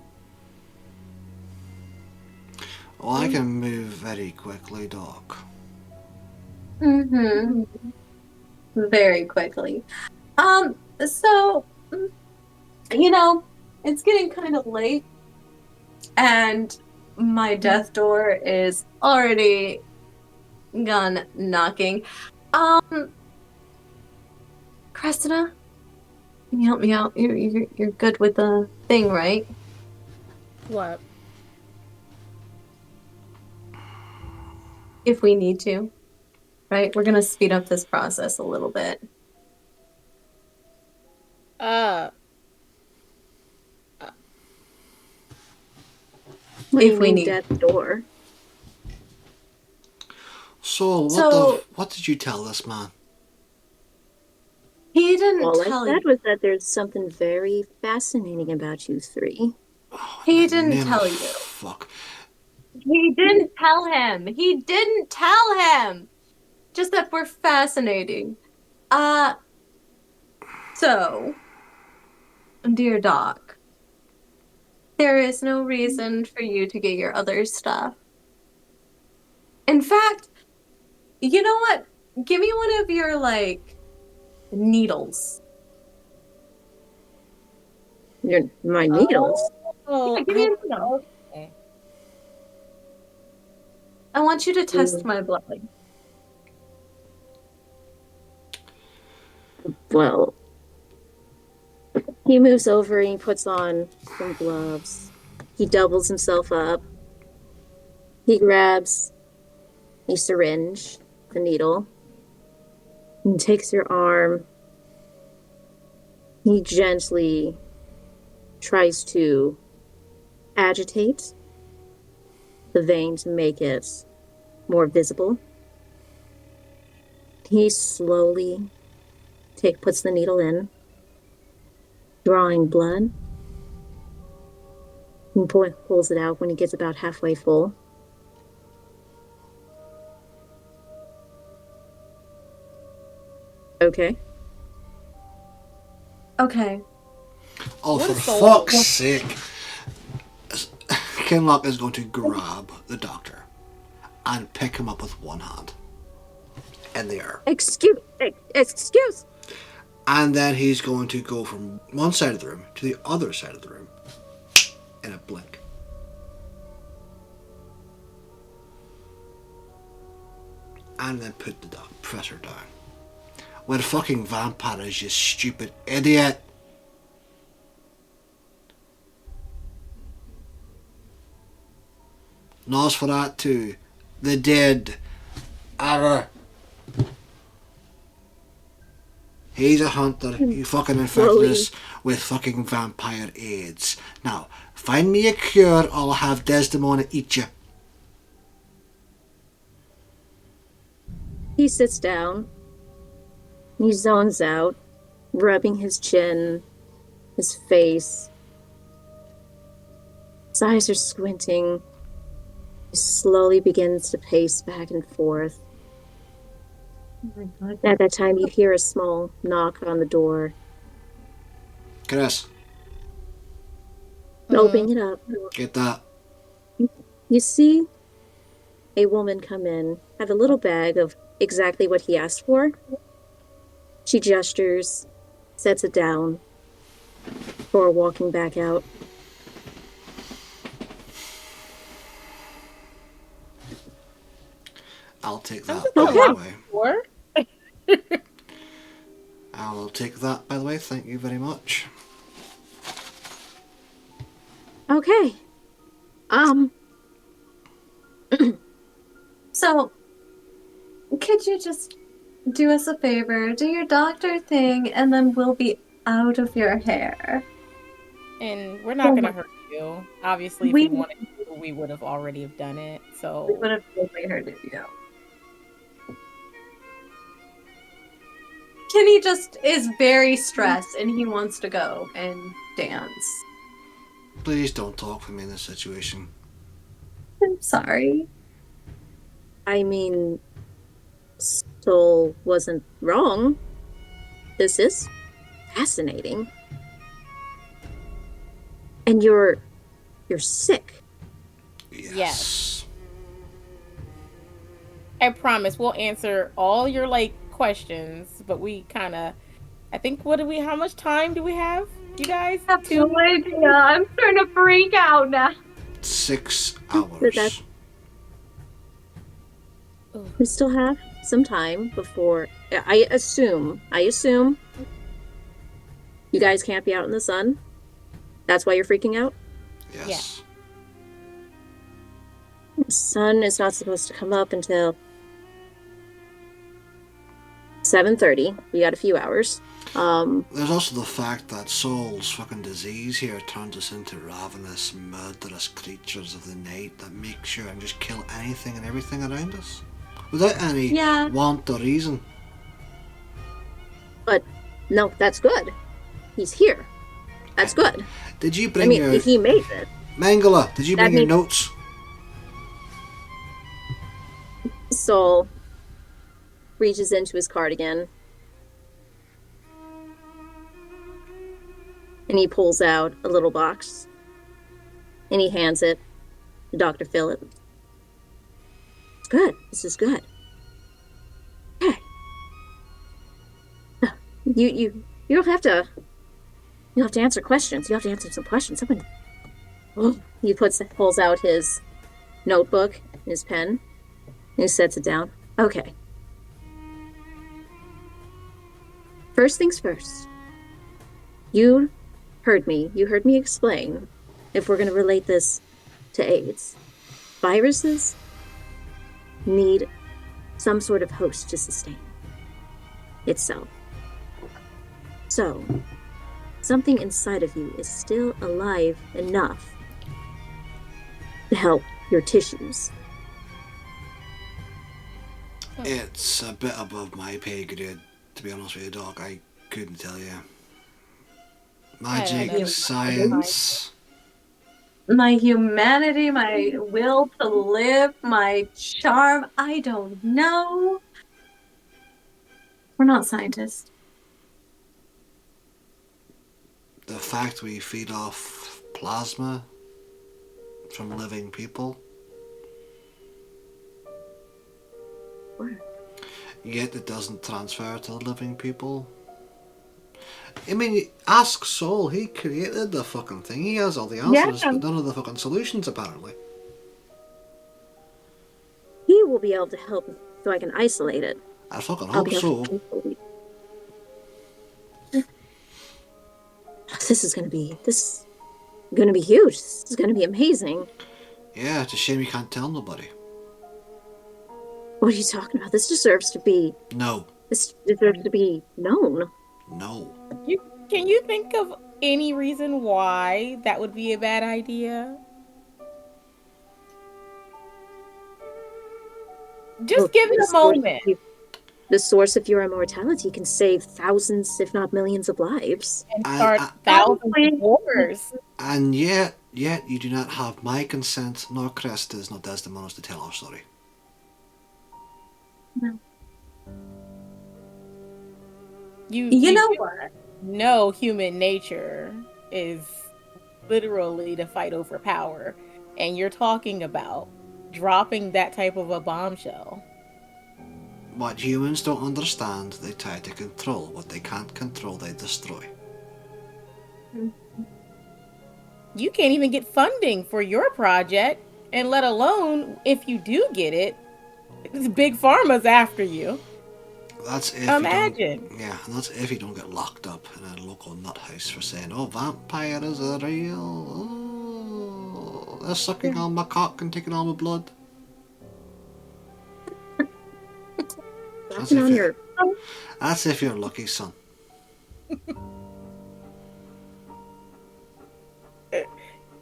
Well, I can move very quickly, Doc. Mm-hmm. Very quickly. So, it's getting kind of late, and my death door is already gone knocking. Cressida, can you help me out? You're good with the thing, right? What? If we need to, right? We're gonna speed up this process a little bit. What do you If we mean need. death door? So, So- what did you tell this man? He didn't All I tell said you. was that there's something very fascinating about you three. He didn't Name tell of you. Fuck. He didn't tell him. He didn't tell him. Just that we're fascinating. So, dear Doc, there is no reason for you to get your other stuff. In fact, you know what? Give me one of your, needles. My needles. Oh, Yeah, give me a needle. okay. I want you to test my blood. Well, he moves over and he puts on some gloves. He doubles himself up. He grabs a syringe, the needle, and takes your arm. He gently tries to agitate the vein to make it more visible. He slowly puts the needle in, drawing blood. He pulls it out when he gets about halfway full. Okay. Okay. Oh, What for is the- fuck's sake. Kinlock is going to grab the doctor and pick him up with one hand in the air. Excuse. And then he's going to go from one side of the room to the other side of the room in a blink. And then press her down. We're fucking vampires, you stupid idiot. Nosferatu, the dead. Arr. He's a hunter. He fucking infected us with fucking vampire AIDS. Now, find me a cure or I'll have Desdemona eat you. He sits down. He zones out, rubbing his chin, his face. His eyes are squinting. He slowly begins to pace back and forth. Oh my God. At that time, you hear a small knock on the door. Chris, Opening it up, get that. you see a woman come in, have a little bag of exactly what he asked for. She gestures, sets it down before walking back out. I'll take that, Okay. by the way. Or I will take that, by the way. Thank you very much. Okay. So, could you just do us a favor? Do your doctor thing, and then we'll be out of your hair. and we're not gonna hurt you. Obviously, if We- we wanted to, we would have already have done it. We So would have totally hurted you. Kenny just is very stressed, and he wants to go and dance. Please don't talk for me in this situation. I'm sorry. I mean, Soul wasn't wrong. This is fascinating. And you're sick. Yes. I promise we'll answer all your questions, but we kind of, I think, how much time do we have, you guys? I have no idea. I'm starting to freak out now. 6 But hours. that's- We still have some time before. I assume you guys can't be out in the sun. That's why you're freaking out. Yes. The sun is not supposed to come up until 7:30. We got a few hours. There's also the fact that Saul's fucking disease here turns us into ravenous, murderous creatures of the night that make sure and just kill anything and everything around us. Without any Yeah. want or reason. But no, that's good. He's here. That's good. Did you I bring mean, your... he made it. Mangala, did you That bring your means- notes? Soul reaches into his cardigan and he pulls out a little box and he hands it to Dr. Phillip. It's good. This is good. Okay. You don't have to. You have to answer questions. You have to answer some questions. Someone. Oh, he pulls out his notebook and his pen and he sets it down. Okay. First things first. You heard me. You heard me explain if we're going to relate this to AIDS. Viruses need some sort of host to sustain itself. So, something inside of you is still alive enough to help your tissues. It's a bit above my pay grade, to be honest with you, Doc. I couldn't tell you. Magic, know. science. My humanity, my will to live, my charm. I don't know. We're not scientists. The fact we feed off plasma from living people. What? Yet it doesn't transfer to living people. I mean, ask Soul. He created the fucking thing. He has all the answers, Yeah. but none of the fucking solutions, apparently. He will be able to help so I can isolate it. I fucking I'll hope be able so. to isolate. This is gonna be huge. This is gonna be amazing. Yeah, it's a shame you can't tell nobody. What are you talking about? This deserves to be No. known. No. Can you think of any reason why that would be a bad idea? Just Look, give it a moment. The source of your immortality can save thousands, if not millions, of lives. And And- start thousands of wars. And yet you do not have my consent, nor Cresta's, nor Desdemona's to tell our story. No. You know what? No, human nature is literally to fight over power. And you're talking about dropping that type of a bombshell. What humans don't understand, they try to control. What they can't control, they destroy. You can't even get funding for your project, and let alone if you do get it, big pharma's after you. That's if Imagine. You don't, yeah, and that's if you don't get locked up in a local nut house for saying, "Oh, vampires are real. Oh, they're sucking on my cock and taking all my blood." That's if you're lucky, son.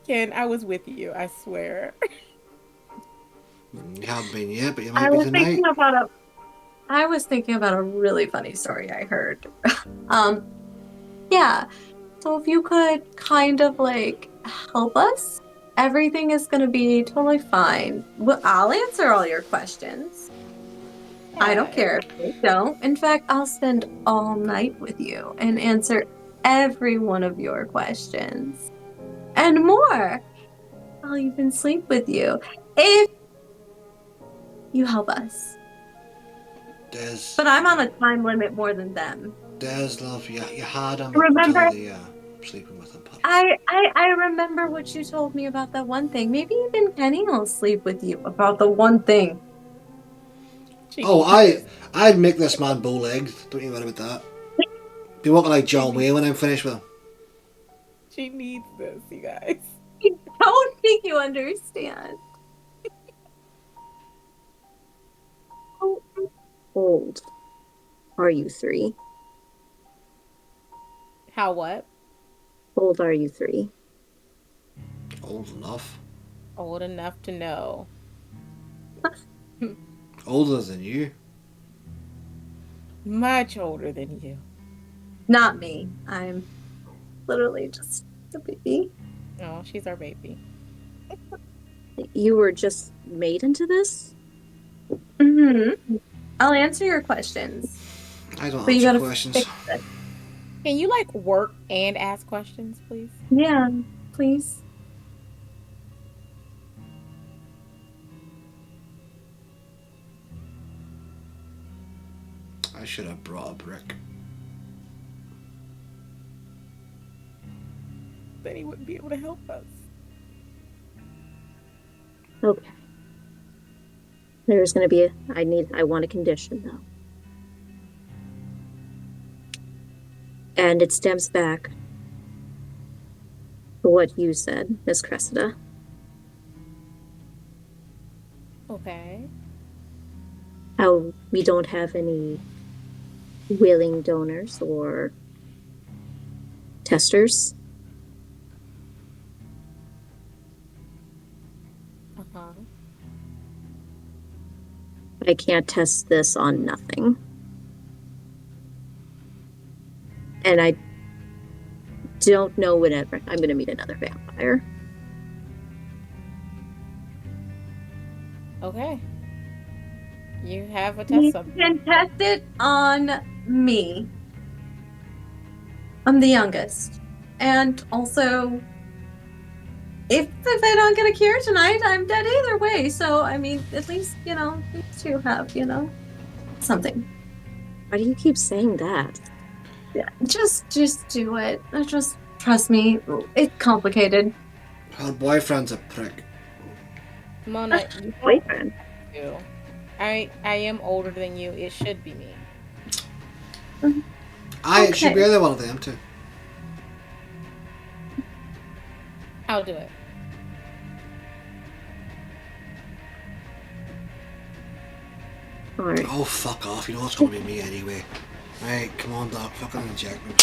Ken, I was with you, I swear. You haven't been yet, but you might be tonight. I was thinking about a really funny story I heard. Yeah. So if you could kind of like help us, everything is gonna be totally fine. Well, I'll answer all your questions. I don't care if you don't. In fact, I'll spend all night with you and answer every one of your questions. And more. I'll even sleep with you if you help us. But I'm on a time limit more than them. Des, love, you had him Remember? until the sleeping with him part. I remember what you told me about that one thing. Maybe even Kenny will sleep with you about the one thing. Oh, I'd make this man bow-legged. Don't you worry about that. Be walking like John Wayne when I'm finished with him. She needs this, you guys. I don't think you understand. How old are you three? How what? Old are you three? Old enough. Old enough to know. Older than you. Much older than you. Not me. I'm literally just a baby. Oh, she's our baby. You were just made into this? Mm-hmm. I'll answer your questions. I don't But you answer gotta questions. fix it. Can you like work and ask questions, please? Yeah, please. I should have brought a brick. Then he wouldn't be able to help us. Okay. There's gonna be I want a condition though. And it stems back to what you said, Miss Cressida. Okay. How we don't have any willing donors or testers. Uh-huh. I can't test this on nothing. And I don't know whenever I'm going to meet another vampire. Okay. You have a You test subject. can test it on me. I'm the youngest. And also, if I don't get a cure tonight, I'm dead either way. So, I mean, at least, these two have, something. Why do you keep saying that? Yeah, just do it. Just trust me. It's complicated. Her boyfriend's a prick. Mona, you don't Boyfriend. do. I am older than you. It should be me. It should be Okay. either one of them too. I'll do it. All right. Oh, fuck off. You know it's going to be me anyway. Right, come on, Doc. Fucking inject me.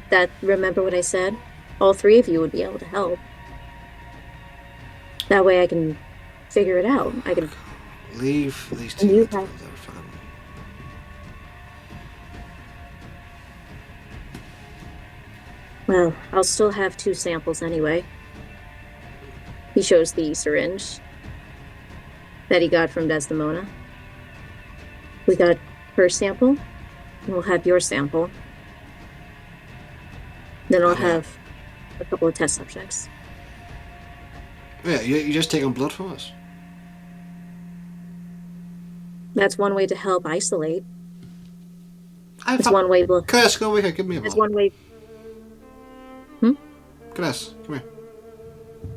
That remember what I said? All three of you would be able to help. That way I can figure it out. I can. Leave these And two. you They're have- fucking... Well, I'll still have 2 samples anyway. He shows the syringe that he got from Desdemona. We got her sample, and we'll have your sample. Then I'll have a couple of test subjects. Yeah, you just taking blood from us. That's one way to help isolate. I It's one way. Chris, go over here. Give me a That's blood. one way. Chris, come here.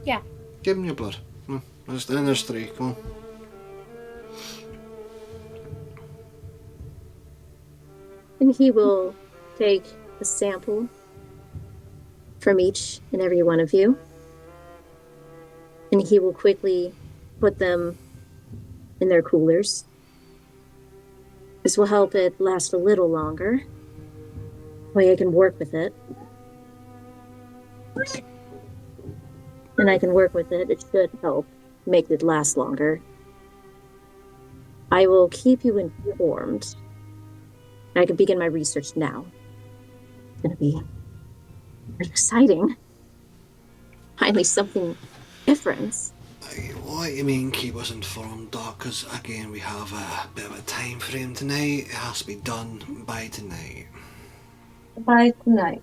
Yeah. Give me your blood. Come on. There's 3. Come on. And he will take a sample from each and every one of you. And he will quickly put them in their coolers. This will help it last a little longer. Way I can work with it. And I can work with it. It should help make it last longer. I will keep you informed. I can begin my research now. It's going to be very exciting. Finally, something different. What you mean keep us informed, Doc? Because again, we have a bit of a time frame tonight. It has to be done by tonight. By tonight.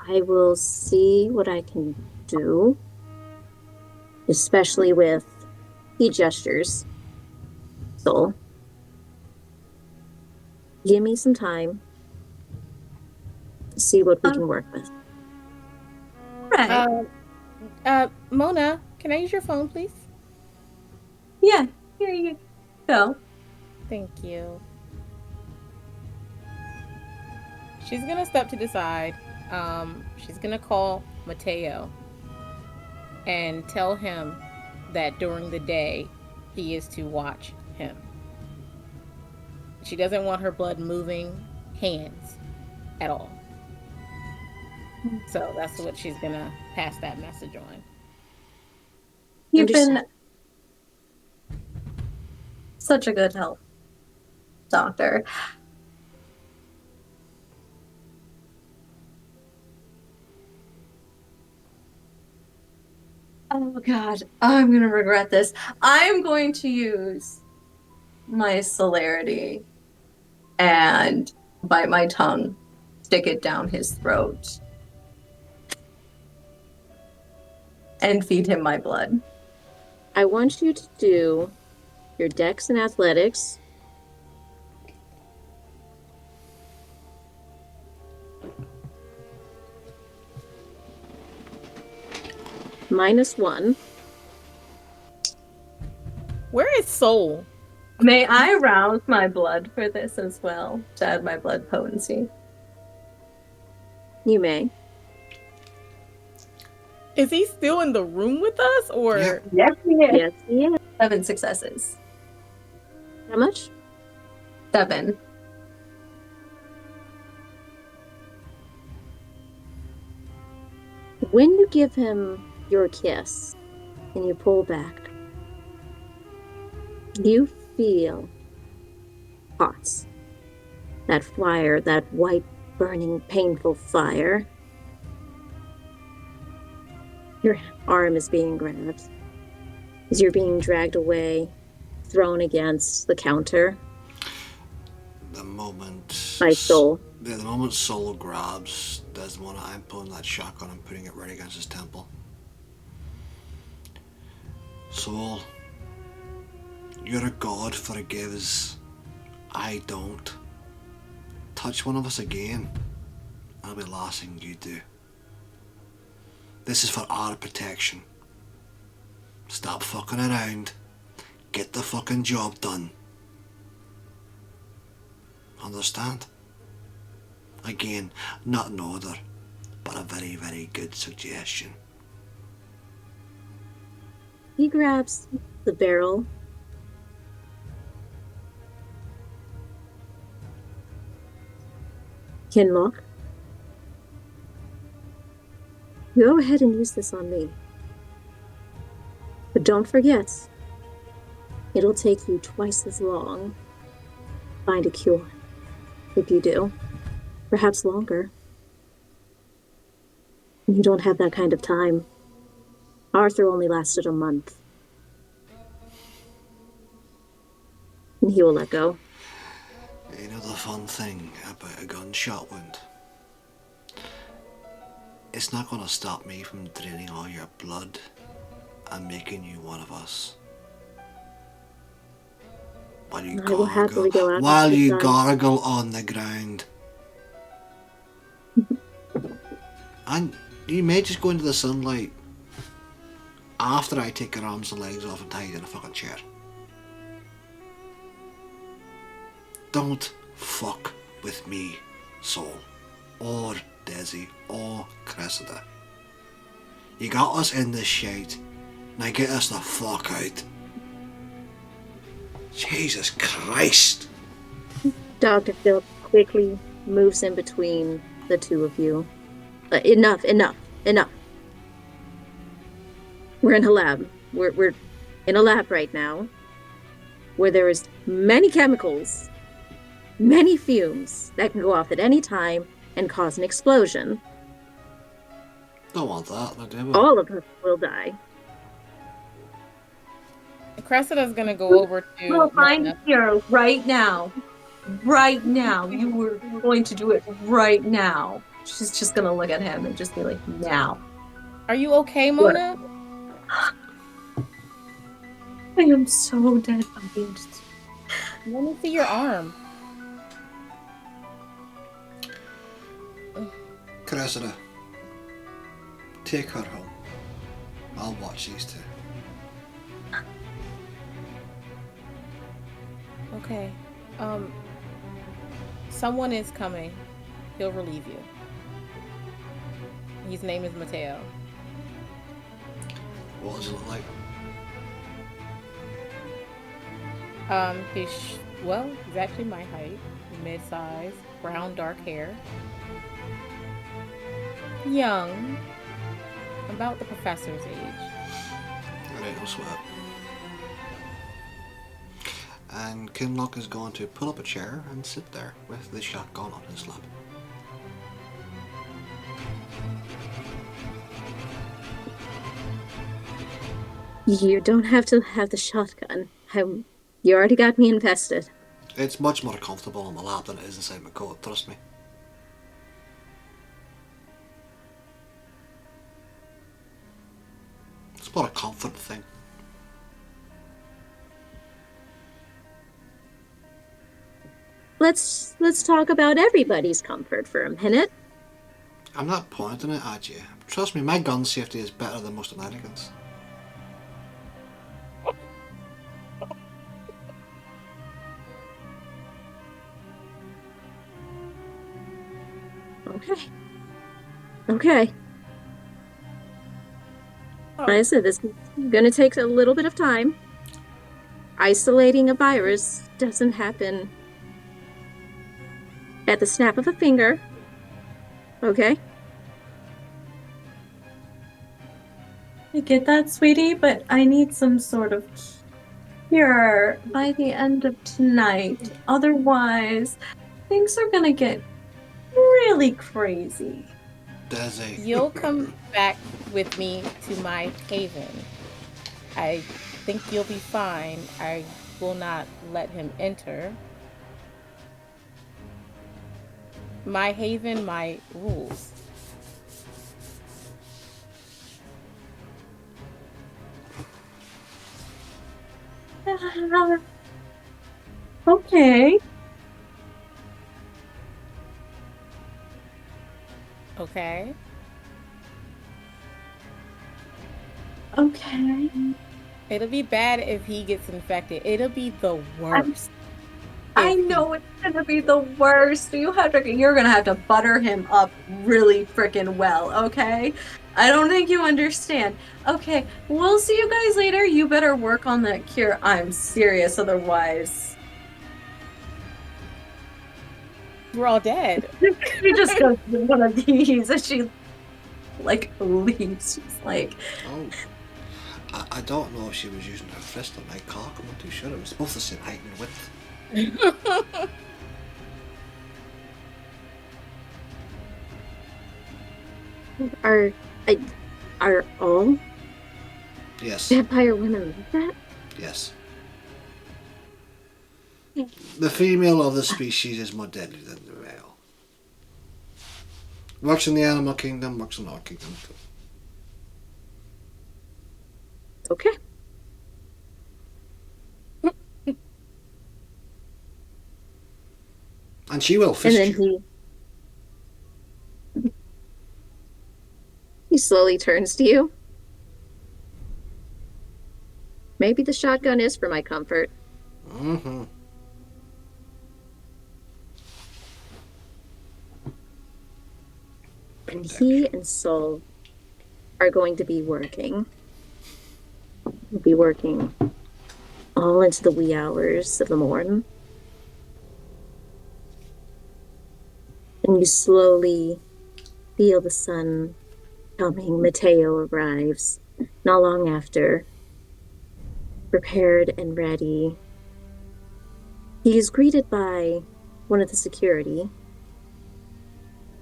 I will see what I can do, especially with he gestures. Soul. Give me some time to see what we can work with. Right. Mona, can I use your phone, please? Yeah, here you go. Thank you. She's gonna step to the side. She's gonna call Mateo and tell him that during the day he is to watch him. She doesn't want her blood moving hands at all. So that's what she's gonna pass that message on. You've been Understand. such a good help, Doctor. Oh God, I'm gonna regret this. I'm going to use my celerity and bite my tongue, stick it down his throat, and feed him my blood. I want you to do your dex and athletics. -1. Where is Soul? May I rouse my blood for this as well to add my blood potency? You may. Is he still in the room with us, or Yep. Yes, yes. Yes, yeah. 7 successes. How much? 7. When you give him your kiss and you pull back, you feel hot. That fire, that white, burning, painful fire. Your arm is being grabbed as you're being dragged away, thrown against the counter The moment... by Soul. Yeah, the moment Soul grabs Desmond, I'm pulling that shotgun and putting it right against his temple. Soul, you're a god, forgives. I don't. Touch one of us again, I'll be the last thing you do. This is for our protection. Stop fucking around. Get the fucking job done. Understand? Again, not an order, but a very, very good suggestion. He grabs the barrel. Kinlock, go ahead and use this on me. But don't forget, it'll take you twice as long to find a cure. If you do, perhaps longer. You don't have that kind of time. Arthur only lasted a month. And he will let go. You know the fun thing about a gunshot wound? It's not going to stop me from draining all your blood and making you one of us. While you I will happily go out while and you done. gargle on the ground. And you may just go into the sunlight after I take your arms and legs off and tie you in a fucking chair. Don't fuck with me, Soul, or Desi, or Cressida. You got us in this shite. Now get us the fuck out. Jesus Christ! Dr. Phil quickly moves in between the two of you. Enough. We're in a lab. We're in a lab right now where there is many chemicals, many fumes that can go off at any time and cause an explosion. Don't want that, no do we? All of us will die. Cressida's gonna go over to We'll find Mona. here right now. Right now. You were going to do it right now. She's just gonna look at him and just be like, now. Are you okay, Mona? I am so dead. Let me see your arm. Cressida, take her home. I'll watch these two. Okay. Someone is coming. He'll relieve you. His name is Mateo. What does it look like? He's actually my height, mid-size, brown, dark hair. Young, about the professor's age. Alright, no sweat. And Kinlock is going to pull up a chair and sit there with the shotgun on his lap. You don't have to have the shotgun. You already got me invested. It's much more comfortable on my lap than it is inside my coat, trust me. It's more a comfort thing. Let's talk about everybody's comfort for a minute. I'm not pointing it at you. Trust me, my gun safety is better than most Americans. Okay. Like I said, this is gonna take a little bit of time. Isolating a virus doesn't happen at the snap of a finger. Okay? I get that, sweetie, but I need some sort of cure by the end of tonight. Otherwise, things are gonna get really crazy. Desi. You'll come back with me to my haven. I think you'll be fine. I will not let him enter. My haven, my rules. Okay. Okay. Okay. It'll be bad if he gets infected. It'll be the worst I if he. know it's gonna be the worst. You're gonna have to butter him up really freaking well, okay? I don't think you understand. Okay, we'll see you guys later. You better work on that cure. I'm serious, otherwise. We're all dead. She just goes to one of these and she like leaves. She's like, Oh, I don't know if she was using her fist or my cock. I'm not too sure. It was both the same height and width. Are are all Yes. vampire women like that? Yes. The female of the species is more deadly than the male. Works in the animal kingdom, works in our kingdom too. Okay. And she will And fist then you. he slowly turns to you. Maybe the shotgun is for my comfort. Mm-hmm. And he and Sol are going to be working. Be working all into the wee hours of the morning. And you slowly feel the sun coming. Mateo arrives not long after, prepared and ready. He is greeted by one of the security,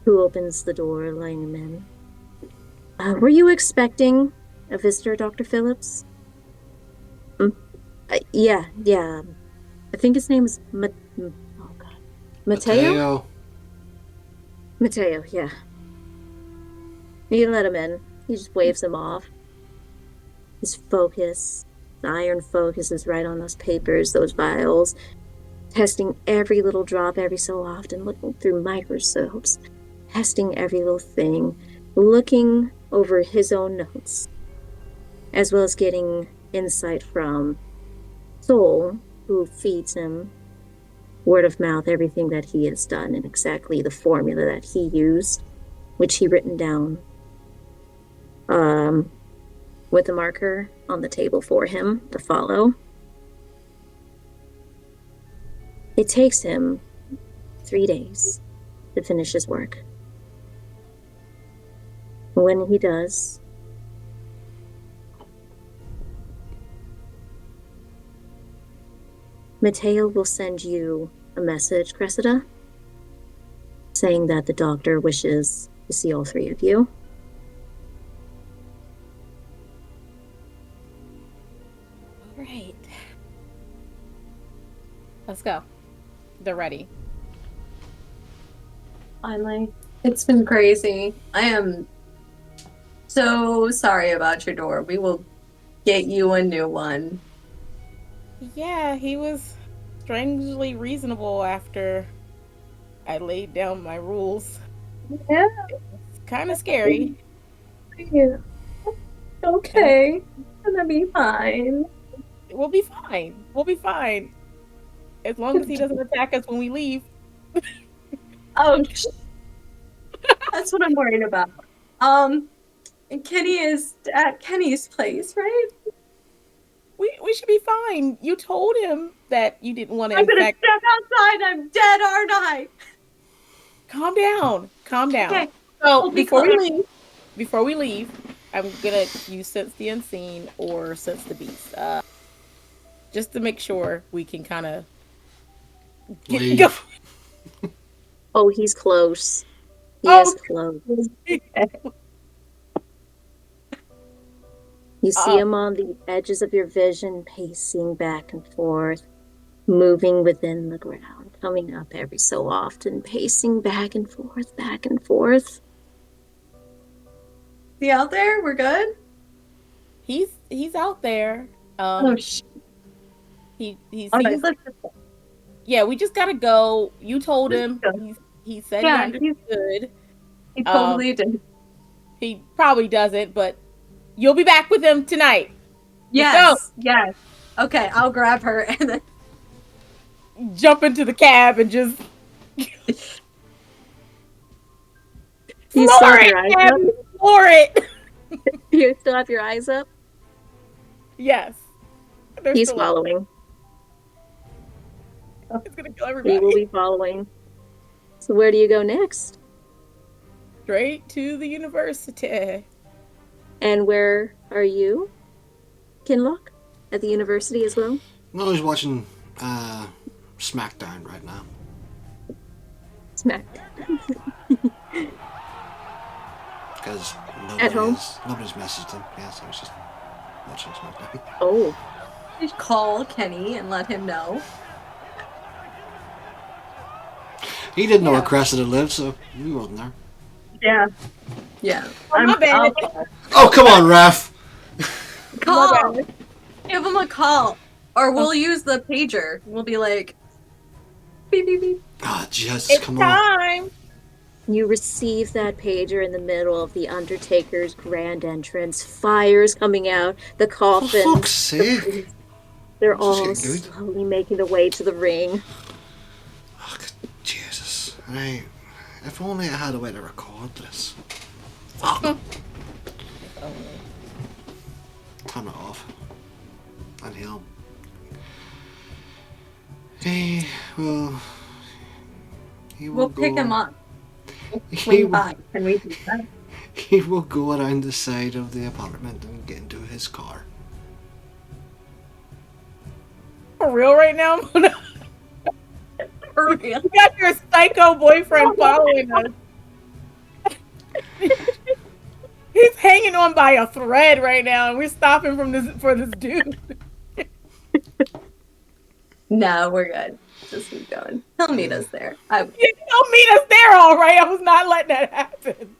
who opens the door, letting him in. Were you expecting a visitor, Dr. Phillips? Yeah. I think his name is oh God, Mateo. Mateo, yeah. You let him in. He just waves him off. His focus, the iron focus, is right on those papers, those vials, testing every little drop every so often, looking through microscopes, testing every little thing, looking over his own notes, as well as getting insight from Soul, who feeds him word of mouth everything that he has done and exactly the formula that he used, which he written down with a marker on the table for him to follow. It takes him 3 days to finish his work. When he does, Mateo will send you a message, Cressida, saying that the doctor wishes to see all 3 of you. All right. Let's go. They're ready. finally. It's been crazy. I am so sorry about your door. We will get you a new one. Yeah, he was strangely reasonable after I laid down my rules. Yeah. It's kind of scary. Yeah. Okay. It's gonna be fine. We'll be fine. We'll be fine. As long as he doesn't attack us when we leave. Oh, that's what I'm worried about. And Kenny is at Kenny's place, right? We should be fine. You told him that you didn't want to I'm gonna infect. step outside. I'm dead, aren't I? Calm down. Calm down. Okay. So We'll be close. before we leave, I'm gonna use sense the unseen or sense the beast, just to make sure we can kind of go. Oh, he's close. He Oh, is close. You see him on the edges of your vision, pacing back and forth, moving within the ground, coming up every so often, pacing back and forth, back and forth. Is he out there? We're good? he's out there. Oh, shit. He All right, seems. let's just go. Yeah, we just gotta go. You told Let's him. go. He said he Yeah, understood. he Um, totally did. he probably doesn't, but you'll be back with him tonight. Let's go. Yes. Okay, I'll grab her and then Jump into the cab and just You still floor have it, your eyes up? Gabby, floor it. You still have your eyes up? Yes, they're He's still up. following. It's gonna kill He everybody. will be following. So where do you go next? Straight to the university. And where are you, Kinlock? At the university as well? No, he's watching SmackDown right now. Smack. Because At home? nobody's messaged him. Yeah, so he's just watching SmackDown. Oh. just call Kenny and let him know. He didn't know where Cressida lived, so we wasn't there. Yeah. Yeah. Oh, my bad. Oh, come on, Raf! Call. Give him a call. Or we'll use the pager. We'll be like, beep, beep, beep. Ah, Jesus, It's come on. time. You receive that pager in the middle of the Undertaker's grand entrance. Fires coming out, the For coffins. fuck's sake! They're This is all getting good. slowly making their way to the ring. Oh, Jesus. If only I had a way to record this. Fuck. Turn it off. And he'll... He will We'll pick go- him up. He Swing will, by. Can we do that? he will go around the side of the apartment and get into his car. For real right now? For real. You got your psycho boyfriend following us. He's hanging on by a thread right now, and we're stopping for this dude. No, we're good. Just keep going. He'll meet us there. Don't meet us there, all right? I was not letting that happen.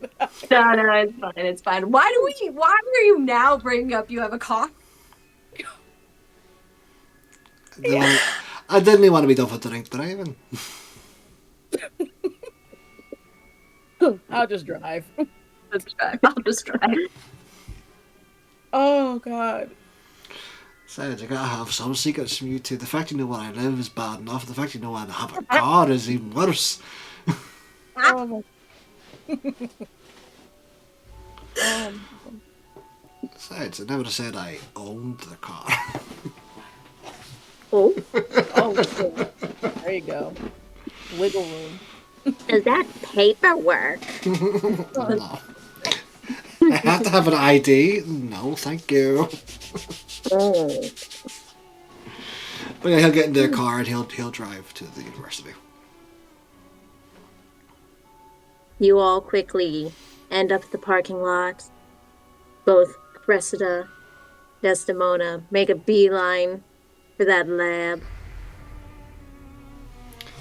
No, it's fine. It's fine. Why are you now bringing up you have a cough? I didn't want to be done for drink driving. I'll just drive. I'll just drive. Oh, God. Besides, I gotta have some secrets from you two. The fact you know where I live is bad enough. The fact you know I have a car is even worse. Oh, my. Besides, I never said I owned the car. Oh, Oh, cool. There you go. Wiggle room. is that paperwork? No. I have to have an ID. No, thank you. Oh. But yeah, he'll get into a car and he'll drive to the university. You all quickly end up at the parking lot. Both Cressida, Desdemona make a beeline for that lab.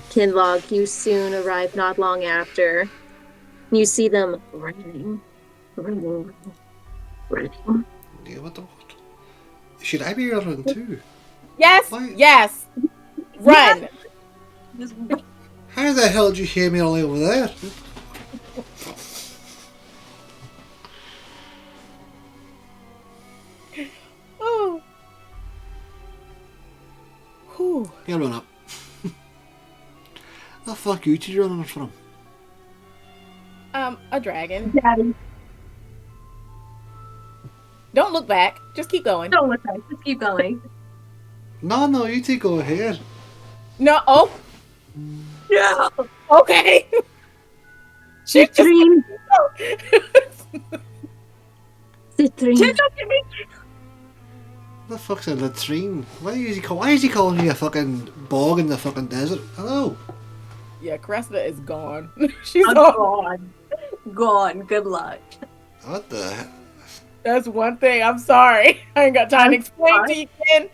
Kinlog, you soon arrive not long after. You see them running. Yeah, what the what? Should I be running too? Yes, Why? yes. Run. Just How the hell did you hear me all over there? Oh. Whew. He'll run up. The fuck you two running from? A dragon. Daddy. Don't look back. Just keep going. Don't look back. Just keep going. No, you two go ahead. No. Oh. No. Okay. She just. Citrine. Citrine. The fuck's a latrine? Why is he calling me a fucking bog in the fucking desert? Hello. Yeah, Cressida is gone. She's I'm gone. Gone. Good luck. What the hell? That's one thing. I'm sorry. I ain't got time to explain to you, Ken.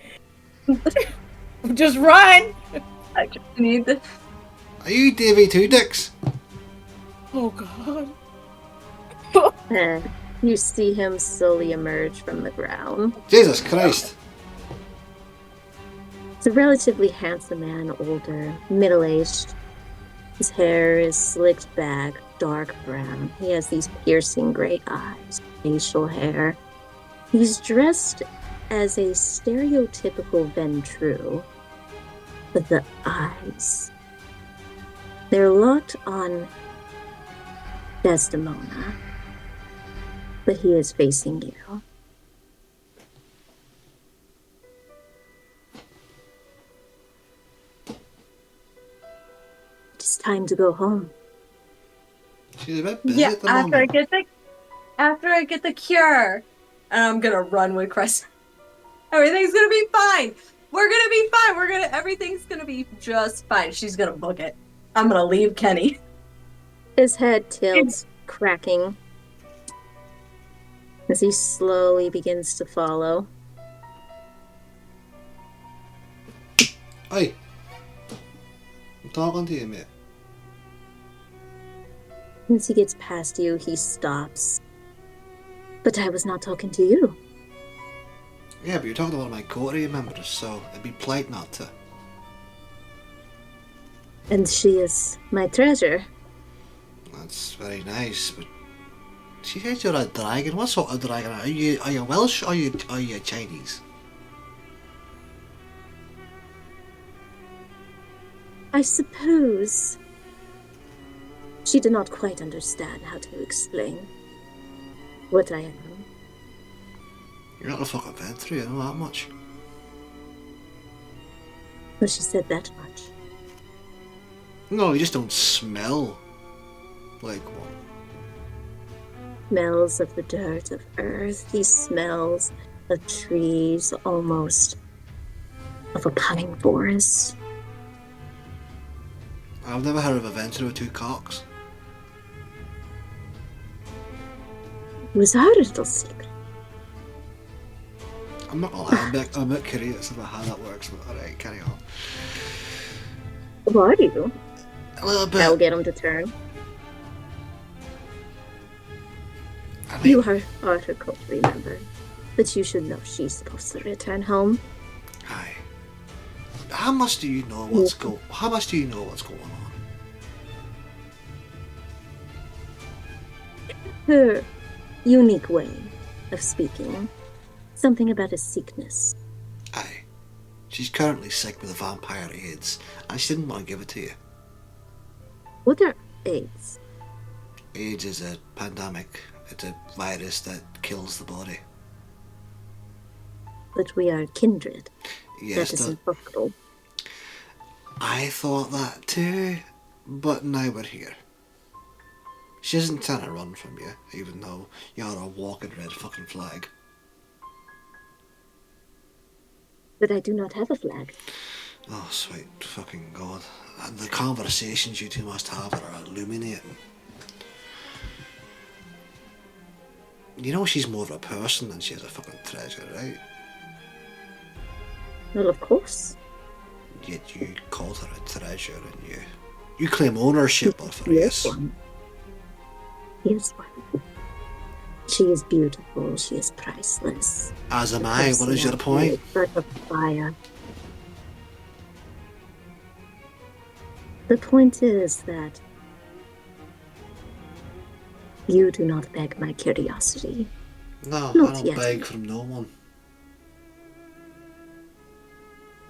Just run. I just need this. Are you Davy Two Dicks? Oh, God. You see him slowly emerge from the ground. Jesus Christ. It's a relatively handsome man, older, middle-aged. His hair is slicked back, dark brown. He has these piercing gray eyes, facial hair. He's dressed as a stereotypical Ventru, but the eyes, they're locked on Desdemona, but he is facing you. It's time to go home. She's a bit busy Yeah, at the after moment. after I get the cure, and I'm gonna run with Crest. Everything's gonna be fine. We're gonna be fine. Everything's gonna be just fine. She's gonna book it. I'm gonna leave Kenny. His head tilts, cracking, as he slowly begins to follow. Hey, I'm talking to you, mate. As he gets past you, he stops. But I was not talking to you. Yeah, but you're talking to one of my coterie members, so it'd be polite not to. And she is my treasure. That's very nice, but she says you're a dragon. What sort of dragon are you? Are you Welsh or are you Chinese? I suppose she did not quite understand how to explain what I am. You're not a fucking Ventru, I know that much. But she said that much. No, you just don't smell like one. Smells of the dirt of earth. He smells of trees, almost of a pine forest. I've never heard of a Ventru with two cocks. It was our little secret. I'm not gonna lie, I'm a bit curious about how that works, but alright, carry on. Who are you? A little bit. I'll get him to turn. I mean, You are her coterie member, but you should know she's supposed to return home. aye. How much do you know what's going on? Her unique way of speaking. Something about a sickness. Aye. She's currently sick with a vampire AIDS, and she didn't want to give it to you. What are AIDS? AIDS is a pandemic. It's a virus that kills the body. But we are kindred. Yes, That is that, impossible. I thought that too, but now we're here. She isn't trying to run from you, even though you're a walking red fucking flag. But I do not have a flag. Oh, sweet fucking God. And the conversations you two must have are illuminating. You know she's more of a person than she is a fucking treasure, right? Well, of course. Yet you called her a treasure and you claim ownership of her, yes. One. Yes, one. She is beautiful. She is priceless. As am I. What is your point? But of fire. The point is that you do not beg my curiosity. No, Not I don't yet. beg from no one.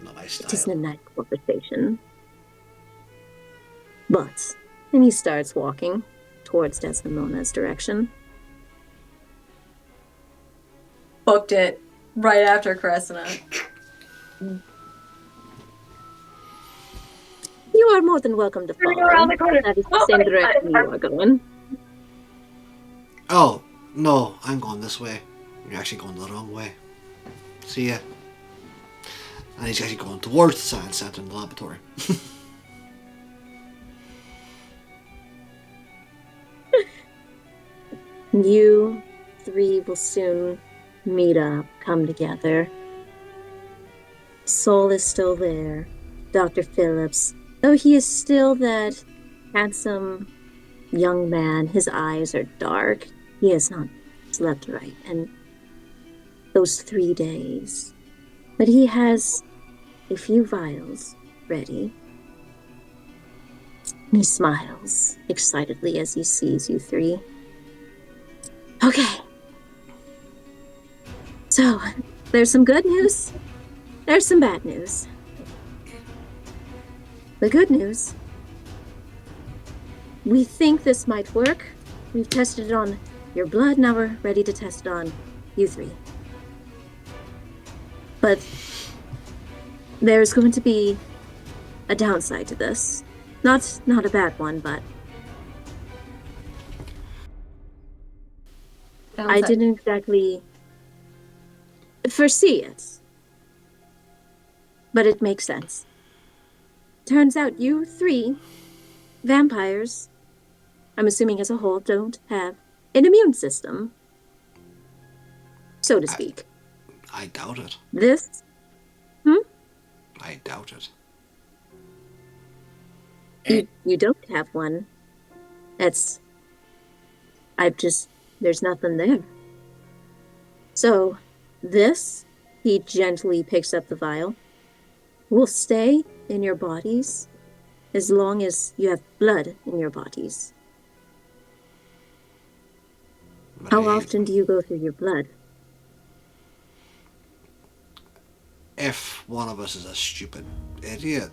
Not my It isn't style. a nice conversation. But, and he starts walking towards Desdemona's direction. Booked it right after Cressina. You are more than welcome to Turning follow. around the corner. That is the same direction you are going. Oh, no, I'm going this way. You're actually going the wrong way. See ya. And he's actually going towards the science centre in the laboratory. You three will soon meet up, come together. Sol is still there. Dr. Phillips, though he is still that handsome young man, his eyes are dark. He has not slept right in those 3 days. But he has a few vials ready. And he smiles excitedly as he sees you three. Okay. So, there's some good news. There's some bad news. The good news, we think this might work. We've tested it on your blood, now we're ready to test it on you three. But there's going to be a downside to this. Not a bad one, but I didn't exactly foresee it. But it makes sense. Turns out you three vampires, I'm assuming as a whole, don't have an immune system, so to speak. I doubt it. This? I doubt it. You don't have one. There's nothing there. So, this, he gently picks up the vial, will stay in your bodies as long as you have blood in your bodies. How often do you go through your blood? If one of us is a stupid idiot,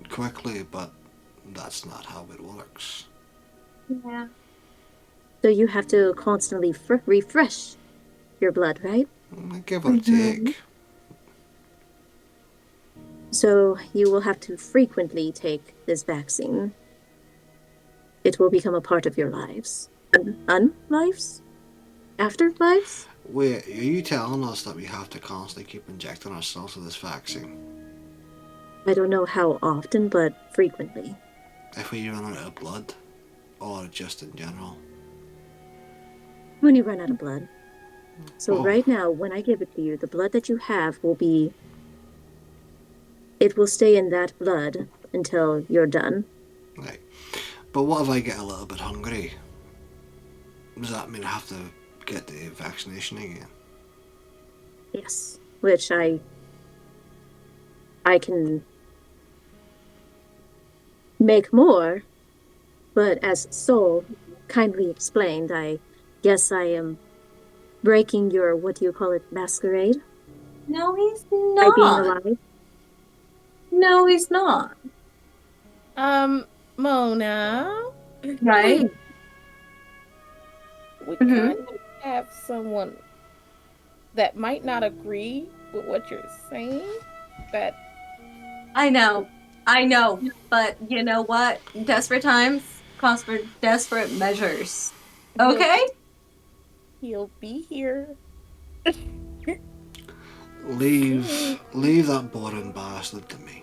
quickly, but that's not how it works. Yeah. So you have to constantly refresh your blood, right? Give or take. So you will have to frequently take this vaccine. It will become a part of your lives. Unlives? Afterlives? Wait, are you telling us that we have to constantly keep injecting ourselves with this vaccine? I don't know how often, but frequently. If we run out of blood? Or just in general? When you run out of blood. So Oh. right now, when I give it to you, the blood that you have will be... It will stay in that blood until you're done. Right. But what if I get a little bit hungry? Does that mean I have to get the vaccination again? Yes. Which I can make more, but as Soul kindly explained, I guess I am breaking your, what do you call it, masquerade? No, he's By being not. alive? No, he's not. Mona, Right? we Mhm. kind of have someone that might not agree with what you're saying. That I know. But you know what? Desperate times calls for desperate measures. Okay? he'll be here. Leave that boring bastard to me.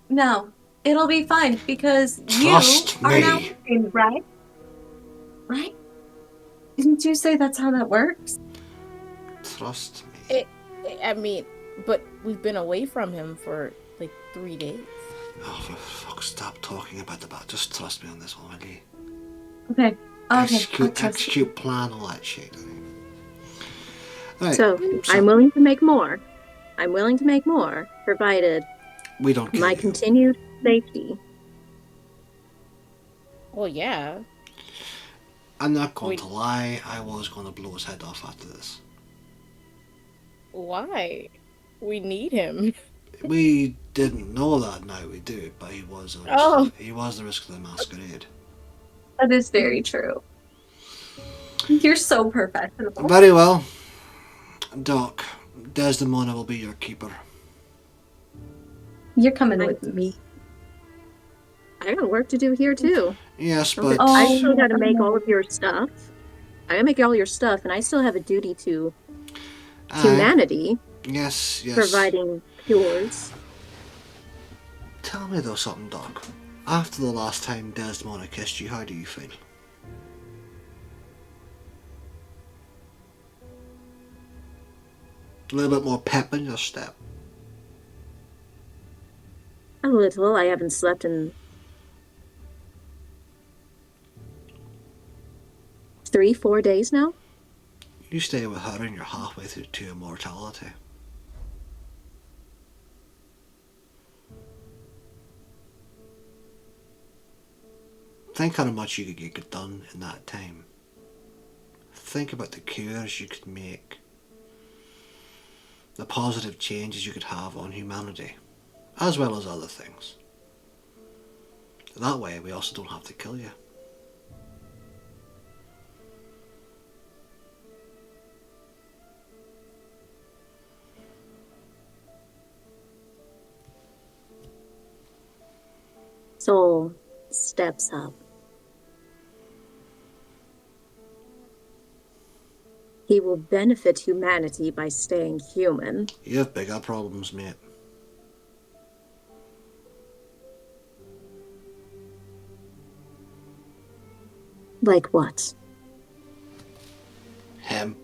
No, it'll be fine because Trust you are now me. working, right? Right? Didn't you say that's how that works? Trust me. I mean, but we've been away from him for like 3 days. Oh, for fuck's sake, stop talking about the bat. Just trust me on this one, will you? Okay. Okay. I'll trust you. Execute plan, all that shit. Right. So, I'm willing to make more. I'm willing to make more, provided we don't kill my you. continued safety. Well, yeah. I'm not going to lie. I was going to blow his head off after this. Why? We need him. We didn't know that, now we do, but he was the risk, Oh. he was the risk of the masquerade. That is very true. You're so professional. Very well. Doc, Desdemona will be your keeper. You're coming with me. I got work to do here, too. Yes, but... I still gotta make all of your stuff. I gotta make all your stuff, and I still have a duty to humanity. Yes. Providing cures. Tell me though something, Doc. After the last time Desdemona kissed you, how do you feel? A little bit more pep in your step. A little. I haven't slept in 3-4 days now. You stay with her and you're halfway through to immortality. Think how much you could get done in that time. Think about the cures you could make. The positive changes you could have on humanity, as well as other things. That way we also don't have to kill you. Soul steps up. He will benefit humanity by staying human. You have bigger problems, mate. Like what? Him.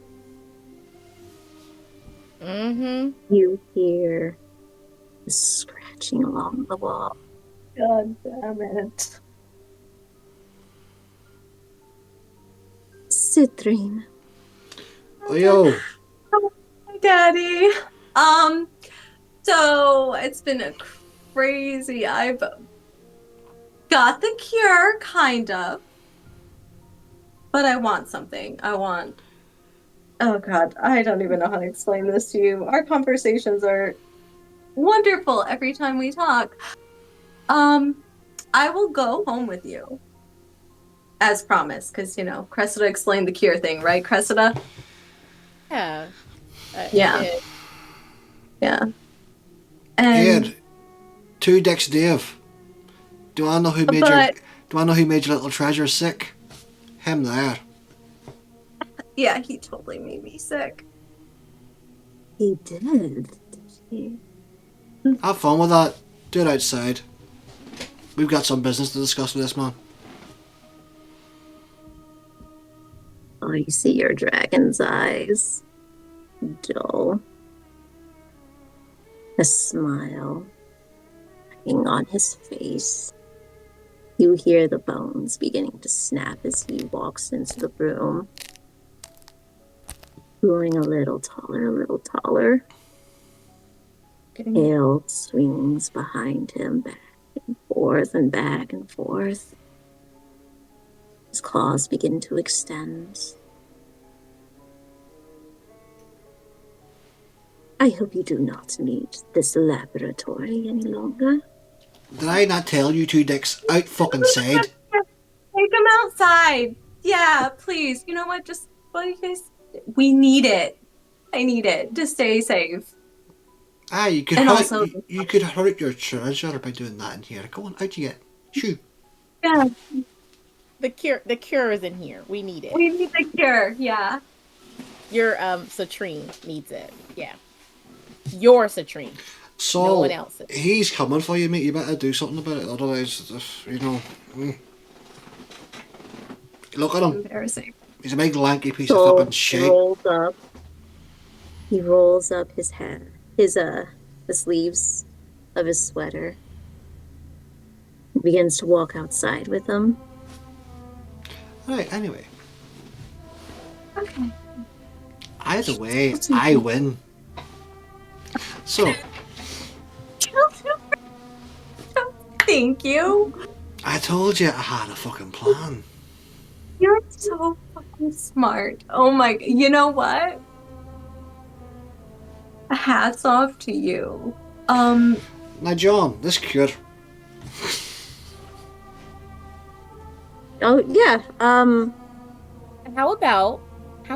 Mm-hmm. You hear the scratching along the wall. God damn it. Citrine. Oh, yo. Hi, Daddy. So it's been a crazy. I've got the cure, kind of. But I want something. Oh God, I don't even know how to explain this to you. Our conversations are wonderful every time we talk. I will go home with you. As promised, because, Cressida explained the cure thing, right, Cressida? Yeah. Yeah. It- Yeah. And Here, two dicks Dave. Do I know who made your little treasure sick? Him there. yeah, he totally made me sick. He did he? Have fun with that. Do it outside. We've got some business to discuss with this man. Oh, you see your dragon's eyes. Dull. A smile hanging on his face. You hear the bones beginning to snap as he walks into the room. Growing a little taller. Tail swings behind him, back and forth and back and forth. His claws begin to extend. I hope you do not need this laboratory any longer. Did I not tell you two dicks out fucking side? Take him outside. Yeah, please. You know what? Just, well, you guys, we need it. I need it to stay safe. Ah, you could And hurt, also- you could hurt your treasure by doing that in here. Go on, out you get. Shoo. Yeah, The cure is in here. We need it. we need the cure. Yeah. Your Citrine needs it. Yeah. Your Citrine. So, No one else's. he's coming for you, mate. You better do something about it. Otherwise, Look at him. Embarrassing. He's a big lanky piece Soul of fucking shit. rolls up. He rolls up his hair, the sleeves of his sweater. He begins to walk outside with him. Right, anyway. Okay. Either way, I win. So, Thank you. I told you I had a fucking plan. You're so fucking smart. Oh my, you know what? Hats off to you. Now, John, this cure. Oh yeah. How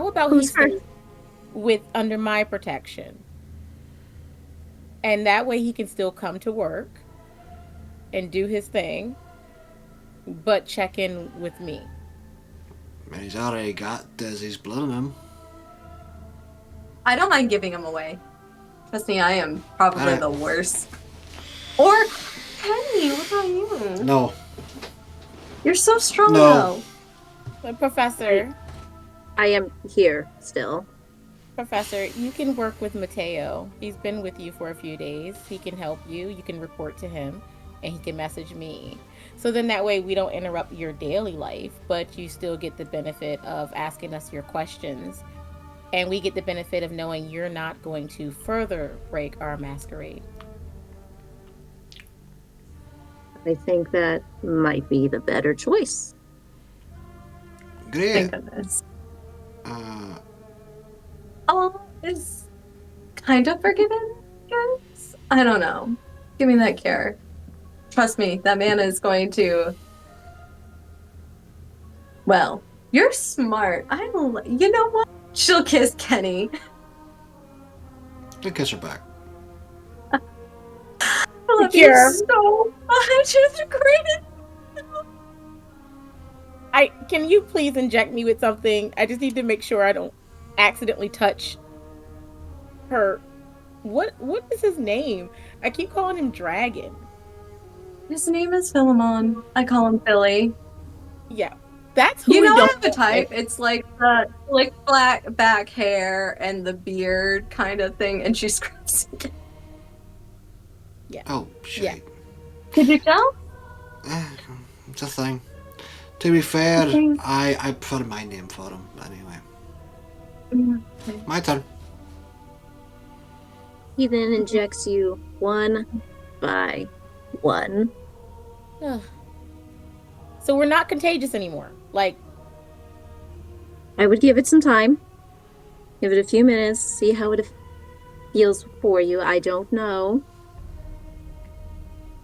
about Who's he stays with under my protection? And that way he can still come to work and do his thing, but check in with me. Man, he's already got Desi's blood in him. I don't mind giving him away. Trust me, I am probably Alright. the worst. Or Penny, what about you? No. You're so strong No. though. But Professor, I am here still. you can work with Mateo. He's been with you for a few days. He can help you. You can report to him, and he can message me. So then that way we don't interrupt your daily life, but you still get the benefit of asking us your questions. And we get the benefit of knowing you're not going to further break our masquerade. I think that might be the better choice. Great. Thank goodness. Uh, Allah is kind of forgiven, I guess. I don't know. Give me that care. Trust me, that man is going to. Well, you're smart. You know what? She'll kiss Kenny. I'll kiss her back. I love you Sure. so much. You're the greatest. Can you please inject me with something? I just need to make sure I don't accidentally touch her. What is his name? I keep calling him Dragon. His name is Philemon. I call him Billy. Yeah. That's who You we know, I don't have a type. It's like the slick black back hair and the beard kind of thing, and she scrubs it. Oh, shit. Yeah. Could you tell? It's a thing. To be fair, Okay. I prefer my name for him, anyway. Okay. My turn. He then injects you one by one. Ugh. So we're not contagious anymore. Like, I would give it some time. Give it a few minutes, see how it feels for you. I don't know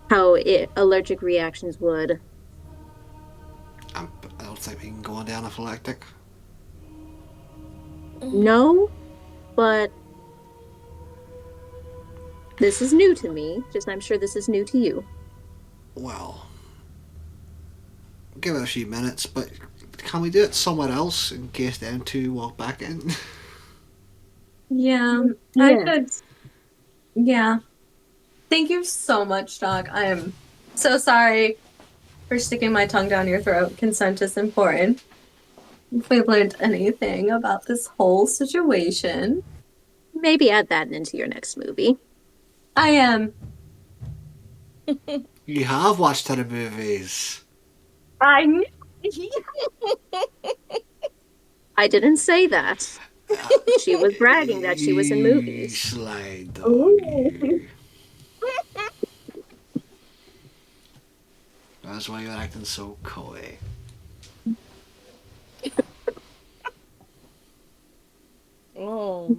how allergic reactions would. I don't think we can go on the anaphylactic. No, but this is new to me. Just I'm sure this is new to you. Well, give it a few minutes, but can we do it somewhere else in case them two walk back in? Yeah, I Yeah. could. Yeah. Thank you so much, Doc. I am so sorry for sticking my tongue down your throat. Consent is important. If we learned anything about this whole situation, Maybe add that into your next movie. I am. You have watched her movies. I knew. I didn't say that. She was bragging that she was in You movies. sly dog. Ooh. That's why you're acting so coy. oh,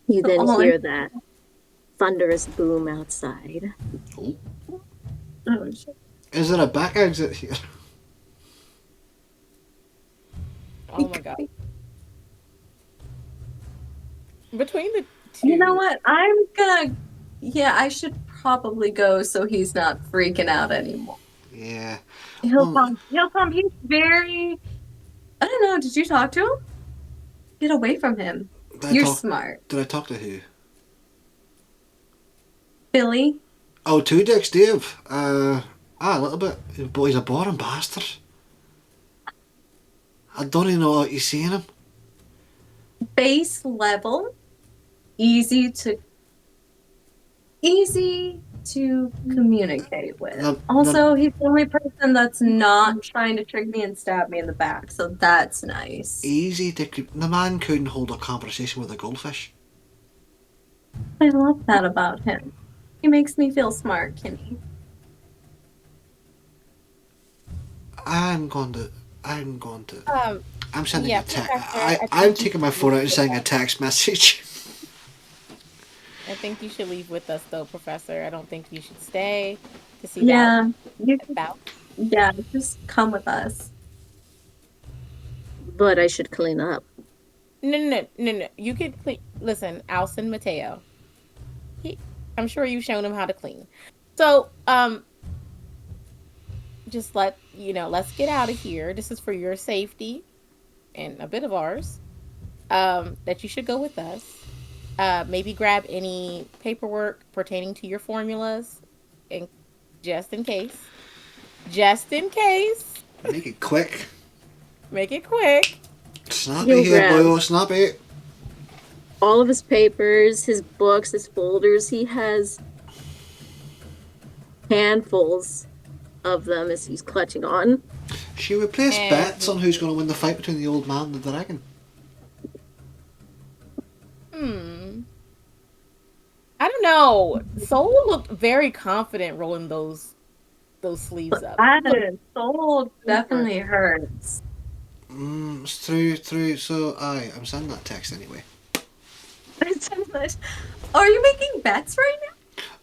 You then Oh, hear that thunderous boom outside. Oh. Oh, shit. Is there a back exit here? oh my god. Between the two, You know what? I'm gonna. Yeah, I should probably go so he's not freaking out anymore. Yeah. He'll Well, come. He'll come. He's very. I don't know. Did you talk to him? Get away from him. You're smart, Did I talk to who? Billy. Oh, to Dicks Dave. A little bit. But he's a boring bastard. I don't even know what you're saying him. Base level, easy to communicate with. Also, he's the only person that's not trying to trick me and stab me in the back, so that's nice. Easy to. The man couldn't hold a conversation with a goldfish. I love that about him. He makes me feel smart, Kenny. I'm sending yeah, a text. Professor, I'm taking my phone out and sending a text message. I think you should leave with us, though, Professor. I don't think you should stay to see Yeah, about. yeah, just come with us. But I should clean up. No. You could clean. Listen, Alson Mateo. I'm sure you've shown him how to clean. So, just let's get out of here. This is for your safety and a bit of ours. That you should go with us. Maybe grab any paperwork pertaining to your formulas, and just in case. Make it quick. Make it quick. Snappy You'll here, grab boyo, snappy. all of his papers, his books, his folders. He has handfuls of them as he's clutching on. Should we place bets on who's going to win the fight between the old man and the dragon? I don't know. Soul looked very confident rolling those sleeves up. That soul definitely hurts. It's through. So I'm sending that text anyway. Are you making bets right now?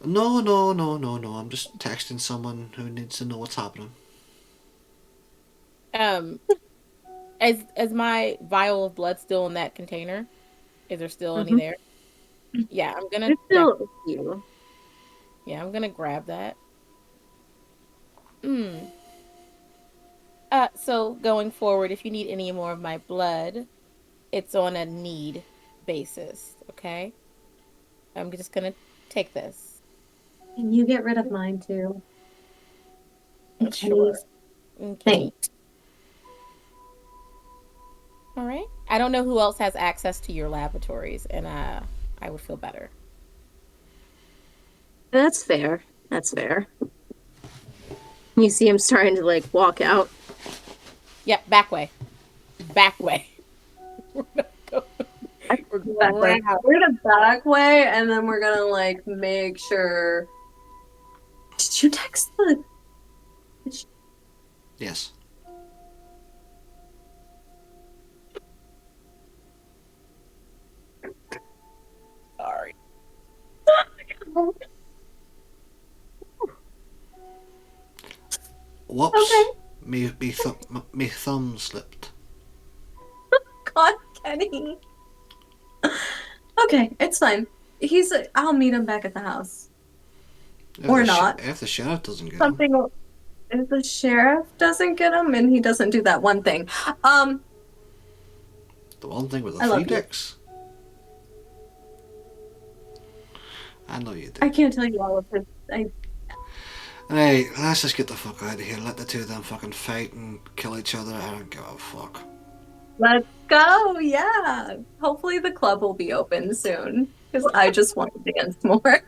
No, no, no, no, no. I'm just texting someone who needs to know what's happening. Um, as my vial of blood still in that container? Is there still any Mhm. there? Yeah, I'm gonna There's still a few. yeah, I'm gonna grab that. Mm. So going forward, if you need any more of my blood, it's on a need basis, okay? I'm just gonna take this. Can you get rid of mine too? Sure. Please. Okay. Thanks. All right. I don't know who else has access to your laboratories, and I would feel better. That's fair. That's fair. You see him starting to like walk out. Yep, back way. Back way. We're Back going way. around. We're gonna back way, and then we're gonna like make sure. Did you text the? Yes. Sorry. Whoops. Okay. Me thumb slipped. God, Kenny. Okay, it's fine. I'll meet him back at the house. Or not. If the sheriff doesn't get him. Something. If the sheriff doesn't get him, and he doesn't do that one thing. The one thing with the I love three you. dicks. I know you do. I can't tell you all of this. Hey, let's just get the fuck out of here. Let the two of them fucking fight and kill each other. I don't give a fuck. Let's go. Yeah. Hopefully the club will be open soon because I just want to dance more.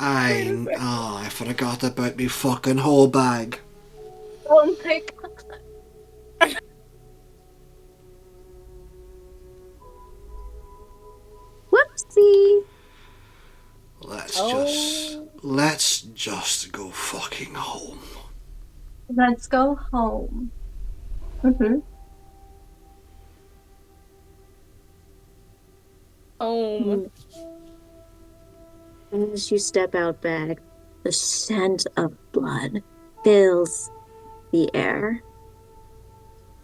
I forgot about me fucking whole bag. Oh my God. Whoopsie. Let's just go fucking home. Let's go home. Mm-hmm. Oh. As you step out back, the scent of blood fills the air.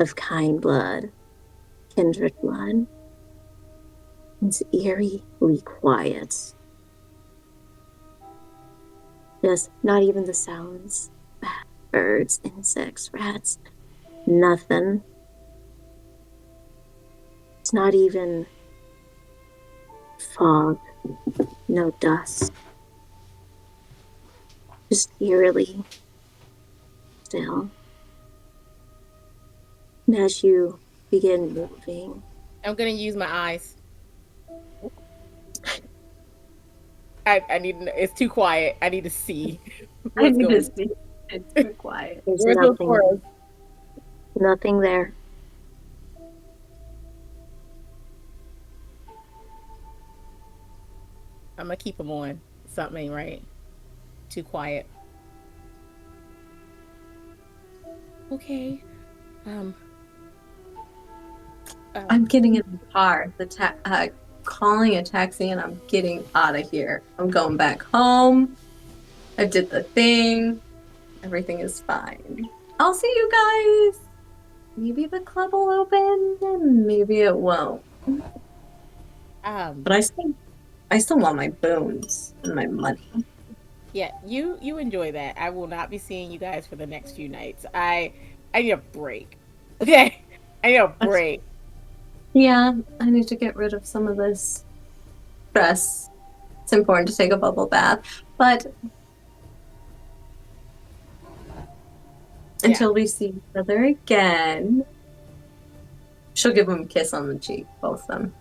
Of kind blood, kindred blood. It's eerily quiet. Just not even the sounds. Birds, insects, rats, nothing. It's not even fog, no dust. Just eerily still. And as you begin moving, I'm gonna use my eyes. I need to, it's too quiet. I need to see I what's need going to on. see. It's too quiet. there's Where's the nothing, forest? nothing there. I'm gonna keep them on. Something ain't right. Too quiet. Okay. Um. I'm getting in the car. Calling a taxi, and I'm getting out of here. I'm going back home. I did the thing. Everything is fine. I'll see you guys. Maybe the club will open, and maybe it won't. Um. But I still want my boons and my money. Yeah. You enjoy that. I will not be seeing you guys for the next few nights. I need a break. Okay. I need a break. Yeah, I need to get rid of some of this stress. It's important to take a bubble bath, but until we see each other again, she'll give him a kiss on the cheek, both of them.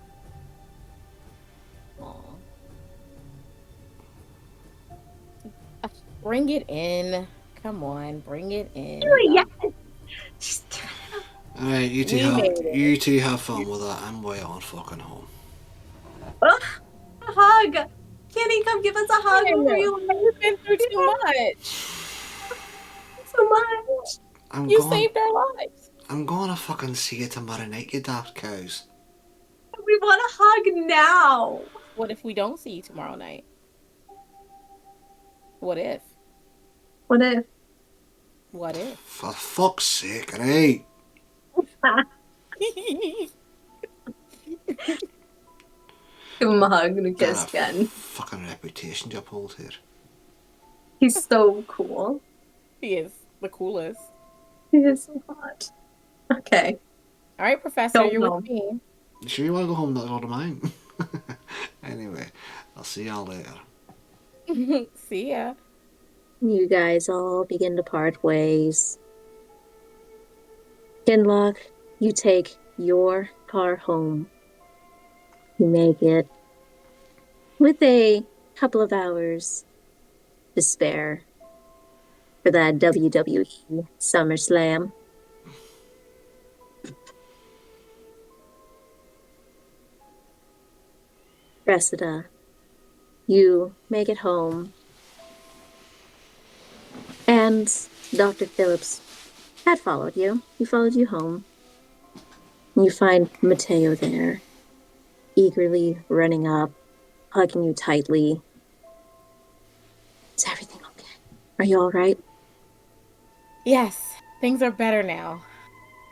Bring it in. Come on, bring it in. Yes. Alright, you We made it. you two have fun with that. I'm way on fucking home. A hug. Kenny, come give us a hug before you leave. You've been through too much. So much. You saved our lives. I'm going to fucking see you tomorrow night, you daft cows. We want a hug now. What if we don't see you tomorrow night? What if? What if? What if? For fuck's sake, right? Give him a hug and a kiss Got a again. fucking reputation to uphold here. He's so cool. He is the coolest. He is so hot. Okay. All right, Professor, Don't you're know. with me. You sure you want to go home? That's all of mine. Anyway, I'll see y'all later. See ya. You guys all begin to part ways. Kinlock, you take your car home. You make it with a couple of hours to spare for that WWE SummerSlam. Cressida, you make it home. And Dr. Phillips had followed you. He followed you home. You find Mateo there, eagerly running up, hugging you tightly. Is everything okay? Are you all right? Yes, things are better now.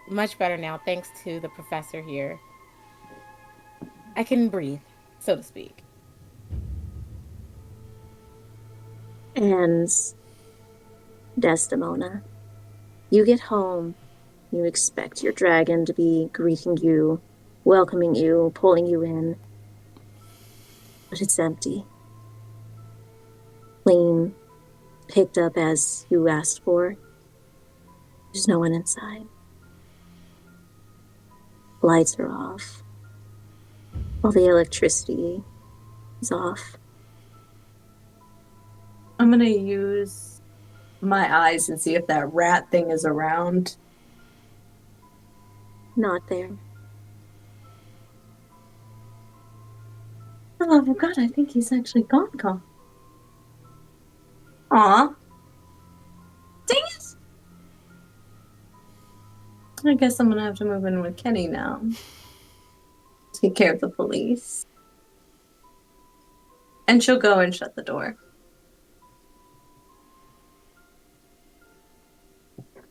Much better now, thanks to the professor here. I can breathe, so to speak. And Desdemona, you get home. You expect your dragon to be greeting you, welcoming you, pulling you in. But it's empty. Clean, picked up as you asked for. There's no one inside. Lights are off. All the electricity is off. I'm gonna use my eyes and see if that rat thing is around. Not there. For the love of God, I think he's actually gone. Aw. Dang it! I guess I'm gonna have to move in with Kenny now. Take care of the police. And she'll go and shut the door.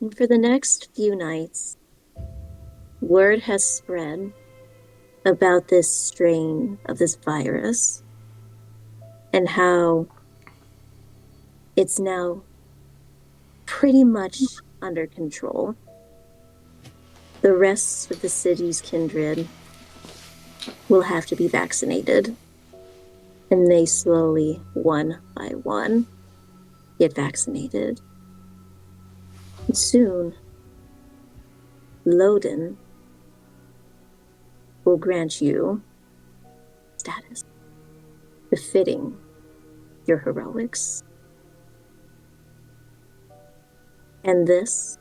And for the next few nights, word has spread about this strain of this virus and how it's now pretty much under control. The rest of the city's kindred will have to be vaccinated. And they slowly, one by one, get vaccinated. And soon, Loden will grant you status befitting your heroics. And this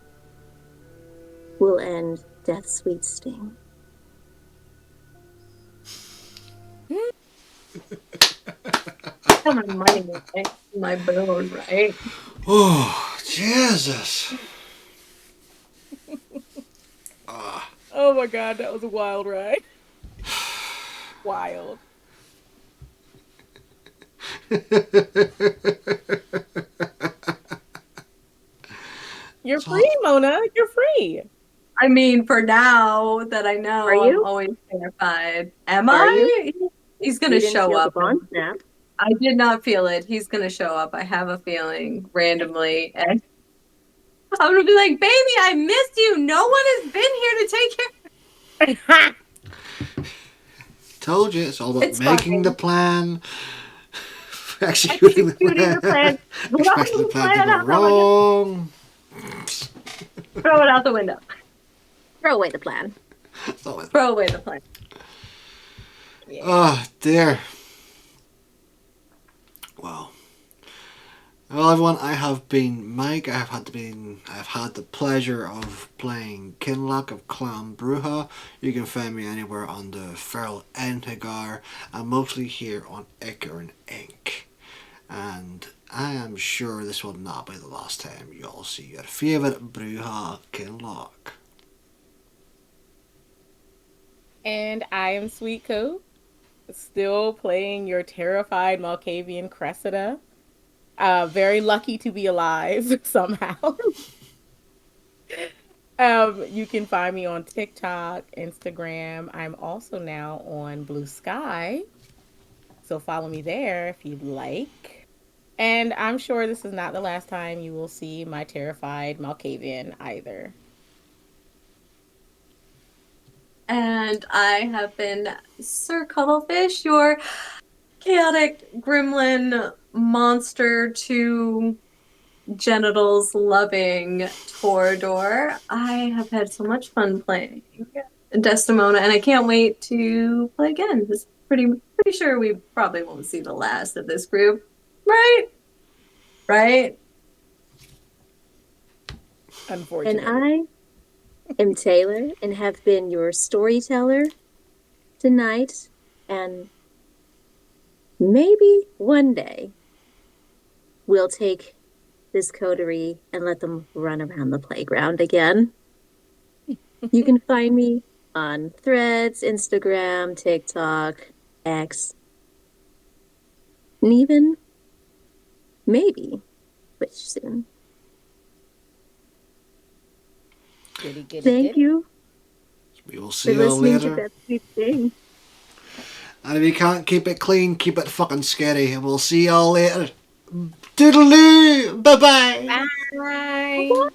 will end Death's Sweet Sting. Come on, money, right? My bone, right? Oh, Jesus. Oh my god, that was a wild ride. Wild. You're free, Mona. You're free. I mean, for now that I know, Are you? I'm always terrified. Am Are I? you? He's gonna You didn't show feel the up. bond snap. I did not feel it. He's gonna show up. I have a feeling randomly, and I'm gonna be like, "Baby, I missed you. No one has been here to take care." Told you, it's all about It's making fine. the plan, executing the Executing the plan, plan. expecting the plan to go Out the window. wrong. Throw it out the window. Throw away the plan. Throw away the plan. Oh, dear. Well, Well, everyone, I have been Mike. I've had the pleasure of playing Kinlock of Clan Bruja. You can find me anywhere on the Feral Entagar. I'm mostly here on Icarin Inc. And I am sure this will not be the last time you all see your favourite Bruja Kinlock. And I am Sweet Coat, still playing your terrified Malkavian Cressida. Very lucky to be alive somehow. You can find me on TikTok, Instagram. I'm also now on BLUESKY, so follow me there if you'd like. And I'm sure this is not the last time you will see my terrified Malkavian either. And I have been Sir Cuttlefish, your chaotic gremlin monster to genitals loving Torador. I have had so much fun playing Desdemona, and I can't wait to play again. It's pretty sure we probably won't see the last of this group, right? Right? Unfortunately. And I am Taylor and have been your storyteller tonight. And maybe one day we'll take this coterie and let them run around the playground again. You can find me on Threads, Instagram, TikTok, X, and even maybe Twitch soon. Goody, Thank you We will see for you all listening to later. That Sweet Sting. And if you can't keep it clean, keep it fucking scary. And we'll see you all later. Toodaloo! Bye-bye! Bye.